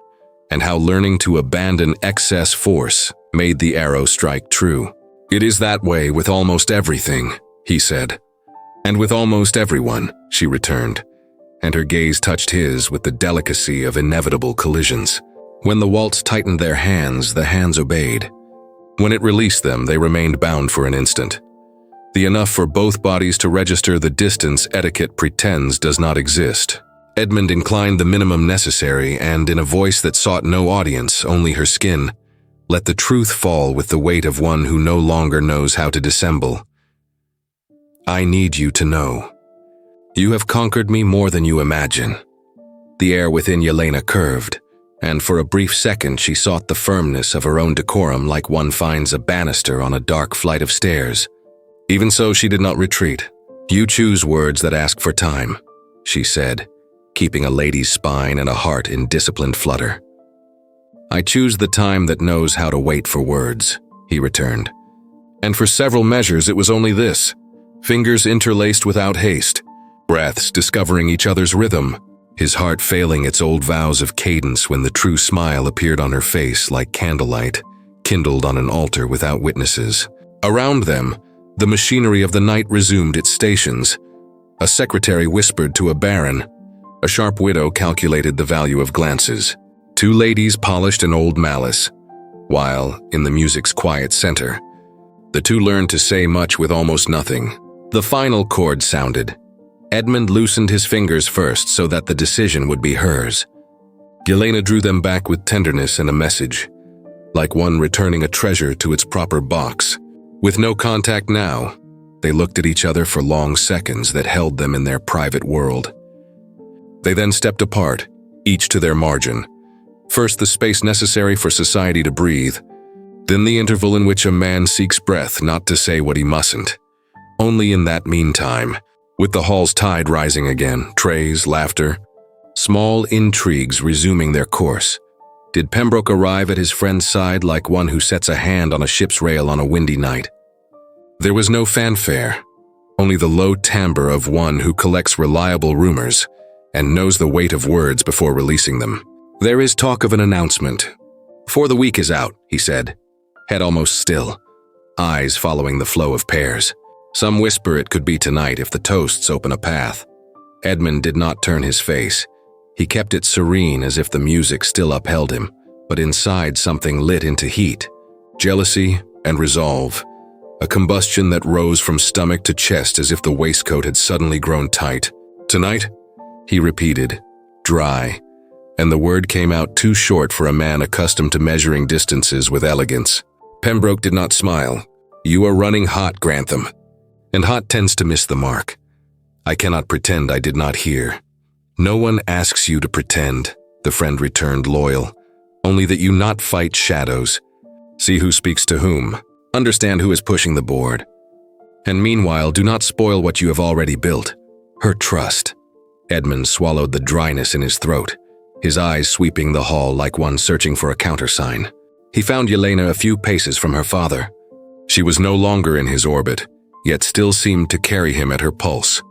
and how learning to abandon excess force made the arrow strike true. "It is that way with almost everything," he said. "And with almost everyone," she returned, and her gaze touched his with the delicacy of inevitable collisions. When the waltz tightened their hands, the hands obeyed. When it released them, they remained bound for an instant. The enough for both bodies to register the distance etiquette pretends does not exist. Edmund inclined the minimum necessary, and in a voice that sought no audience, only her skin, let the truth fall with the weight of one who no longer knows how to dissemble. "I need you to know. You have conquered me more than you imagine." The air within Yelena curved, and for a brief second she sought the firmness of her own decorum like one finds a banister on a dark flight of stairs. Even so, she did not retreat. "You choose words that ask for time," she said, keeping a lady's spine and a heart in disciplined flutter. "I choose the time that knows how to wait for words," he returned. And for several measures it was only this: fingers interlaced without haste, breaths discovering each other's rhythm, his heart failing its old vows of cadence when the true smile appeared on her face like candlelight, kindled on an altar without witnesses. Around them, the machinery of the night resumed its stations. A secretary whispered to a baron, A sharp widow calculated the value of glances. Two ladies polished an old malice, while, in the music's quiet center, the two learned to say much with almost nothing. The final chord sounded. Edmund loosened his fingers first so that the decision would be hers. Yelena drew them back with tenderness and a message, like one returning a treasure to its proper box. With no contact now, they looked at each other for long seconds that held them in their private world. They then stepped apart, each to their margin. First the space necessary for society to breathe, then the interval in which a man seeks breath not to say what he mustn't. Only in that meantime, with the hall's tide rising again, trays, laughter, small intrigues resuming their course, did Pembroke arrive at his friend's side like one who sets a hand on a ship's rail on a windy night. There was no fanfare, only the low timbre of one who collects reliable rumors and knows the weight of words before releasing them. "There is talk of an announcement. Before the week is out," he said, head almost still, eyes following the flow of pairs. "Some whisper it could be tonight if the toasts open a path." Edmund did not turn his face. He kept it serene as if the music still upheld him, but inside something lit into heat, jealousy and resolve, a combustion that rose from stomach to chest as if the waistcoat had suddenly grown tight. "Tonight?" he repeated, dry, and the word came out too short for a man accustomed to measuring distances with elegance. Pembroke did not smile. "You are running hot, Grantham, and hot tends to miss the mark. I cannot pretend I did not hear." "No one asks you to pretend," the friend returned, loyal, "only that you not fight shadows. See who speaks to whom. Understand who is pushing the board. And meanwhile, do not spoil what you have already built. Her trust." Edmund swallowed the dryness in his throat, his eyes sweeping the hall like one searching for a countersign. He found Yelena a few paces from her father. She was no longer in his orbit, yet still seemed to carry him at her pulse.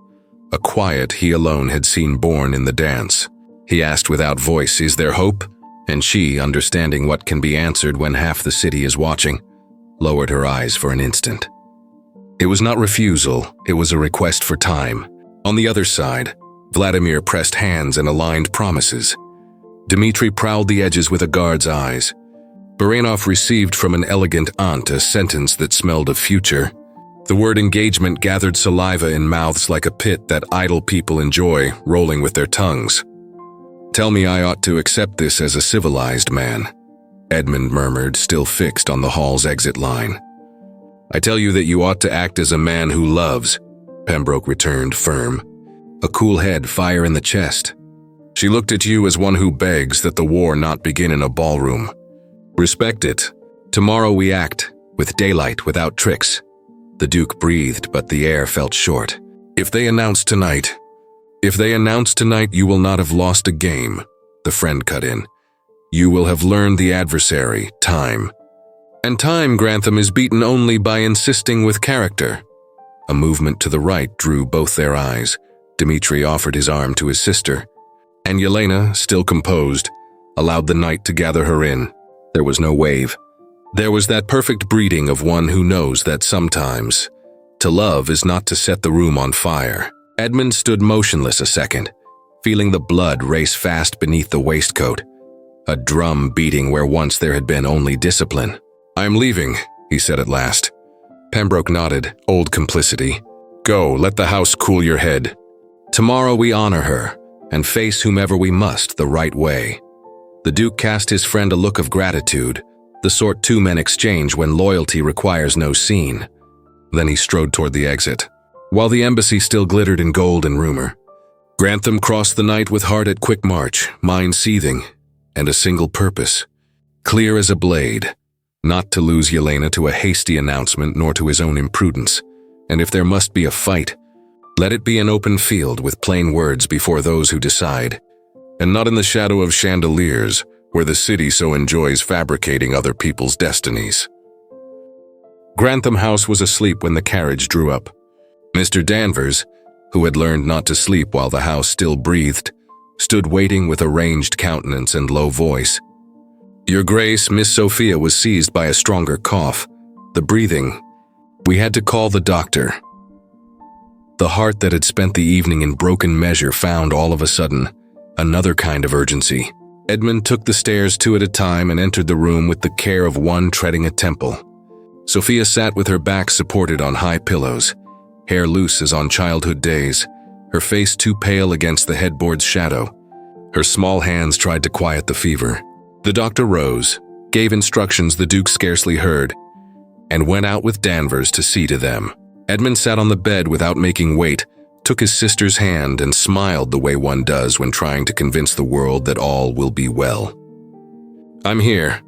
A quiet he alone had seen born in the dance. He asked without voice, "Is there hope?" And she, understanding what can be answered when half the city is watching, lowered her eyes for an instant. It was not refusal, it was a request for time. On the other side, Vladimir pressed hands and aligned promises. Dmitri prowled the edges with a guard's eyes. Baranov received from an elegant aunt a sentence that smelled of future. The word engagement gathered saliva in mouths like a pit that idle people enjoy, rolling with their tongues. "Tell me I ought to accept this as a civilized man," Edmund murmured, still fixed on the hall's exit line. "I tell you that you ought to act as a man who loves," Pembroke returned, firm, a cool head fire in the chest. "She looked at you as one who begs that the war not begin in a ballroom. Respect it. Tomorrow we act, with daylight, without tricks." The Duke breathed, but the air felt short. If they announce tonight, you will not have lost a game," the friend cut in. "You will have learned the adversary, time. And time, Grantham, is beaten only by insisting with character." A movement to the right drew both their eyes. Dmitri offered his arm to his sister, and Yelena, still composed, allowed the night to gather her in. There was no wave. There was that perfect breeding of one who knows that sometimes to love is not to set the room on fire. Edmund stood motionless a second, feeling the blood race fast beneath the waistcoat, a drum beating where once there had been only discipline. "I am leaving," he said at last. Pembroke nodded, old complicity. "Go, let the house cool your head. Tomorrow we honor her, and face whomever we must the right way." The Duke cast his friend a look of gratitude, the sort two men exchange when loyalty requires no scene. Then he strode toward the exit, while the embassy still glittered in gold and rumor. Grantham crossed the night with heart at quick march, mind seething, and a single purpose, clear as a blade, not to lose Yelena to a hasty announcement nor to his own imprudence, and if there must be a fight, let it be an open field with plain words before those who decide, and not in the shadow of chandeliers, where the city so enjoys fabricating other people's destinies. Grantham House was asleep when the carriage drew up. Mr. Danvers, who had learned not to sleep while the house still breathed, stood waiting with arranged countenance and low voice. "Your Grace, Miss Sophia was seized by a stronger cough. The breathing. We had to call the doctor." The heart that had spent the evening in broken measure found all of a sudden another kind of urgency. Edmund took the stairs 2 at a time and entered the room with the care of one treading a temple. Sophia sat with her back supported on high pillows, hair loose as on childhood days, her face too pale against the headboard's shadow. Her small hands tried to quiet the fever. The doctor rose, gave instructions the Duke scarcely heard, and went out with Danvers to see to them. Edmund sat on the bed without making weight, took his sister's hand and smiled the way one does when trying to convince the world that all will be well. "I'm here,"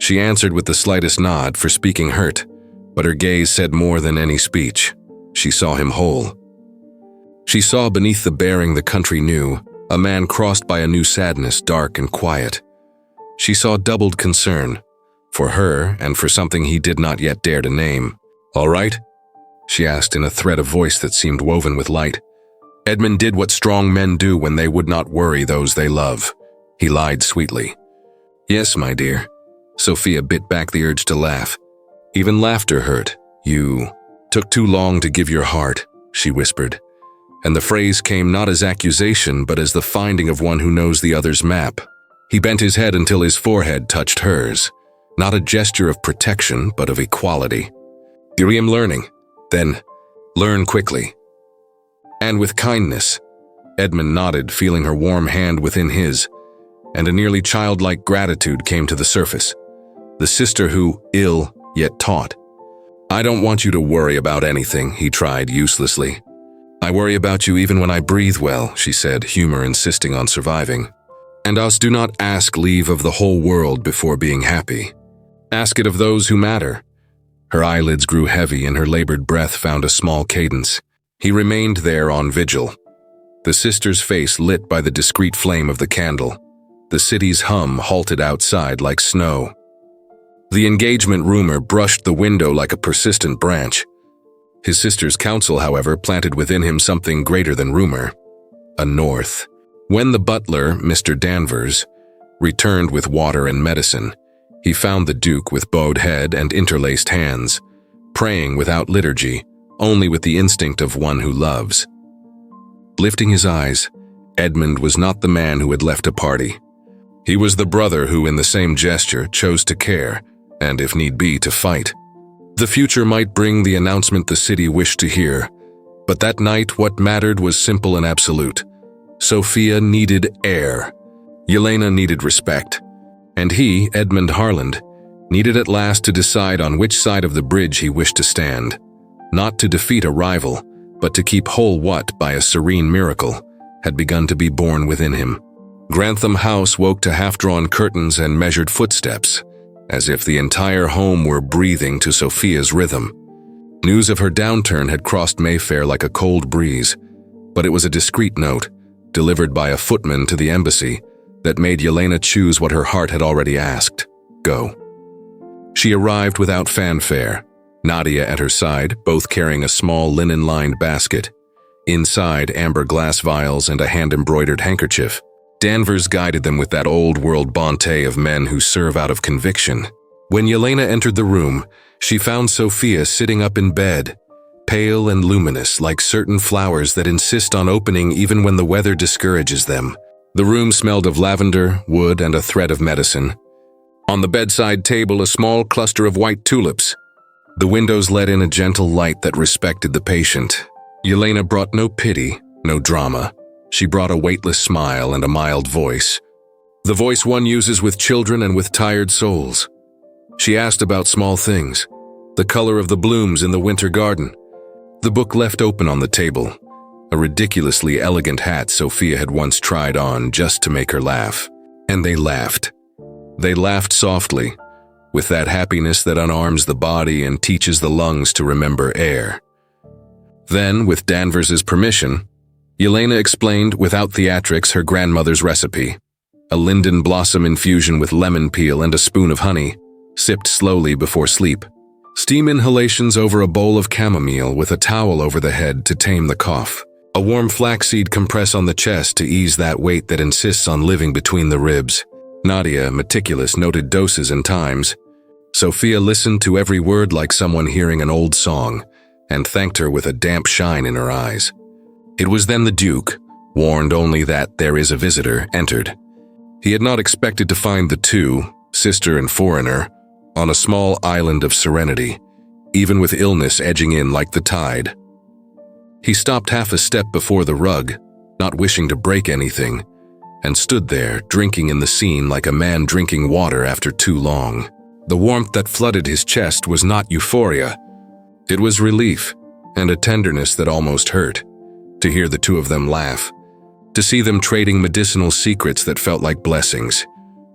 she answered with the slightest nod, for speaking hurt, but her gaze said more than any speech. She saw him whole. She saw beneath the bearing the country knew, a man crossed by a new sadness, dark and quiet. She saw doubled concern, for her and for something he did not yet dare to name. "All right?" she asked in a thread of voice that seemed woven with light. Edmund did what strong men do when they would not worry those they love. He lied sweetly. "Yes, my dear." Sophia bit back the urge to laugh. Even laughter hurt. "You took too long to give your heart," she whispered. And the phrase came not as accusation, but as the finding of one who knows the other's map. He bent his head until his forehead touched hers. Not a gesture of protection, but of equality. "I am learning. Then, learn quickly. And with kindness." Edmund nodded, feeling her warm hand within his, and a nearly childlike gratitude came to the surface. The sister who, ill, yet taught. "I don't want you to worry about anything," he tried uselessly. "I worry about you even when I breathe well," she said, humor insisting on surviving. "And us do not ask leave of the whole world before being happy. Ask it of those who matter." Her eyelids grew heavy and her labored breath found a small cadence. He remained there on vigil. The sister's face lit by the discreet flame of the candle. The city's hum halted outside like snow. The engagement rumor brushed the window like a persistent branch. His sister's counsel, however, planted within him something greater than rumor. A north. When the butler, Mr. Danvers, returned with water and medicine, he found the Duke with bowed head and interlaced hands, praying without liturgy, only with the instinct of one who loves. Lifting his eyes, Edmund was not the man who had left a party. He was the brother who, in the same gesture, chose to care, and if need be, to fight. The future might bring the announcement the city wished to hear, but that night what mattered was simple and absolute. Sophia needed heir. Yelena needed respect. And he, Edmund Harland, needed at last to decide on which side of the bridge he wished to stand. Not to defeat a rival, but to keep whole what, by a serene miracle, had begun to be born within him. Grantham House woke to half-drawn curtains and measured footsteps, as if the entire home were breathing to Sophia's rhythm. News of her downturn had crossed Mayfair like a cold breeze, but it was a discreet note, delivered by a footman to the embassy, that made Yelena choose what her heart had already asked: go. She arrived without fanfare, Nadia at her side, both carrying a small linen-lined basket. Inside, amber glass vials and a hand-embroidered handkerchief. Danvers guided them with that old-world bonté of men who serve out of conviction. When Yelena entered the room, she found Sophia sitting up in bed, pale and luminous like certain flowers that insist on opening even when the weather discourages them. The room smelled of lavender, wood, and a thread of medicine. On the bedside table, a small cluster of white tulips. The windows let in a gentle light that respected the patient. Yelena brought no pity, no drama. She brought a weightless smile and a mild voice. The voice one uses with children and with tired souls. She asked about small things, the color of the blooms in the winter garden, the book left open on the table, a ridiculously elegant hat Sophia had once tried on just to make her laugh. And they laughed. They laughed softly, with that happiness that unarms the body and teaches the lungs to remember air. Then, with Danvers's permission, Yelena explained without theatrics her grandmother's recipe: a linden blossom infusion with lemon peel and a spoon of honey, sipped slowly before sleep. Steam inhalations over a bowl of chamomile with a towel over the head to tame the cough. A warm flaxseed compress on the chest to ease that weight that insists on living between the ribs. Nadia, meticulous, noted doses and times. Sophia listened to every word like someone hearing an old song, and thanked her with a damp shine in her eyes. It was then the Duke, warned only that there is a visitor, entered. He had not expected to find the two, sister and foreigner, on a small island of serenity, even with illness edging in like the tide. He stopped half a step before the rug, not wishing to break anything, and stood there, drinking in the scene like a man drinking water after too long. The warmth that flooded his chest was not euphoria. It was relief, and a tenderness that almost hurt, to hear the two of them laugh, to see them trading medicinal secrets that felt like blessings,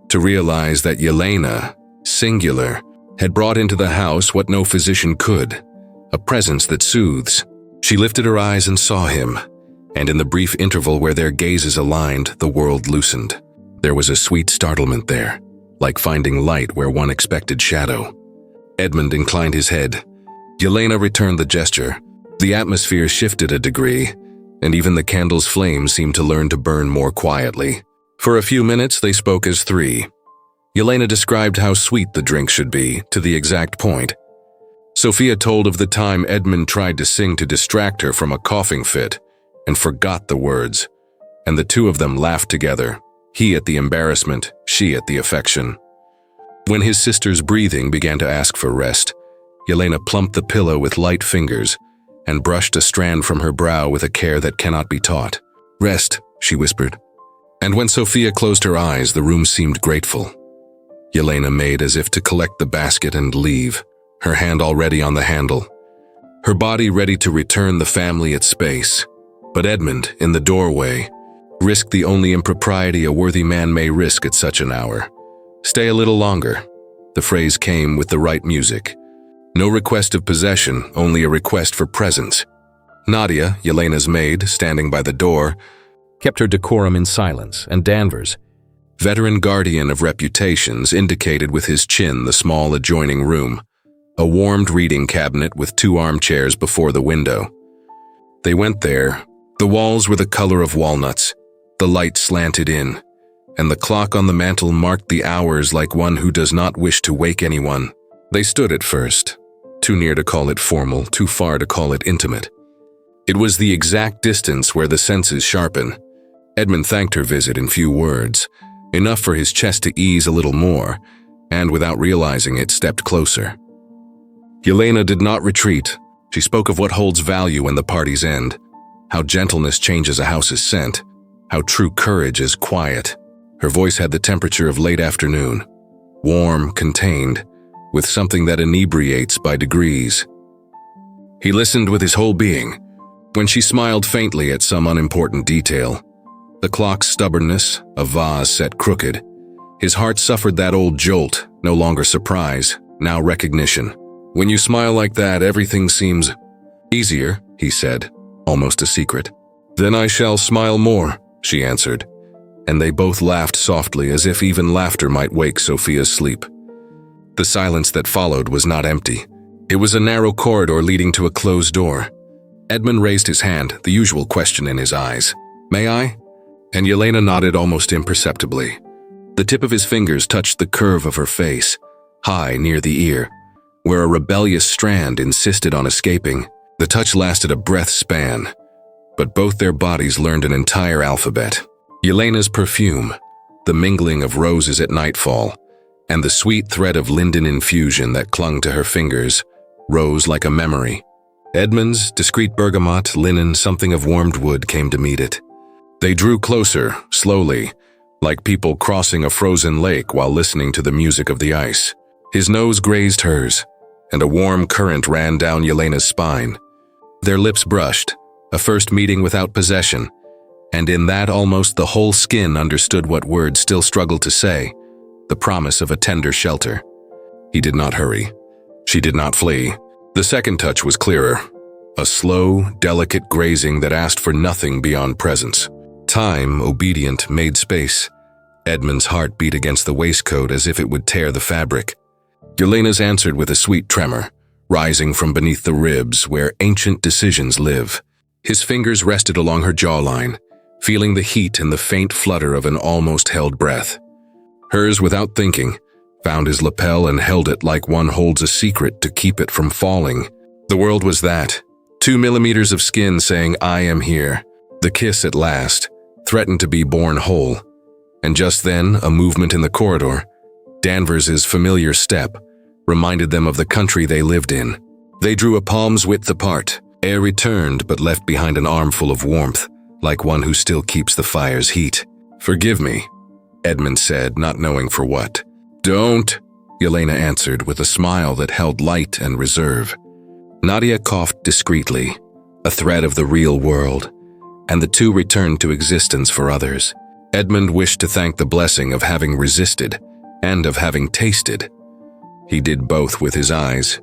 to realize that Yelena, singular, had brought into the house what no physician could, a presence that soothes. She lifted her eyes and saw him, and in the brief interval where their gazes aligned, the world loosened. There was a sweet startlement there, like finding light where one expected shadow. Edmund inclined his head. Yelena returned the gesture. The atmosphere shifted a degree, and even the candle's flames seemed to learn to burn more quietly. For a few minutes they spoke as three. Yelena described how sweet the drink should be, to the exact point. Sophia told of the time Edmund tried to sing to distract her from a coughing fit, and forgot the words, and the two of them laughed together, he at the embarrassment, she at the affection. When his sister's breathing began to ask for rest, Yelena plumped the pillow with light fingers and brushed a strand from her brow with a care that cannot be taught. "Rest," she whispered. And when Sophia closed her eyes, the room seemed grateful. Yelena made as if to collect the basket and leave, her hand already on the handle, her body ready to return the family its space. But Edmund, in the doorway, risked the only impropriety a worthy man may risk at such an hour. "Stay a little longer." The phrase came with the right music. No request of possession, only a request for presence. Nadia, Yelena's maid, standing by the door, kept her decorum in silence, and Danvers, veteran guardian of reputations, indicated with his chin the small adjoining room, a warmed reading cabinet with two armchairs before the window. They went there. The walls were the color of walnuts, the light slanted in, and the clock on the mantel marked the hours like one who does not wish to wake anyone. They stood at first, too near to call it formal, too far to call it intimate. It was the exact distance where the senses sharpen. Edmund thanked her visit in few words, enough for his chest to ease a little more, and without realizing it, stepped closer. Yelena did not retreat. She spoke of what holds value when the parties end, how gentleness changes a house's scent, how true courage is quiet. Her voice had the temperature of late afternoon, warm, contained, with something that inebriates by degrees. He listened with his whole being. When she smiled faintly at some unimportant detail, the clock's stubbornness, a vase set crooked, his heart suffered that old jolt, no longer surprise, now recognition. "When you smile like that, everything seems easier," he said, almost a secret. "Then I shall smile more," she answered, and they both laughed softly as if even laughter might wake Sophia's sleep. The silence that followed was not empty. It was a narrow corridor leading to a closed door. Edmund raised his hand, the usual question in his eyes. "May I?" And Yelena nodded almost imperceptibly. The tip of his fingers touched the curve of her face, high near the ear, where a rebellious strand insisted on escaping. The touch lasted a breath span, but both their bodies learned an entire alphabet. Yelena's perfume, the mingling of roses at nightfall, and the sweet thread of linden infusion that clung to her fingers, rose like a memory. Edmund's discreet bergamot, linen, something of warmed wood came to meet it. They drew closer, slowly, like people crossing a frozen lake while listening to the music of the ice. His nose grazed hers, and a warm current ran down Yelena's spine. Their lips brushed, a first meeting without possession, and in that almost the whole skin understood what words still struggled to say, the promise of a tender shelter. He did not hurry. She did not flee. The second touch was clearer, a slow, delicate grazing that asked for nothing beyond presence. Time, obedient, made space. Edmund's heart beat against the waistcoat as if it would tear the fabric. Yelena's answered with a sweet tremor, rising from beneath the ribs where ancient decisions live. His fingers rested along her jawline, feeling the heat and the faint flutter of an almost held breath. Hers, without thinking, found his lapel and held it like one holds a secret to keep it from falling. The world was that, 2 millimeters of skin saying, "I am here." The kiss at last threatened to be born whole. And just then, a movement in the corridor, Danvers's familiar step, reminded them of the country they lived in. They drew a palm's width apart. Air returned but left behind an armful of warmth, like one who still keeps the fire's heat. "Forgive me," Edmund said, not knowing for what. "Don't," Yelena answered with a smile that held light and reserve. Nadia coughed discreetly, a thread of the real world, and the two returned to existence for others. Edmund wished to thank the blessing of having resisted and of having tasted. He did both with his eyes.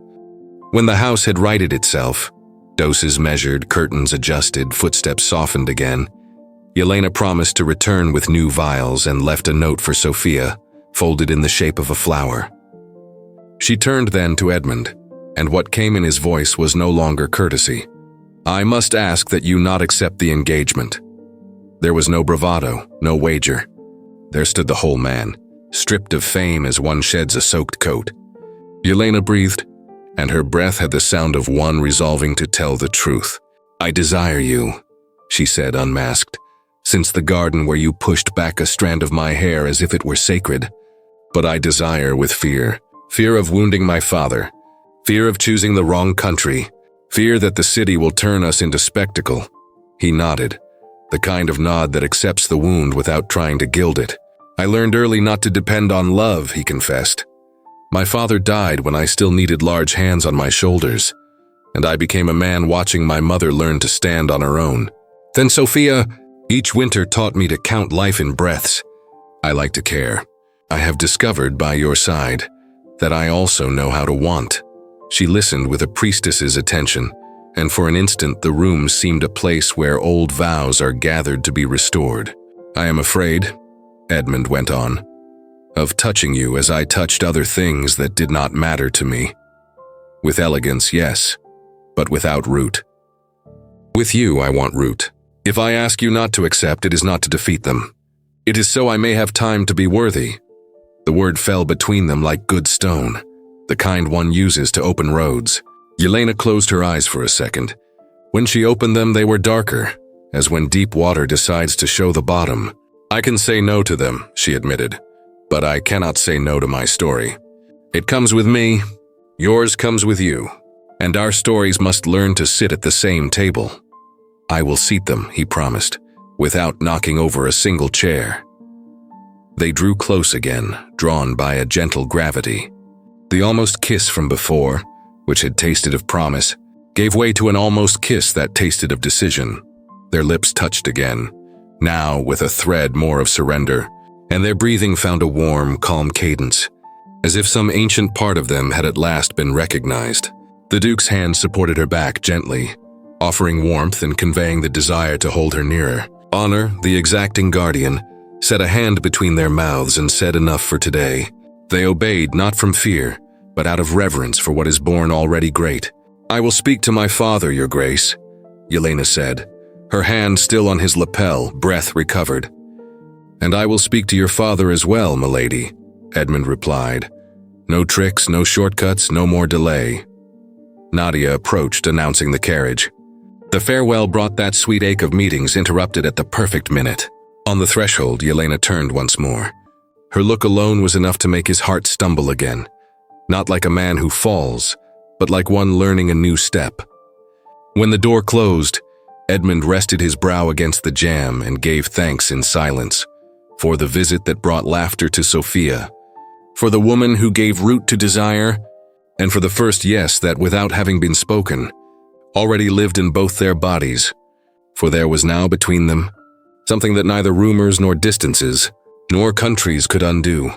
When the house had righted itself, doses measured, curtains adjusted, footsteps softened again, Yelena promised to return with new vials and left a note for Sophia, folded in the shape of a flower. She turned then to Edmund, and what came in his voice was no longer courtesy. "I must ask that you not accept the engagement." There was no bravado, no wager. There stood the whole man, stripped of fame as one sheds a soaked coat. Yelena breathed, and her breath had the sound of one resolving to tell the truth. "I desire you," she said, unmasked, "since the garden where you pushed back a strand of my hair as if it were sacred. But I desire with fear. Fear of wounding my father. Fear of choosing the wrong country. Fear that the city will turn us into spectacle." He nodded, the kind of nod that accepts the wound without trying to gild it. "I learned early not to depend on love," he confessed. "My father died when I still needed large hands on my shoulders, and I became a man watching my mother learn to stand on her own. Then Sophia, each winter taught me to count life in breaths. I like to care. I have discovered by your side that I also know how to want." She listened with a priestess's attention, and for an instant the room seemed a place where old vows are gathered to be restored. "I am afraid," Edmund went on, "of touching you as I touched other things that did not matter to me. With elegance, yes, but without root. With you I want root. If I ask you not to accept, it is not to defeat them. It is so I may have time to be worthy." The word fell between them like good stone, the kind one uses to open roads. Yelena closed her eyes for a second. When she opened them, they were darker, as when deep water decides to show the bottom. "I can say no to them," she admitted, "but I cannot say no to my story. It comes with me, yours comes with you, and our stories must learn to sit at the same table." "I will seat them," he promised, without knocking over a single chair. They drew close again, drawn by a gentle gravity. The almost kiss from before, which had tasted of promise, gave way to an almost kiss that tasted of decision. Their lips touched again, now with a thread more of surrender, and their breathing found a warm, calm cadence, as if some ancient part of them had at last been recognized. The Duke's hand supported her back gently, offering warmth and conveying the desire to hold her nearer. Honor, the exacting guardian, set a hand between their mouths and said enough for today. They obeyed not from fear, but out of reverence for what is born already great. "I will speak to my father, your grace," Yelena said, her hand still on his lapel, breath recovered. "And I will speak to your father as well, milady," Edmund replied. "No tricks, no shortcuts, no more delay." Nadia approached, announcing the carriage. The farewell brought that sweet ache of meetings interrupted at the perfect minute. On the threshold, Yelena turned once more. Her look alone was enough to make his heart stumble again, not like a man who falls, but like one learning a new step. When the door closed, Edmund rested his brow against the jamb and gave thanks in silence, for the visit that brought laughter to Sophia, for the woman who gave root to desire, and for the first yes that, without having been spoken, already lived in both their bodies, for there was now between them something that neither rumors nor distances nor countries could undo,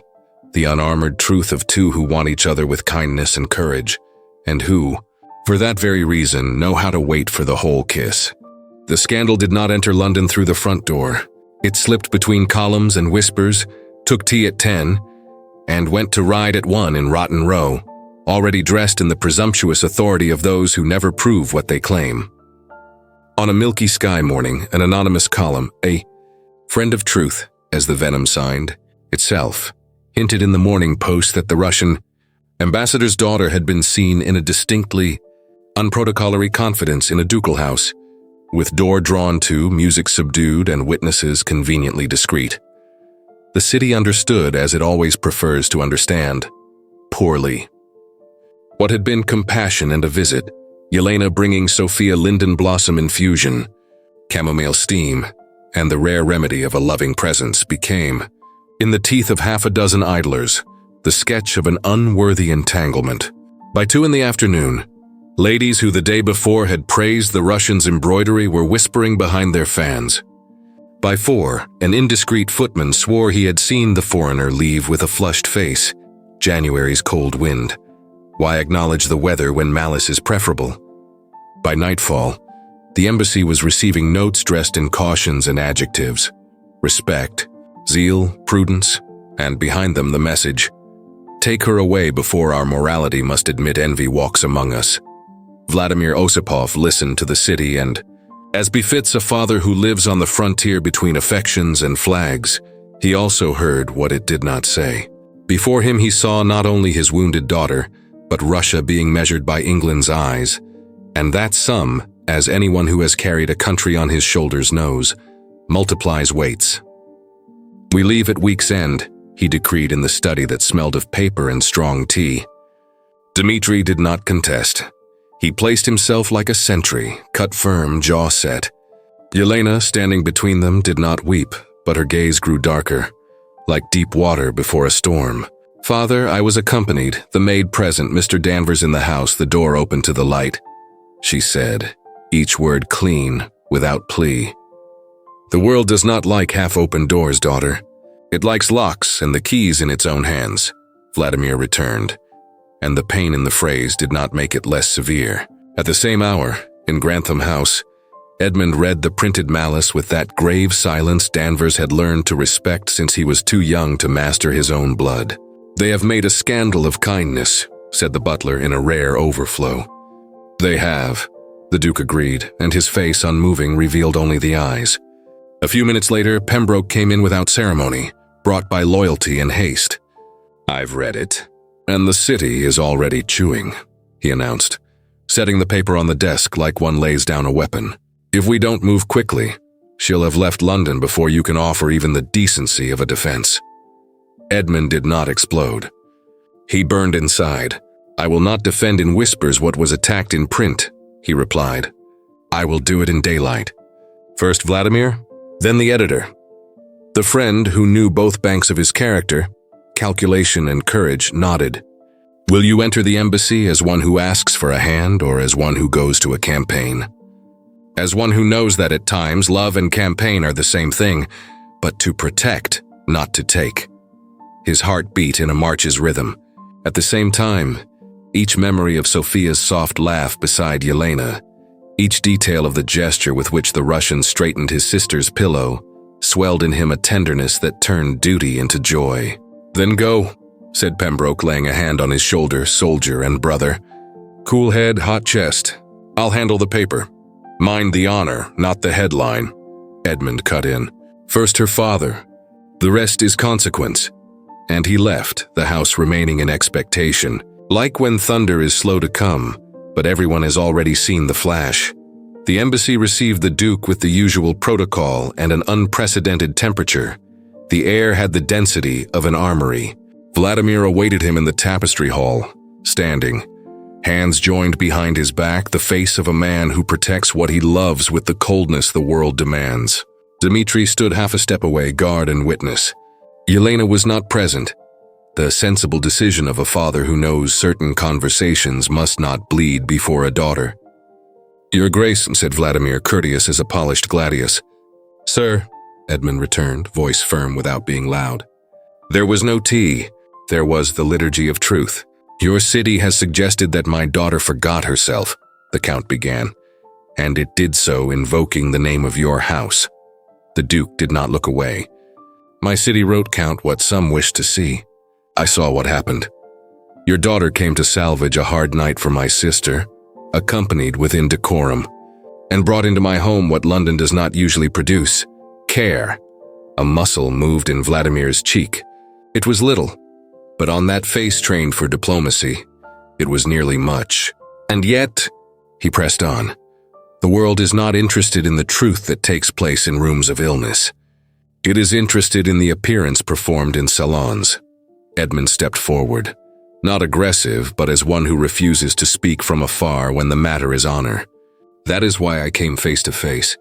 the unarmored truth of two who want each other with kindness and courage, and who, for that very reason, know how to wait for the whole kiss. The scandal did not enter London through the front door. It slipped between columns and whispers, took tea at 10, and went to ride at 1 in Rotten Row, already dressed in the presumptuous authority of those who never prove what they claim. On a milky sky morning, an anonymous column, a friend of truth, as the venom signed, itself, hinted in the Morning Post that the Russian ambassador's daughter had been seen in a distinctly unprotocolary confidence in a ducal house, with door drawn to, music subdued, and witnesses conveniently discreet. The city understood as it always prefers to understand, poorly. What had been compassion and a visit, Yelena bringing Sophia linden blossom infusion, chamomile steam, and the rare remedy of a loving presence became, in the teeth of half a dozen idlers, the sketch of an unworthy entanglement. By 2 in the afternoon, ladies who the day before had praised the Russians' embroidery were whispering behind their fans. By 4, an indiscreet footman swore he had seen the foreigner leave with a flushed face, January's cold wind. Why acknowledge the weather when malice is preferable? By nightfall, the embassy was receiving notes dressed in cautions and adjectives, respect, zeal, prudence, and behind them the message, "Take her away before our morality must admit envy walks among us." Vladimir Osipov listened to the city and, as befits a father who lives on the frontier between affections and flags, he also heard what it did not say. Before him he saw not only his wounded daughter, but Russia being measured by England's eyes, and that sum, as anyone who has carried a country on his shoulders knows, multiplies weights. "We leave at week's end," he decreed in the study that smelled of paper and strong tea. Dmitri did not contest. He placed himself like a sentry, cut firm, jaw set. Yelena, standing between them, did not weep, but her gaze grew darker, like deep water before a storm. "Father, I was accompanied, the maid present, Mr. Danvers in the house, the door open to the light," she said, each word clean, without plea. "The world does not like half-open doors, daughter. It likes locks and the keys in its own hands," Vladimir returned, and the pain in the phrase did not make it less severe. At the same hour, in Grantham House, Edmund read the printed malice with that grave silence Danvers had learned to respect since he was too young to master his own blood. "They have made a scandal of kindness," said the butler in a rare overflow. "They have," the Duke agreed, and his face, unmoving, revealed only the eyes. A few minutes later, Pembroke came in without ceremony, brought by loyalty and haste. "I've read it, and the city is already chewing," he announced, setting the paper on the desk like one lays down a weapon. "If we don't move quickly, she'll have left London before you can offer even the decency of a defense." Edmund did not explode. He burned inside. "I will not defend in whispers what was attacked in print," he replied. "I will do it in daylight. First Vladimir, then the editor." The friend, who knew both banks of his character, calculation and courage, nodded. "Will you enter the embassy as one who asks for a hand or as one who goes to a campaign?" "As one who knows that at times love and campaign are the same thing, but to protect, not to take." His heart beat in a march's rhythm. At the same time, each memory of Sophia's soft laugh beside Yelena, each detail of the gesture with which the Russian straightened his sister's pillow, swelled in him a tenderness that turned duty into joy. "Then go," said Pembroke, laying a hand on his shoulder, "soldier and brother. Cool head, hot chest. I'll handle the paper. Mind the honor, not the headline," Edmund cut in. "First her father. The rest is consequence." And he left, the house remaining in expectation, like when thunder is slow to come, but everyone has already seen the flash. The embassy received the Duke with the usual protocol and an unprecedented temperature. The air had the density of an armory. Vladimir awaited him in the tapestry hall, standing, hands joined behind his back, the face of a man who protects what he loves with the coldness the world demands. Dmitri stood half a step away, guard and witness. Yelena was not present, the sensible decision of a father who knows certain conversations must not bleed before a daughter. "Your Grace," said Vladimir, courteous as a polished gladius. "Sir," Edmund returned, voice firm without being loud. "There was no tea. There was the liturgy of truth. Your city has suggested that my daughter forgot herself," the Count began, "and it did so invoking the name of your house." The Duke did not look away. "My city wrote, Count, what some wished to see. I saw what happened. Your daughter came to salvage a hard night for my sister, accompanied within decorum, and brought into my home what London does not usually produce, care." A muscle moved in Vladimir's cheek. It was little, but on that face trained for diplomacy, it was nearly much. "And yet," He pressed on. The world is not interested in the truth that takes place in rooms of illness. It is interested in the appearance performed in salons. Edmund stepped forward, not aggressive, but as one who refuses to speak from afar when the matter is honor. That is why I came face to face.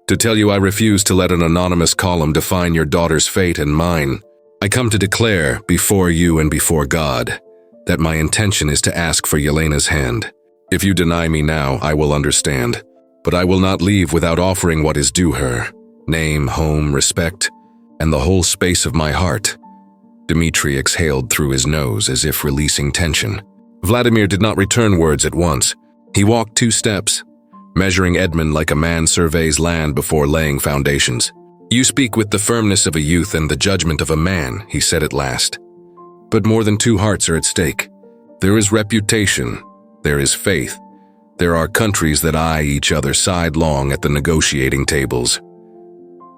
To tell you I refuse to let an anonymous column define your daughter's fate and mine. I come to declare, before you and before God, that my intention is to ask for Yelena's hand. If you deny me now, I will understand, but I will not leave without offering what is due her: name, home, respect, and the whole space of my heart. Dmitri exhaled through his nose as if releasing tension. Vladimir did not return words at once. He walked 2 steps, measuring Edmund like a man surveys land before laying foundations. "You speak with the firmness of a youth and the judgment of a man," he said at last. "But more than 2 hearts are at stake. There is reputation. There is faith. There are countries that eye each other sidelong at the negotiating tables."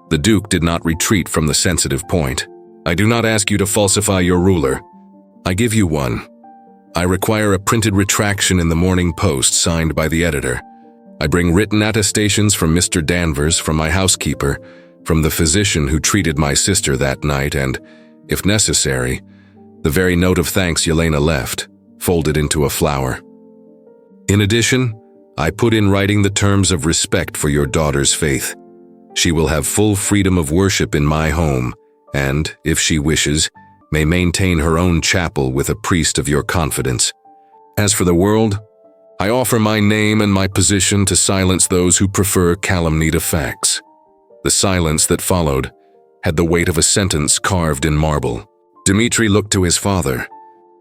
The Duke did not retreat from the sensitive point. "I do not ask you to falsify your ruler. I give you one. I require a printed retraction in the Morning Post signed by the editor. I bring written attestations from Mr. Danvers, from my housekeeper, from the physician who treated my sister that night, and, if necessary, the very note of thanks Yelena left, folded into a flower. In addition, I put in writing the terms of respect for your daughter's faith. She will have full freedom of worship in my home, and, if she wishes, may maintain her own chapel with a priest of your confidence. As for the world, I offer my name and my position to silence those who prefer calumny to facts." The silence that followed had the weight of a sentence carved in marble. Dmitri looked to his father.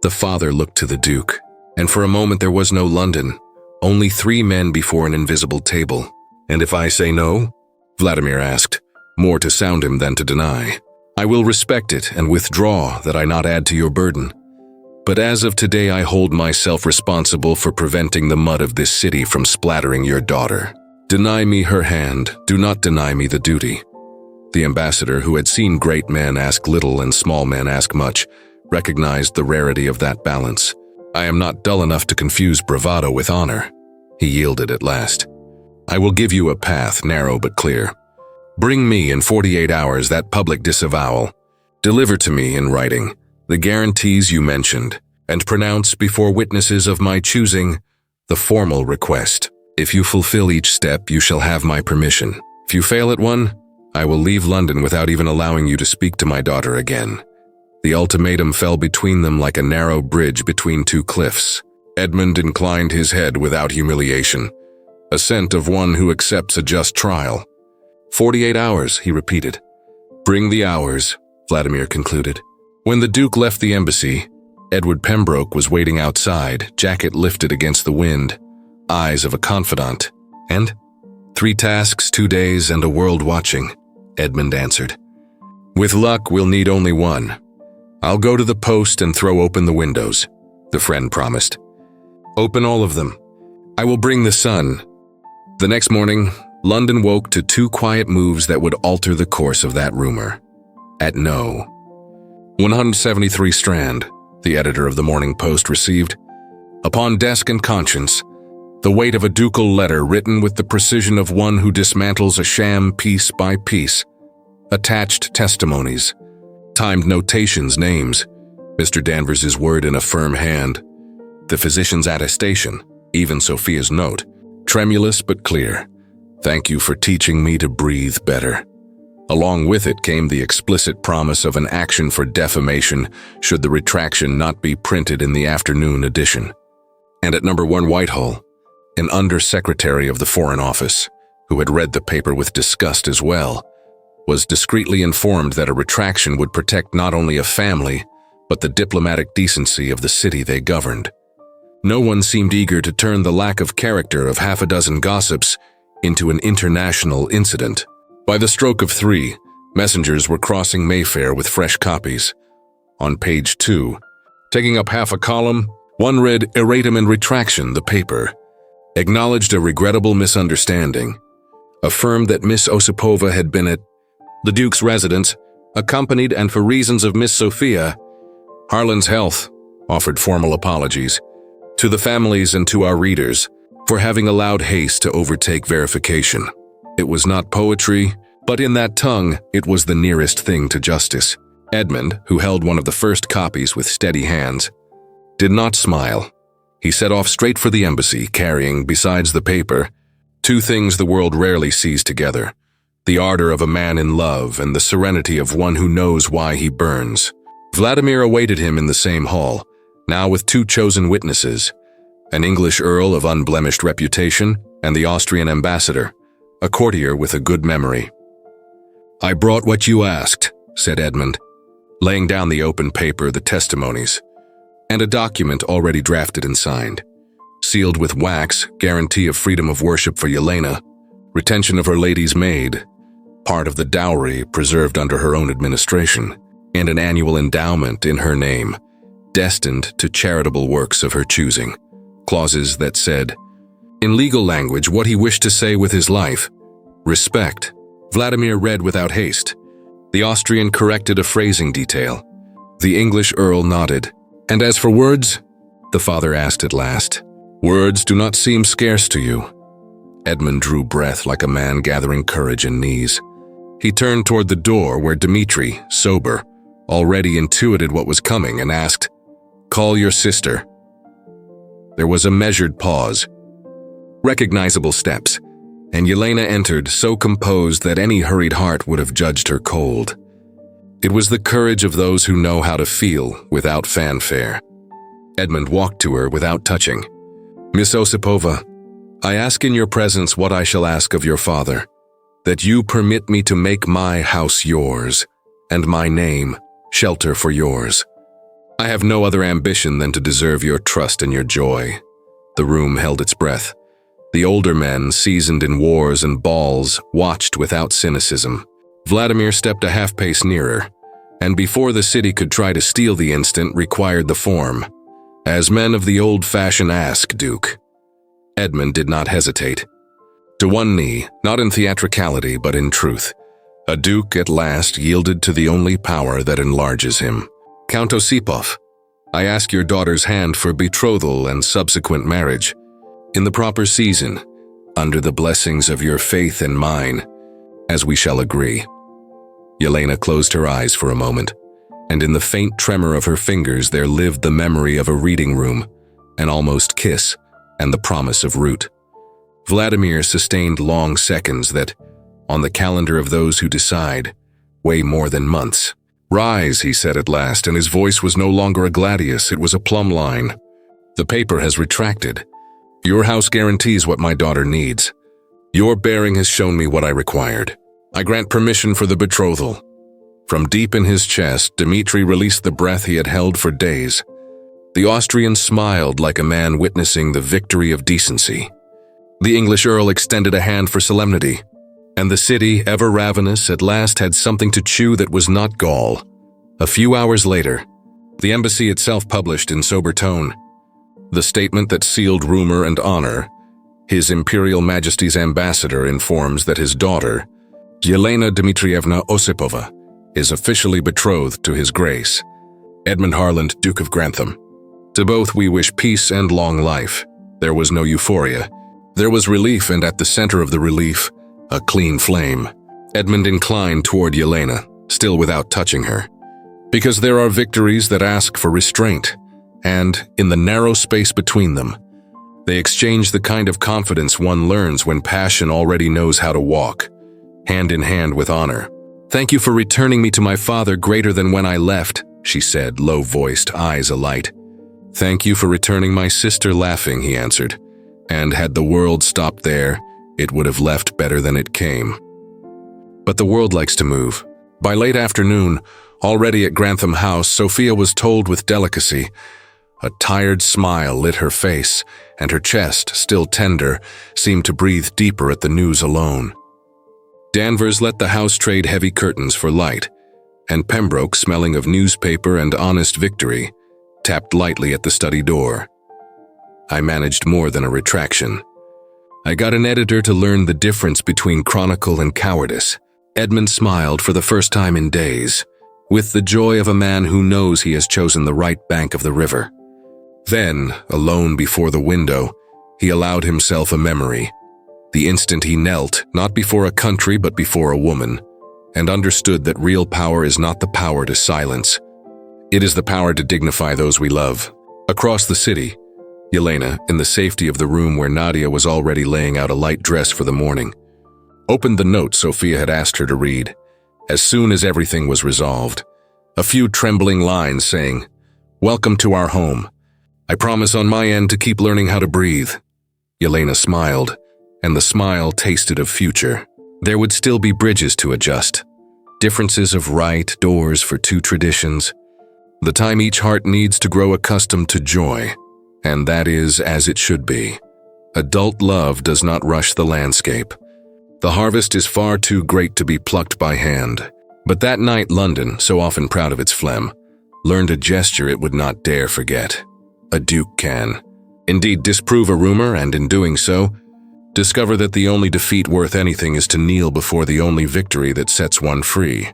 The father looked to the Duke. And for a moment there was no London, only 3 men before an invisible table. "And if I say no?" Vladimir asked, more to sound him than to deny. "I will respect it and withdraw that I not add to your burden. But as of today I hold myself responsible for preventing the mud of this city from splattering your daughter. Deny me her hand, do not deny me the duty." The ambassador, who had seen great men ask little and small men ask much, recognized the rarity of that balance. "I am not dull enough to confuse bravado with honor," he yielded at last. "I will give you a path, narrow but clear. Bring me in 48 hours that public disavowal. Deliver to me in writing the guarantees you mentioned, and pronounce before witnesses of my choosing the formal request. If you fulfill each step, you shall have my permission. If you fail at one, I will leave London without even allowing you to speak to my daughter again." The ultimatum fell between them like a narrow bridge between 2 cliffs. Edmund inclined his head without humiliation, assent of one who accepts a just trial. 48 hours, he repeated. "Bring the hours," Vladimir concluded. When the Duke left the embassy, Edward Pembroke was waiting outside, jacket lifted against the wind, eyes of a confidant. "And? 3 tasks, 2 days, and a world watching," Edmund answered. "With luck, we'll need only 1. I'll go to the post and throw open the windows," the friend promised. "Open all of them. I will bring the sun." The next morning, London woke to 2 quiet moves that would alter the course of that rumor. At No. 173 Strand, the editor of the Morning Post received, upon desk and conscience, the weight of a ducal letter written with the precision of one who dismantles a sham piece by piece. Attached testimonies, timed notations, names, Mr. Danvers's word in a firm hand, the physician's attestation, even Sophia's note, tremulous but clear. "Thank you for teaching me to breathe better." Along with it came the explicit promise of an action for defamation should the retraction not be printed in the afternoon edition. And at number 1 Whitehall, an under-secretary of the Foreign Office, who had read the paper with disgust as well, was discreetly informed that a retraction would protect not only a family, but the diplomatic decency of the city they governed. No one seemed eager to turn the lack of character of half a dozen gossips into an international incident. By the stroke of 3, messengers were crossing Mayfair with fresh copies. On page 2, taking up half a column, one read "Erratum and Retraction, the paper," acknowledged a regrettable misunderstanding, affirmed that Miss Osipova had been at the Duke's residence, accompanied and for reasons of Miss Sophia, Harland's health, offered formal apologies. To the families and to our readers, for having allowed haste to overtake verification. It was not poetry, but in that tongue, it was the nearest thing to justice. Edmund, who held one of the first copies with steady hands, did not smile. He set off straight for the embassy, carrying, besides the paper, two things the world rarely sees together: the ardor of a man in love and the serenity of one who knows why he burns. Vladimir awaited him in the same hall, now with two chosen witnesses, an English earl of unblemished reputation and the Austrian ambassador, a courtier with a good memory. "I brought what you asked," said Edmund, laying down the open paper, the testimonies, and a document already drafted and signed. Sealed with wax, guarantee of freedom of worship for Yelena, retention of her lady's maid, part of the dowry preserved under her own administration, and an annual endowment in her name, destined to charitable works of her choosing. Clauses that said, in legal language, what he wished to say with his life: respect. Vladimir read without haste. The Austrian corrected a phrasing detail. The English earl nodded. "And as for words?" the father asked at last. "Words do not seem scarce to you." Edmund drew breath like a man gathering courage and knees. He turned toward the door where Dmitri, sober, already intuited what was coming and asked, "Call your sister." There was a measured pause. Recognizable steps, and Yelena entered, so composed that any hurried heart would have judged her cold. It was the courage of those who know how to feel without fanfare. Edmund walked to her without touching. "Miss Osipova, I ask in your presence what I shall ask of your father, that you permit me to make my house yours, and my name shelter for yours. I have no other ambition than to deserve your trust and your joy." The room held its breath. The older men, seasoned in wars and balls, watched without cynicism. Vladimir stepped a half-pace nearer, and before the city could try to steal the instant, required the form. "As men of the old-fashioned ask, Duke." Edmund did not hesitate. To one knee, not in theatricality but in truth, a duke at last yielded to the only power that enlarges him. "Count Osipov, I ask your daughter's hand for betrothal and subsequent marriage, in the proper season, under the blessings of your faith and mine, as we shall agree." Yelena closed her eyes for a moment, and in the faint tremor of her fingers there lived the memory of a reading room, an almost kiss, and the promise of root. Vladimir sustained long seconds that, on the calendar of those who decide, weigh more than months. "Rise," he said at last, and his voice was no longer a gladius, it was a plumb line. "The paper has retracted. Your house guarantees what my daughter needs. Your bearing has shown me what I required. I grant permission for the betrothal." From deep in his chest, Dmitri released the breath he had held for days. The Austrian smiled like a man witnessing the victory of decency. The English earl extended a hand for solemnity, and the city, ever ravenous, at last had something to chew that was not gall. A few hours later, the embassy itself published in sober tone the statement that sealed rumor and honor. His Imperial Majesty's ambassador informs that his daughter, Yelena Dmitrievna Osipova, is officially betrothed to His Grace, Edmund Harland, Duke of Grantham. To both we wish peace and long life. There was no euphoria. There was relief, and at the center of the relief, a clean flame. Edmund inclined toward Yelena, still without touching her. Because there are victories that ask for restraint, and, in the narrow space between them, they exchange the kind of confidence one learns when passion already knows how to walk, hand in hand with honor. "Thank you for returning me to my father greater than when I left," she said, low-voiced, eyes alight. "Thank you for returning my sister," laughing, he answered. "And had the world stopped there, it would have left better than it came." But the world likes to move. By late afternoon, already at Grantham House, Sophia was told with delicacy. A tired smile lit her face, and her chest, still tender, seemed to breathe deeper at the news alone. Danvers let the house trade heavy curtains for light, and Pembroke, smelling of newspaper and honest victory, tapped lightly at the study door. I managed more than a retraction. I got an editor to learn the difference between chronicle and cowardice. Edmund smiled for the first time in days, with the joy of a man who knows he has chosen the right bank of the river. Then, alone before the window, he allowed himself a memory. The instant he knelt, not before a country but before a woman, and understood that real power is not the power to silence. It is the power to dignify those we love. Across the city, Yelena, in the safety of the room where Nadia was already laying out a light dress for the morning, opened the note Sophia had asked her to read. As soon as everything was resolved, a few trembling lines saying, "Welcome to our home. I promise on my end to keep learning how to breathe." Yelena smiled, and the smile tasted of future. There would still be bridges to adjust, differences of right, doors for two traditions, the time each heart needs to grow accustomed to joy, and that is as it should be. Adult love does not rush the landscape. The harvest is far too great to be plucked by hand. But that night London, so often proud of its phlegm, learned a gesture it would not dare forget. A duke can, indeed, disprove a rumor, and in doing so, discover that the only defeat worth anything is to kneel before the only victory that sets one free,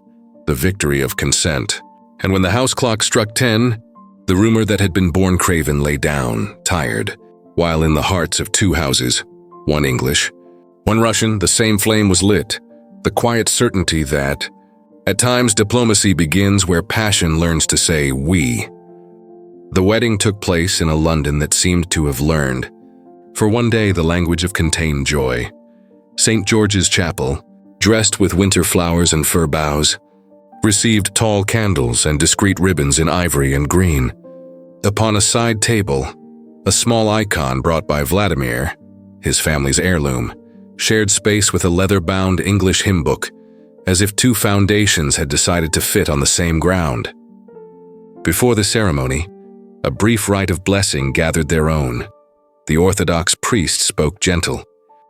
the victory of consent. And when the house clock struck 10, the rumor that had been born craven lay down, tired, while in the hearts of two houses, one English, one Russian, the same flame was lit, the quiet certainty that, at times, diplomacy begins where passion learns to say we. The wedding took place in a London that seemed to have learned, for one day, the language of contained joy. St. George's Chapel, dressed with winter flowers and fir boughs, received tall candles and discreet ribbons in ivory and green. Upon a side table, a small icon brought by Vladimir, his family's heirloom, shared space with a leather-bound English hymn book, as if two foundations had decided to fit on the same ground. Before the ceremony, a brief rite of blessing gathered their own. The Orthodox priest spoke gentle,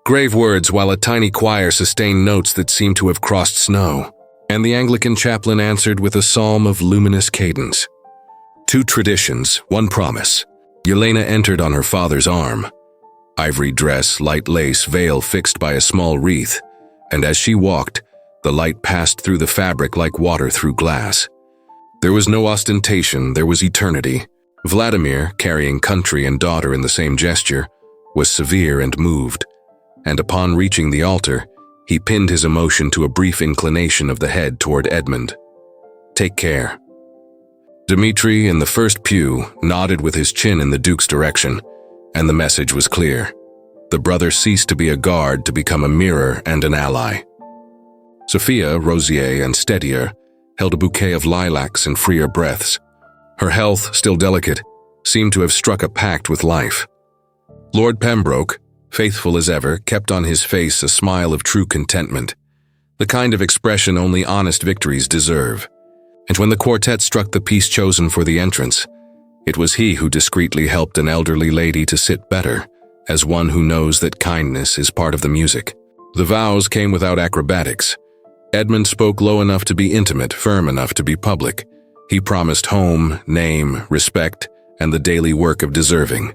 grave words, while a tiny choir sustained notes that seemed to have crossed snow, and the Anglican chaplain answered with a psalm of luminous cadence. Two traditions, one promise. Yelena entered on her father's arm. Ivory dress, light lace, veil fixed by a small wreath, and as she walked, the light passed through the fabric like water through glass. There was no ostentation, there was eternity. Vladimir, carrying country and daughter in the same gesture, was severe and moved, and upon reaching the altar, he pinned his emotion to a brief inclination of the head toward Edmund. "Take care." Dmitri, in the first pew, nodded with his chin in the Duke's direction, and the message was clear. The brother ceased to be a guard to become a mirror and an ally. Sophia, rosier and steadier, held a bouquet of lilacs and freer breaths. Her health, still delicate, seemed to have struck a pact with life. Lord Pembroke, faithful as ever, kept on his face a smile of true contentment, the kind of expression only honest victories deserve. And when the quartet struck the piece chosen for the entrance, it was he who discreetly helped an elderly lady to sit better, as one who knows that kindness is part of the music. The vows came without acrobatics. Edmund spoke low enough to be intimate, firm enough to be public. He promised home, name, respect, and the daily work of deserving.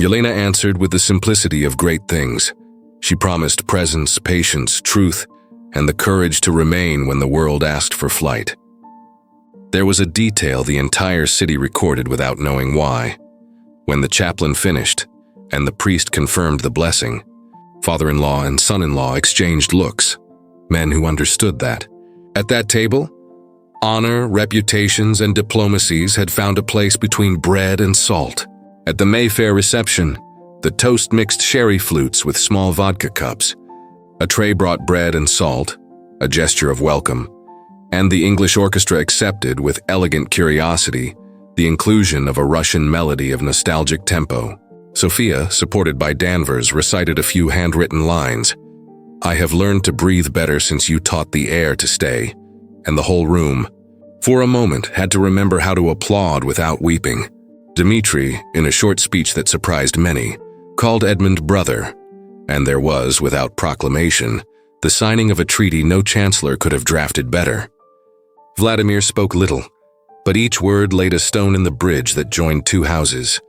Yelena answered with the simplicity of great things. She promised presence, patience, truth, and the courage to remain when the world asked for flight. There was a detail the entire city recorded without knowing why. When the chaplain finished, and the priest confirmed the blessing, father-in-law and son-in-law exchanged looks, men who understood that. At that table, honor, reputations, and diplomacies had found a place between bread and salt. At the Mayfair reception, the toast mixed sherry flutes with small vodka cups. A tray brought bread and salt, a gesture of welcome, and the English orchestra accepted with elegant curiosity the inclusion of a Russian melody of nostalgic tempo. Sophia, supported by Danvers, recited a few handwritten lines. "I have learned to breathe better since you taught the air to stay," and the whole room, for a moment, had to remember how to applaud without weeping. Dmitri, in a short speech that surprised many, called Edmund brother, and there was, without proclamation, the signing of a treaty no chancellor could have drafted better. Vladimir spoke little, but each word laid a stone in the bridge that joined two houses.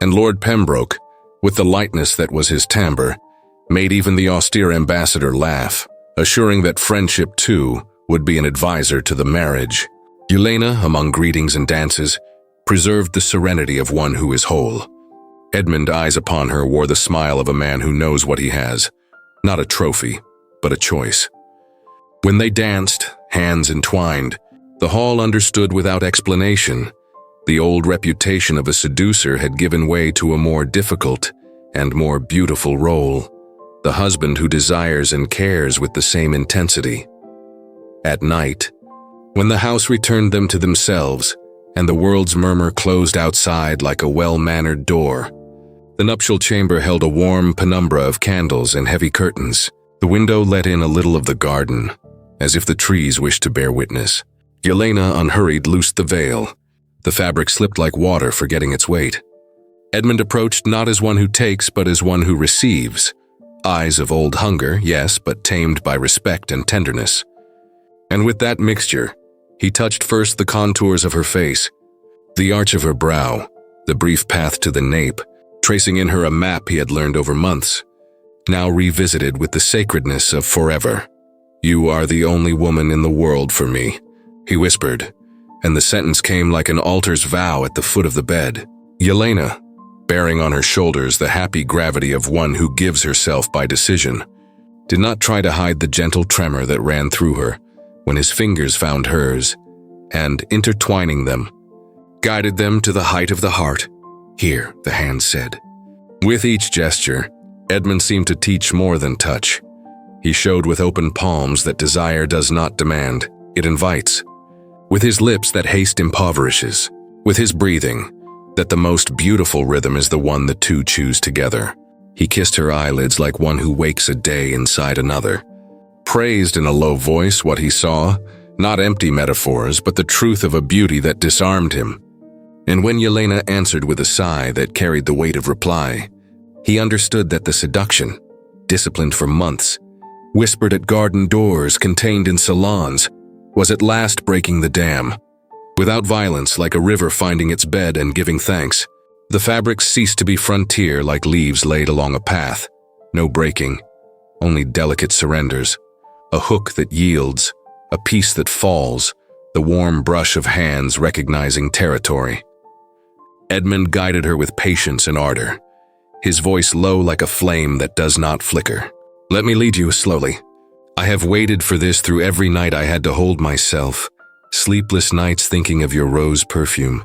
And Lord Pembroke, with the lightness that was his timbre, made even the austere ambassador laugh, assuring that friendship, too, would be an advisor to the marriage. Yelena, among greetings and dances, preserved the serenity of one who is whole. Edmund, eyes upon her, wore the smile of a man who knows what he has. Not a trophy, but a choice. When they danced, hands entwined, the hall understood without explanation. The old reputation of a seducer had given way to a more difficult and more beautiful role, the husband who desires and cares with the same intensity. At night, when the house returned them to themselves, and the world's murmur closed outside like a well-mannered door, the nuptial chamber held a warm penumbra of candles and heavy curtains. The window let in a little of the garden, as if the trees wished to bear witness. Yelena, unhurried, loosed the veil. The fabric slipped like water, forgetting its weight. Edmund approached not as one who takes, but as one who receives. Eyes of old hunger, yes, but tamed by respect and tenderness. And with that mixture, he touched first the contours of her face, the arch of her brow, the brief path to the nape, tracing in her a map he had learned over months, now revisited with the sacredness of forever. "You are the only woman in the world for me," he whispered, and the sentence came like an altar's vow at the foot of the bed. Yelena, bearing on her shoulders the happy gravity of one who gives herself by decision, did not try to hide the gentle tremor that ran through her when his fingers found hers, and, intertwining them, guided them to the height of the heart. "Here," the hand said. With each gesture, Edmund seemed to teach more than touch. He showed with open palms that desire does not demand, it invites. With his lips that haste impoverishes. With his breathing, that the most beautiful rhythm is the one the two choose together. He kissed her eyelids like one who wakes a day inside another. Praised in a low voice what he saw, not empty metaphors, but the truth of a beauty that disarmed him. And when Yelena answered with a sigh that carried the weight of reply, he understood that the seduction, disciplined for months, whispered at garden doors, contained in salons, was at last breaking the dam. Without violence, like a river finding its bed and giving thanks, the fabrics ceased to be frontier like leaves laid along a path. No breaking, only delicate surrenders. A hook that yields, a piece that falls, the warm brush of hands recognizing territory. Edmund guided her with patience and ardor, his voice low like a flame that does not flicker. "Let me lead you slowly. I have waited for this through every night I had to hold myself, sleepless nights thinking of your rose perfume,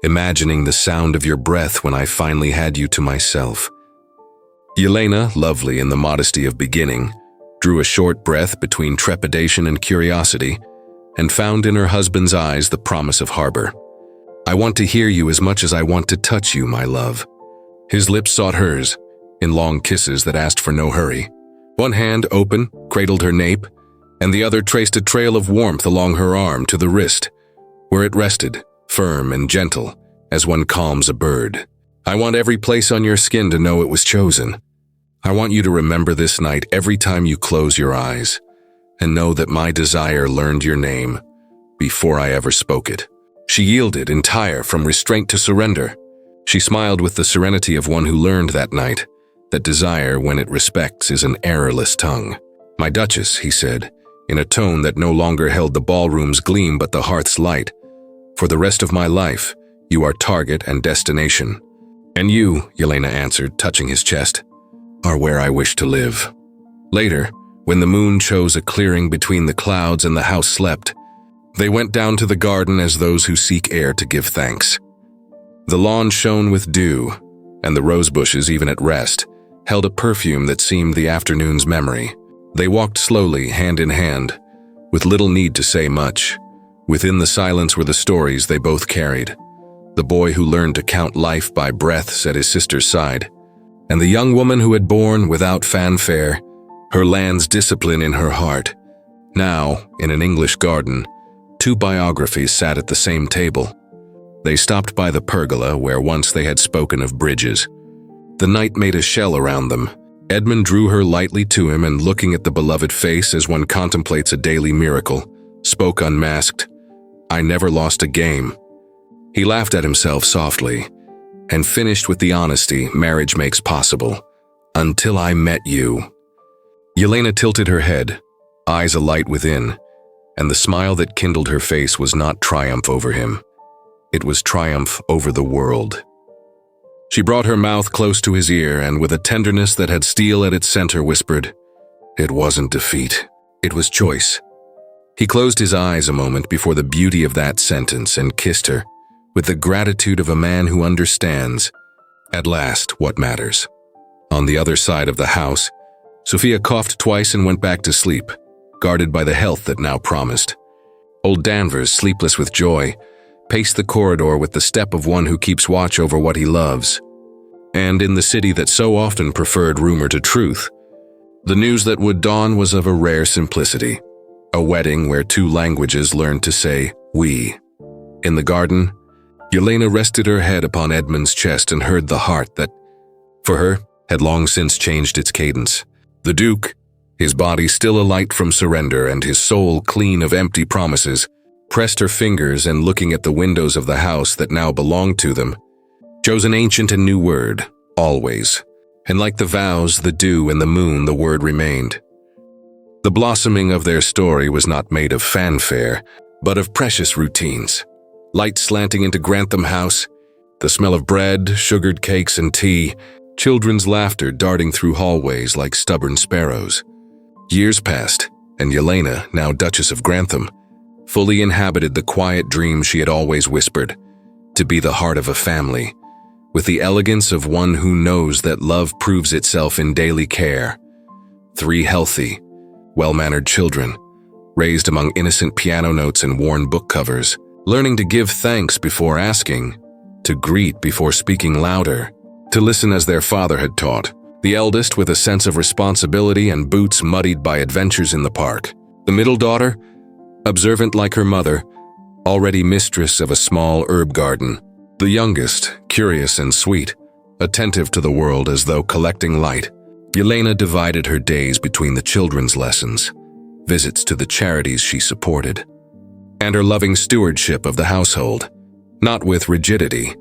imagining the sound of your breath when I finally had you to myself." Yelena, lovely in the modesty of beginning, drew a short breath between trepidation and curiosity, and found in her husband's eyes the promise of harbor. "I want to hear you as much as I want to touch you, my love." His lips sought hers, in long kisses that asked for no hurry. One hand, open, cradled her nape, and the other traced a trail of warmth along her arm to the wrist, where it rested, firm and gentle, as one calms a bird. "I want every place on your skin to know it was chosen. I want you to remember this night every time you close your eyes, and know that my desire learned your name before I ever spoke it." She yielded, entire, from restraint to surrender. She smiled with the serenity of one who learned that night that desire, when it respects, is an errorless tongue. "My Duchess," he said, in a tone that no longer held the ballroom's gleam but the hearth's light, "for the rest of my life, you are target and destination." "And you," Yelena answered, touching his chest, "are where I wish to live." Later, when the moon chose a clearing between the clouds and the house slept, they went down to the garden as those who seek air to give thanks. The lawn shone with dew, and the rose bushes, even at rest, held a perfume that seemed the afternoon's memory. They walked slowly, hand in hand, with little need to say much. Within the silence were the stories they both carried. The boy who learned to count life by breaths at his sister's side, and the young woman who had borne, without fanfare, her land's discipline in her heart. Now, in an English garden, two biographies sat at the same table. They stopped by the pergola where once they had spoken of bridges. The night made a shell around them. Edmund drew her lightly to him and, looking at the beloved face as one contemplates a daily miracle, spoke unmasked, "I never lost a game." He laughed at himself softly and finished with the honesty marriage makes possible. "Until I met you." Yelena tilted her head, eyes alight within, and the smile that kindled her face was not triumph over him. It was triumph over the world. She brought her mouth close to his ear and with a tenderness that had steel at its center whispered, "It wasn't defeat, it was choice." He closed his eyes a moment before the beauty of that sentence and kissed her, with the gratitude of a man who understands, at last, what matters. On the other side of the house, Sophia coughed twice and went back to sleep, guarded by the health that now promised. Old Danvers, sleepless with joy, paced the corridor with the step of one who keeps watch over what he loves. And in the city that so often preferred rumor to truth, the news that would dawn was of a rare simplicity, a wedding where two languages learned to say we. In the garden, Yelena rested her head upon Edmund's chest and heard the heart that, for her, had long since changed its cadence. The Duke, his body still alight from surrender and his soul clean of empty promises, pressed her fingers and looking at the windows of the house that now belonged to them, chose an ancient and new word, always, and like the vows, the dew, and the moon, the word remained. The blossoming of their story was not made of fanfare, but of precious routines. Light slanting into Grantham House, the smell of bread, sugared cakes, and tea, children's laughter darting through hallways like stubborn sparrows. Years passed, and Yelena, now Duchess of Grantham, fully inhabited the quiet dream she had always whispered, to be the heart of a family, with the elegance of one who knows that love proves itself in daily care. 3 healthy, well-mannered children, raised among innocent piano notes and worn book covers, learning to give thanks before asking, to greet before speaking louder, to listen as their father had taught, the eldest with a sense of responsibility and boots muddied by adventures in the park. The middle daughter, observant like her mother, already mistress of a small herb garden. The youngest, curious and sweet, attentive to the world as though collecting light. Yelena divided her days between the children's lessons, visits to the charities she supported, and her loving stewardship of the household, not with rigidity,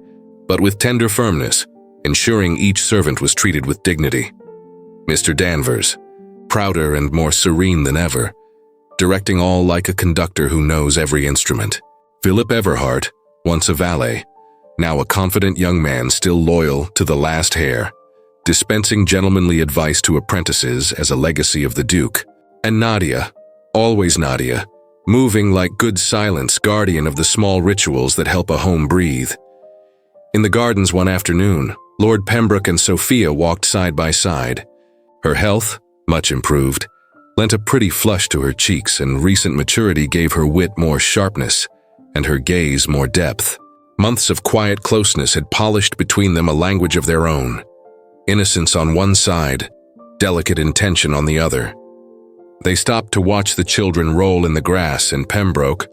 but with tender firmness, ensuring each servant was treated with dignity. Mr. Danvers, prouder and more serene than ever, directing all like a conductor who knows every instrument. Philip Everhart, once a valet, now a confident young man still loyal to the last hair, dispensing gentlemanly advice to apprentices as a legacy of the Duke. And Nadia, always Nadia, moving like good silence, guardian of the small rituals that help a home breathe. In the gardens one afternoon, Lord Pembroke and Sophia walked side by side. Her health, much improved, lent a pretty flush to her cheeks, and recent maturity gave her wit more sharpness and her gaze more depth. Months of quiet closeness had polished between them a language of their own. Innocence on one side, delicate intention on the other. They stopped to watch the children roll in the grass, and Pembroke,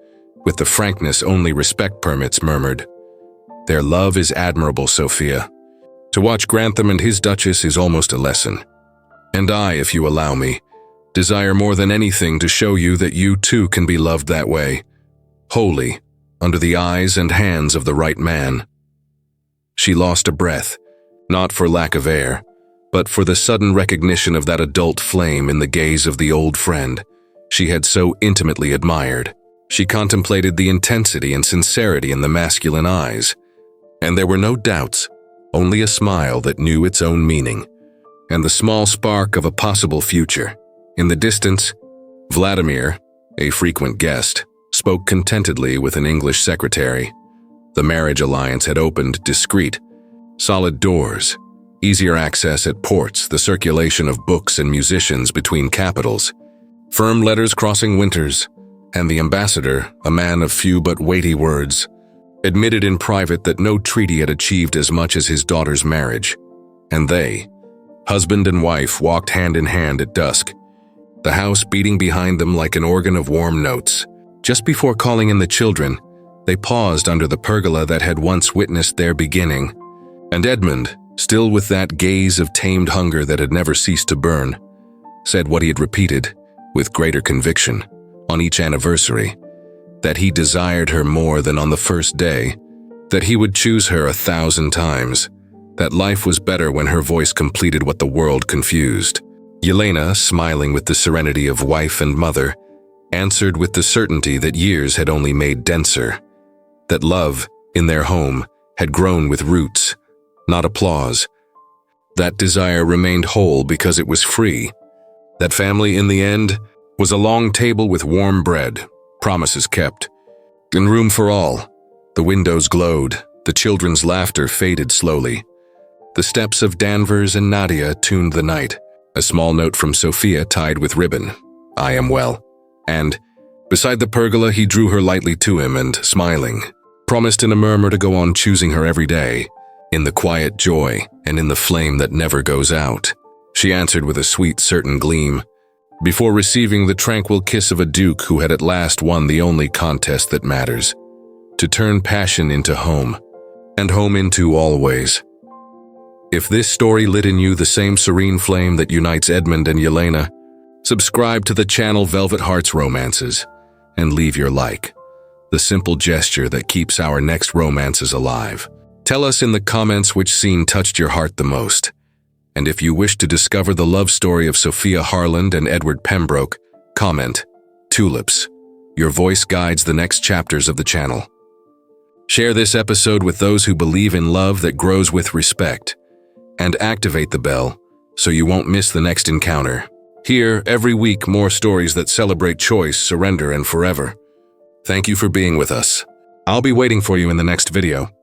with the frankness only respect permits, murmured, "Their love is admirable, Sophia. To watch Grantham and his Duchess is almost a lesson. And I, if you allow me, desire more than anything to show you that you too can be loved that way, wholly, under the eyes and hands of the right man." She lost a breath, not for lack of air, but for the sudden recognition of that adult flame in the gaze of the old friend she had so intimately admired. She contemplated the intensity and sincerity in the masculine eyes, and there were no doubts, only a smile that knew its own meaning, and the small spark of a possible future. In the distance, Vladimir, a frequent guest, spoke contentedly with an English secretary. The marriage alliance had opened discreet, solid doors, easier access at ports, the circulation of books and musicians between capitals, firm letters crossing winters, and the ambassador, a man of few but weighty words, admitted in private that no treaty had achieved as much as his daughter's marriage. And they, husband and wife, walked hand in hand at dusk, the house beating behind them like an organ of warm notes. Just before calling in the children, they paused under the pergola that had once witnessed their beginning, and Edmund, still with that gaze of tamed hunger that had never ceased to burn, said what he had repeated, with greater conviction, on each anniversary, that he desired her more than on the first day, that he would choose her 1,000 times, that life was better when her voice completed what the world confused. Yelena, smiling with the serenity of wife and mother, answered with the certainty that years had only made denser, that love, in their home, had grown with roots, not applause. That desire remained whole because it was free. That family, in the end, was a long table with warm bread, promises kept, and room for all. The windows glowed, the children's laughter faded slowly. The steps of Danvers and Nadia tuned the night. A small note from Sophia tied with ribbon. "I am well." And, beside the pergola, he drew her lightly to him and, smiling, promised in a murmur to go on choosing her every day, in the quiet joy and in the flame that never goes out. She answered with a sweet, certain gleam, before receiving the tranquil kiss of a duke who had at last won the only contest that matters, to turn passion into home, and home into always. If this story lit in you the same serene flame that unites Edmund and Yelena, subscribe to the channel Velvet Hearts Romances and leave your like, the simple gesture that keeps our next romances alive. Tell us in the comments which scene touched your heart the most. And if you wish to discover the love story of Sophia Harland and Edward Pembroke, comment, "Tulips." Your voice guides the next chapters of the channel. Share this episode with those who believe in love that grows with respect. And activate the bell so you won't miss the next encounter. Here, every week, more stories that celebrate choice, surrender, and forever. Thank you for being with us. I'll be waiting for you in the next video.